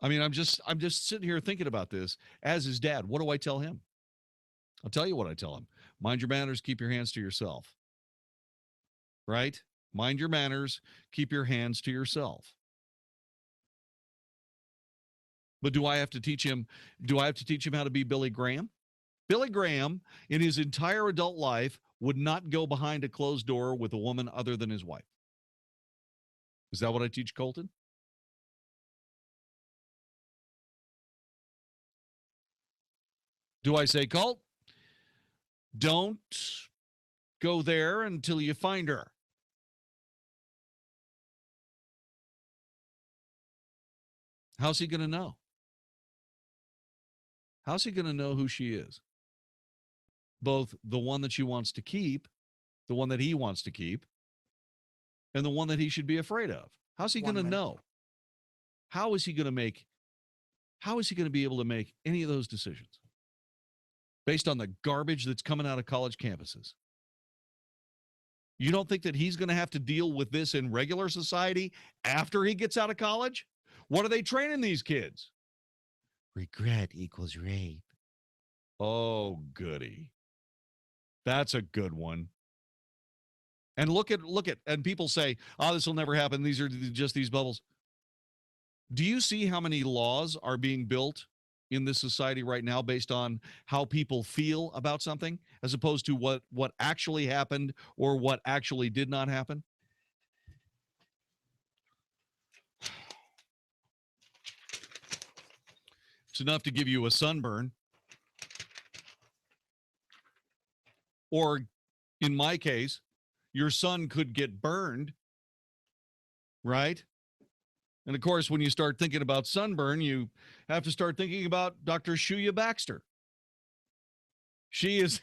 I mean, I'm just sitting here thinking about this as his dad. What do I tell him? I'll tell you what I tell him. Mind your manners, keep your hands to yourself. Right? Mind your manners, keep your hands to yourself. But do I have to teach him how to be Billy Graham? Billy Graham, in his entire adult life, would not go behind a closed door with a woman other than his wife. Is that what I teach Colton? Do I say, Colt, don't go there until you find her? How's he going to know? How's he going to know who she is? Both the one that she wants to keep, the one that he wants to keep, and the one that he should be afraid of. How's he going to know? How is he going to be able to make any of those decisions based on the garbage that's coming out of college campuses? You don't think that he's going to have to deal with this in regular society after he gets out of college? What are they training these kids? Regret equals rape. Oh, goody. That's a good one. And look at, and people say, oh, this will never happen. These are just these bubbles. Do you see how many laws are being built in this society right now based on how people feel about something, as opposed to what actually happened or what actually did not happen? It's enough to give you a sunburn. Or in my case, your son could get burned, right? And of course, when you start thinking about sunburn, you have to start thinking about Dr. Shuya Baxter. She's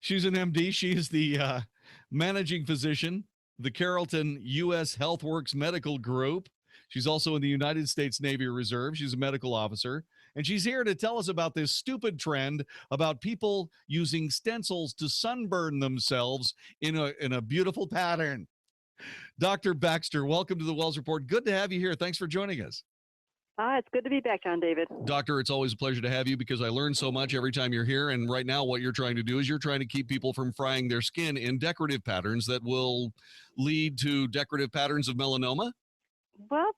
an MD. She is the managing physician, the Carrollton U.S. HealthWorks Medical Group. She's also in the United States Navy Reserve. She's a medical officer. And she's here to tell us about this stupid trend about people using stencils to sunburn themselves in a beautiful pattern. Dr. Baxter, welcome to the Wells Report. Good to have you here. Thanks for joining us. It's good to be back, Jon-David. Doctor, it's always a pleasure to have you because I learn so much every time you're here. And right now, what you're trying to do is you're trying to keep people from frying their skin in decorative patterns that will lead to decorative patterns of melanoma. Well,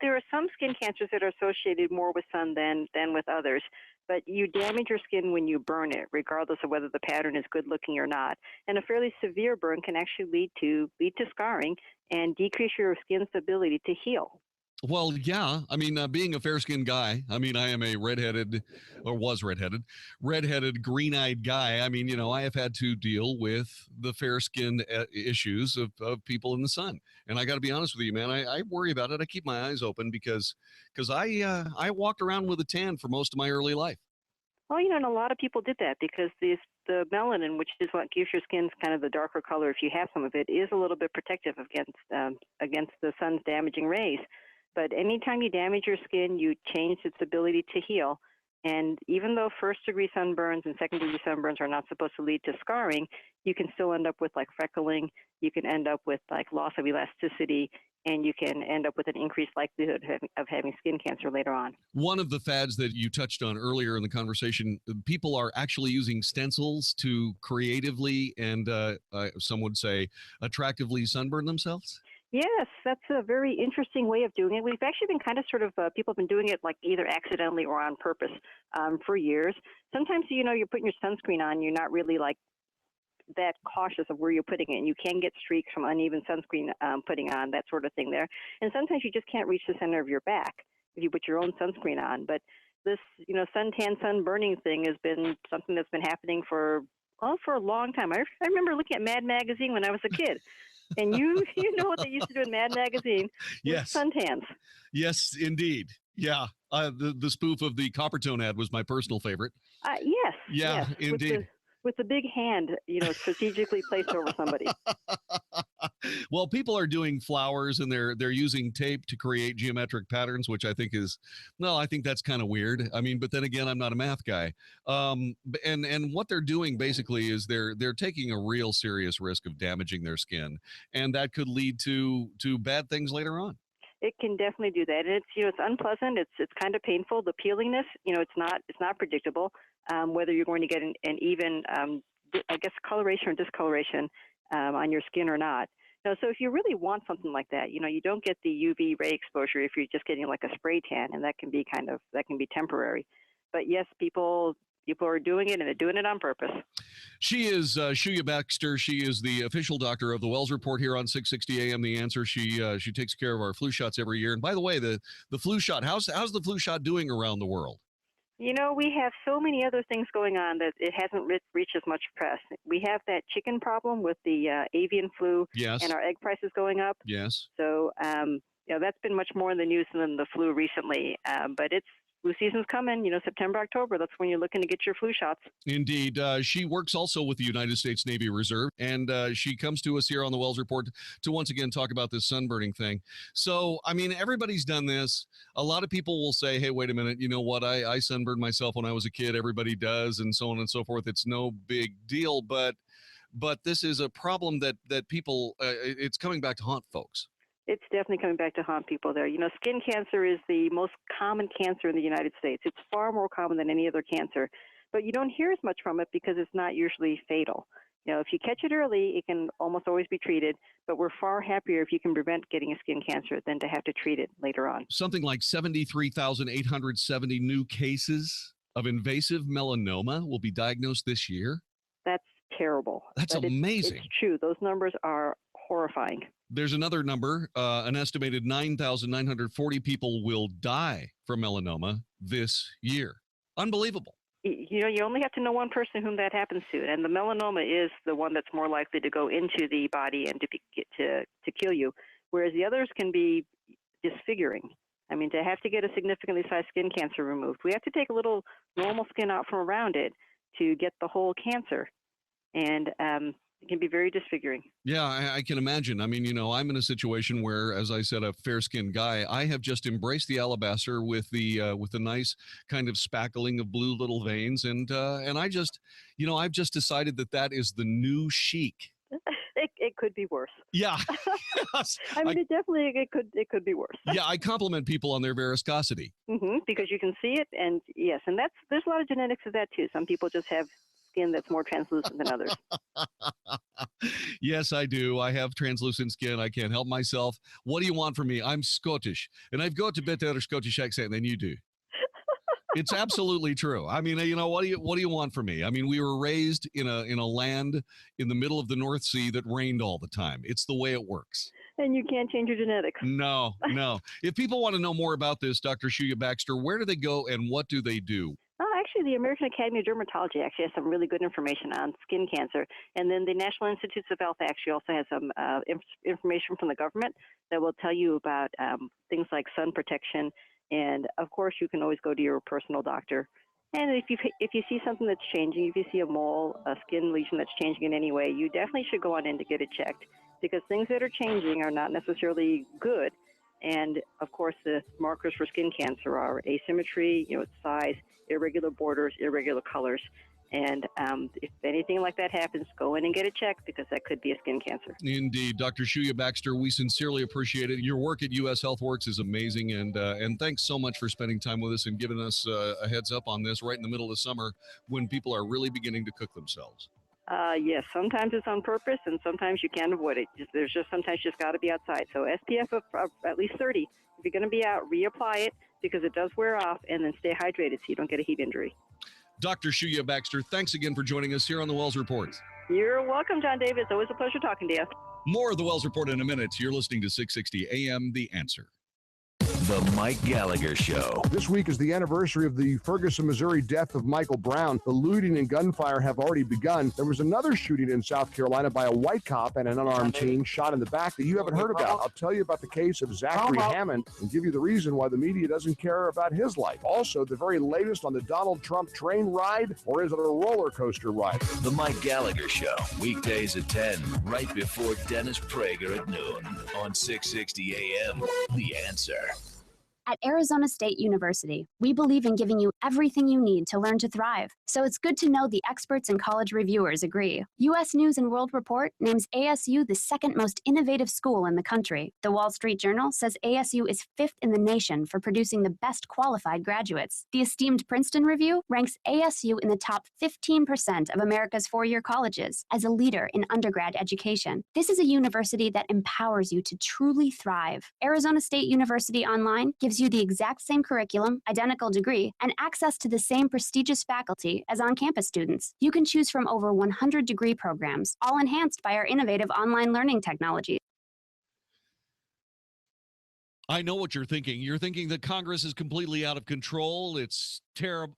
there are some skin cancers that are associated more with sun than with others. But you damage your skin when you burn it, regardless of whether the pattern is good looking or not. And a fairly severe burn can actually lead to scarring and decrease your skin's ability to heal. Well, yeah. I mean, being a fair-skinned guy, I mean, I am a redheaded, green-eyed guy. I mean, I have had to deal with the fair-skinned issues of people in the sun. And I got to be honest with you, man, I worry about it. I keep my eyes open because I walked around with a tan for most of my early life. Well, and a lot of people did that because the melanin, which is what gives your skin kind of the darker color if you have some of it, is a little bit protective against the sun's damaging rays. But anytime you damage your skin, you change its ability to heal. And even though first-degree sunburns and second-degree sunburns are not supposed to lead to scarring, you can still end up with like freckling. You can end up with like loss of elasticity, and you can end up with an increased likelihood of having skin cancer later on. One of the fads that you touched on earlier in the conversation, people are actually using stencils to creatively and some would say attractively sunburn themselves. Yes, that's a very interesting way of doing it. We've actually been kind of people have been doing it like either accidentally or on purpose for years. Sometimes, you're putting your sunscreen on, you're not really like that cautious of where you're putting it, and you can get streaks from uneven sunscreen putting on, that sort of thing there. And sometimes you just can't reach the center of your back if you put your own sunscreen on. But this, suntan, sunburning thing has been something that's been happening for a long time. I remember looking at Mad Magazine when I was a kid. And you know what they used to do in Mad Magazine? Yes. Suntans. Yes, indeed. Yeah. The spoof of the Coppertone ad was my personal favorite. Yes. Yeah, yes. indeed. With the big hand, strategically placed over somebody. Well, people are doing flowers and they're using tape to create geometric patterns, which I think that's kind of weird. I mean, but then again, I'm not a math guy. And what they're doing basically is they're taking a real serious risk of damaging their skin, and that could lead to bad things later on. It can definitely do that, and it's unpleasant. It's kind of painful. The peelingness, it's not predictable. Whether you're going to get an even, coloration or discoloration on your skin or not. So if you really want something like that, you don't get the UV ray exposure if you're just getting like a spray tan, and that can be temporary. But yes, people are doing it, and they're doing it on purpose. She is Shuya Baxter. She is the official doctor of the Wells Report here on 660 AM. The Answer. She takes care of our flu shots every year. And by the way, the flu shot, how's the flu shot doing around the world? We have so many other things going on that it hasn't reached as much press. We have that chicken problem with the avian flu, yes, and our egg prices going up. Yes. So, that's been much more in the news than the flu recently. But it's flu season's coming. September, October. That's when you're looking to get your flu shots. Indeed. She works also with the United States Navy Reserve, and she comes to us here on the Wells Report to once again talk about this sunburning thing. So, I mean, everybody's done this. A lot of people will say, hey, wait a minute, you know what? I sunburned myself when I was a kid. Everybody does, and so on and so forth. It's no big deal, but this is a problem that people, it's coming back to haunt folks. It's definitely coming back to haunt people there. Skin cancer is the most common cancer in the United States. It's far more common than any other cancer, but you don't hear as much from it because it's not usually fatal. If you catch it early, it can almost always be treated, but we're far happier if you can prevent getting a skin cancer than to have to treat it later on. Something like 73,870 new cases of invasive melanoma will be diagnosed this year. That's terrible. That's amazing. It's true. Those numbers are horrifying. There's another number, an estimated 9,940 people will die from melanoma this year. Unbelievable. You only have to know one person whom that happens to, and the melanoma is the one that's more likely to go into the body and to kill you, whereas the others can be disfiguring. I mean, to have to get a significantly sized skin cancer removed, we have to take a little normal skin out from around it to get the whole cancer, and it can be very disfiguring. Yeah, I can imagine. I mean, I'm in a situation where, as I said, a fair-skinned guy, I have just embraced the alabaster with the nice kind of spackling of blue little veins, and I just, I've just decided that is the new chic. It could be worse. Yeah. Yes. I mean, it could be worse. Yeah, I compliment people on their viscosity. Because you can see it, and yes, and there's a lot of genetics of that too. Some people just have skin that's more translucent than others. Yes, I do. I have translucent skin. I can't help myself. What do you want from me? I'm Scottish, and I've got a better Scottish accent than you do. It's absolutely true. I mean, what do you want from me? I mean, we were raised in a land in the middle of the North Sea that rained all the time. It's the way it works. And you can't change your genetics. No. If people want to know more about this, Dr. Shuya Baxter, where do they go and what do they do? Actually, the American Academy of Dermatology actually has some really good information on skin cancer. And then the National Institutes of Health actually also has some information from the government that will tell you about things like sun protection. And, of course, you can always go to your personal doctor. And if you see something that's changing, if you see a mole, a skin lesion that's changing in any way, you definitely should go on in to get it checked, because things that are changing are not necessarily good. And, of course, the markers for skin cancer are asymmetry, its size, irregular borders, irregular colors. And if anything like that happens, go in and get it checked, because that could be a skin cancer. Indeed. Dr. Shuya Baxter, we sincerely appreciate it. Your work at U.S. HealthWorks is amazing, and thanks so much for spending time with us and giving us a heads up on this right in the middle of summer when people are really beginning to cook themselves. Yes, sometimes it's on purpose, and sometimes you can't avoid it. Sometimes you just got to be outside. So SPF of at least 30. If you're going to be out, reapply it, because it does wear off, and then stay hydrated so you don't get a heat injury. Dr. Shuya Baxter, thanks again for joining us here on the Wells Report. You're welcome, Jon-David. It's always a pleasure talking to you. More of the Wells Report in a minute. You're listening to 660 AM, The Answer. The Mike Gallagher Show. This week is the anniversary of the Ferguson, Missouri death of Michael Brown. The looting and gunfire have already begun. There was another shooting in South Carolina by a white cop and an unarmed teen shot in the back that you haven't heard about. I'll tell you about the case of Zachary Hammond and give you the reason why the media doesn't care about his life. Also, the very latest on the Donald Trump train ride, or is it a roller coaster ride? The Mike Gallagher Show, weekdays at 10, right before Dennis Prager at noon on 660 AM. The Answer. At Arizona State University, we believe in giving you everything you need to learn to thrive. So it's good to know the experts and college reviewers agree. U.S. News and World Report names ASU the second most innovative school in the country. The Wall Street Journal says ASU is fifth in the nation for producing the best qualified graduates. The esteemed Princeton Review ranks ASU in the top 15% of America's four-year colleges as a leader in undergrad education. This is a university that empowers you to truly thrive. Arizona State University Online gives you the exact same curriculum, identical degree, and access to the same prestigious faculty as on-campus students. You can choose from over 100 degree programs, all enhanced by our innovative online learning technology. I know what you're thinking. You're thinking that Congress is completely out of control. It's terrible.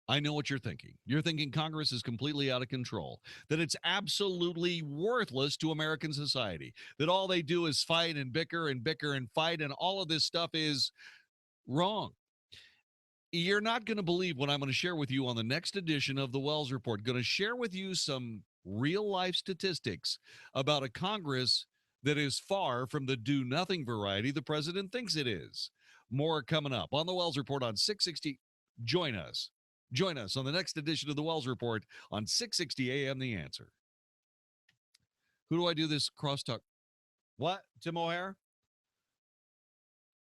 I know what you're thinking. You're thinking Congress is completely out of control, that it's absolutely worthless to American society, that all they do is fight and bicker and fight, and all of this stuff is wrong. You're not going to believe what I'm going to share with you on the next edition of the Wells Report. Going to share with you some real-life statistics about a Congress that is far from the do-nothing variety the president thinks it is. More coming up on the Wells Report on 660. Join us. Join us on the next edition of the Wells Report on 660 AM The Answer. Who do I do this crosstalk? What? Tim O'Hare?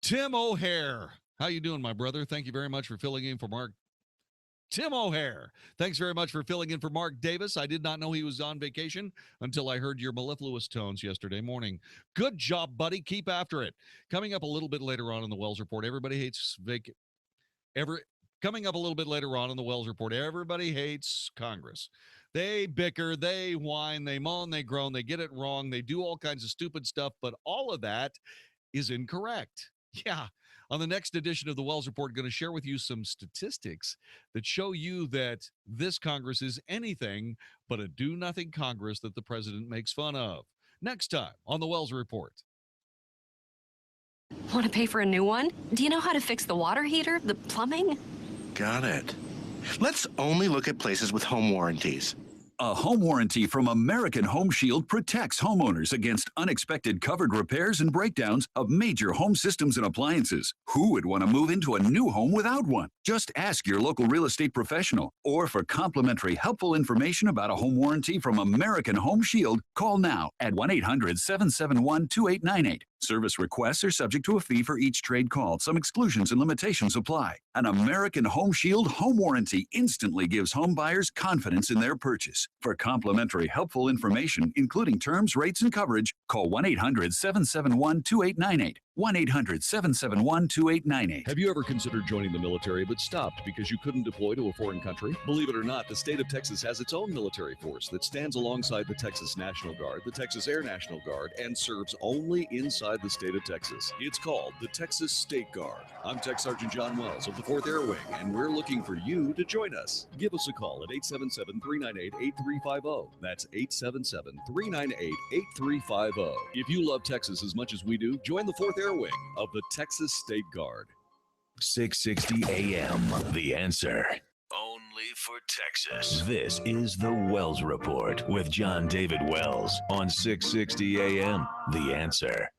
Tim O'Hare. How you doing, my brother? Thank you very much for filling in for Mark. Tim O'Hare. Thanks very much for filling in for Mark Davis. I did not know he was on vacation until I heard your mellifluous tones yesterday morning. Good job, buddy. Keep after it. Coming up a little bit later on in the Wells Report, everybody hates Coming up a little bit later on in the Wells Report, everybody hates Congress. They bicker, they whine, they moan, they groan, they get it wrong, they do all kinds of stupid stuff, but all of that is incorrect. Yeah. On the next edition of the Wells Report, going to share with you some statistics that show you that this Congress is anything but a do-nothing Congress that the president makes fun of. Next time on the Wells Report. Want to pay for a new one? Do you know how to fix the water heater, the plumbing? Got it. Let's only look at places with home warranties. A home warranty from American Home Shield protects homeowners against unexpected covered repairs and breakdowns of major home systems and appliances. Who would want to move into a new home without one? Just ask your local real estate professional. Or for complimentary, helpful information about a home warranty from American Home Shield, call now at 1-800-771-2898. Service requests are subject to a fee for each trade call. Some exclusions and limitations apply. An American Home Shield home warranty instantly gives home buyers confidence in their purchase. For complimentary, helpful information, including terms, rates, and coverage, call 1-800-771-2898. 1-800-771-2898. Have you ever considered joining the military but stopped because you couldn't deploy to a foreign country? Believe it or not, the state of Texas has its own military force that stands alongside the Texas National Guard, the Texas Air National Guard, and serves only inside the state of Texas. It's called the Texas State Guard. I'm Tech Sergeant John Wells of the 4th Air Wing, and we're looking for you to join us. Give us a call at 877-398-8350. That's 877-398-8350. If you love Texas as much as we do, join the 4th Air Wing of the Texas State Guard. 660 AM, The Answer. Only for Texas. This is the Wells Report with Jon-David Wells on 660 AM, The Answer.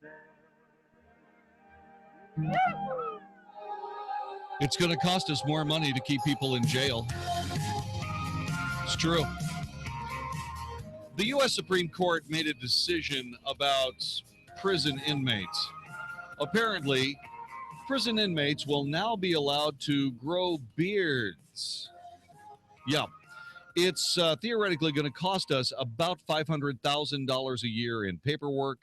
It's going to cost us more money to keep people in jail. It's true. The U.S. Supreme Court made a decision about prison inmates. Apparently, prison inmates will now be allowed to grow beards. Yeah, it's theoretically going to cost us about $500,000 a year in paperwork,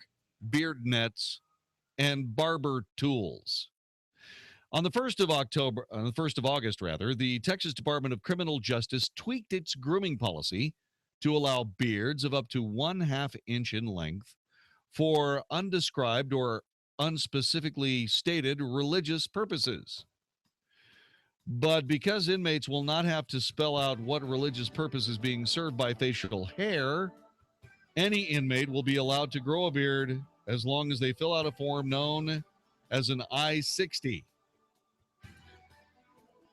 beard nets, and barber tools. On the 1st of August, the Texas Department of Criminal Justice tweaked its grooming policy to allow beards of up to 1/2 inch in length for undescribed or unspecifically stated religious purposes. But because inmates will not have to spell out what religious purpose is being served by facial hair, any inmate will be allowed to grow a beard as long as they fill out a form known as an I-60.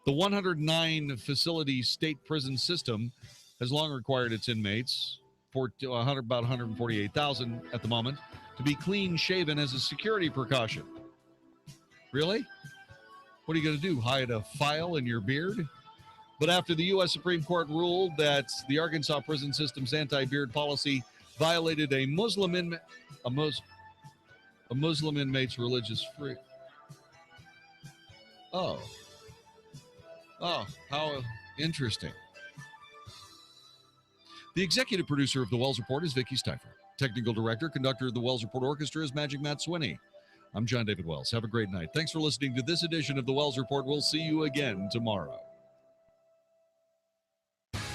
The 109 facility state prison system has long required its inmates, about 148,000 at the moment, to be clean-shaven as a security precaution. Really? What are you going to do, hide a file in your beard? But after the U.S. Supreme Court ruled that the Arkansas prison system's anti-beard policy violated a Muslim inmate's religious freedom. Oh, how interesting. The executive producer of the Wells Report is Vicki Steifer. Technical director, conductor of the Wells Report Orchestra is Magic Matt Swinney. I'm Jon-David Wells. Have a great night. Thanks for listening to this edition of the Wells Report. We'll see you again tomorrow.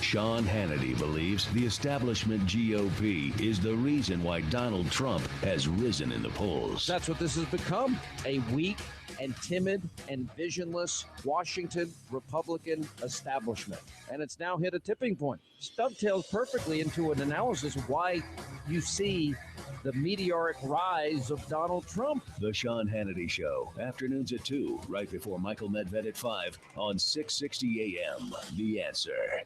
Sean Hannity believes the establishment GOP is the reason why Donald Trump has risen in the polls. That's what this has become, a weak and timid and visionless Washington Republican establishment. And it's now hit a tipping point. Dovetails perfectly into an analysis of why you see the meteoric rise of Donald Trump. The Sean Hannity Show, afternoons at 2, right before Michael Medved at 5 on 660 AM. The Answer.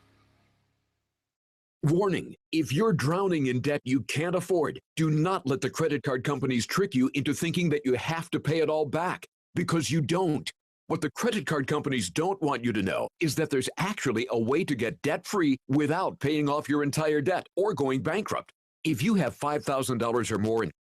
Warning, if you're drowning in debt you can't afford, do not let the credit card companies trick you into thinking that you have to pay it all back, because you don't. What the credit card companies don't want you to know is that there's actually a way to get debt-free without paying off your entire debt or going bankrupt. If you have $5,000 or more in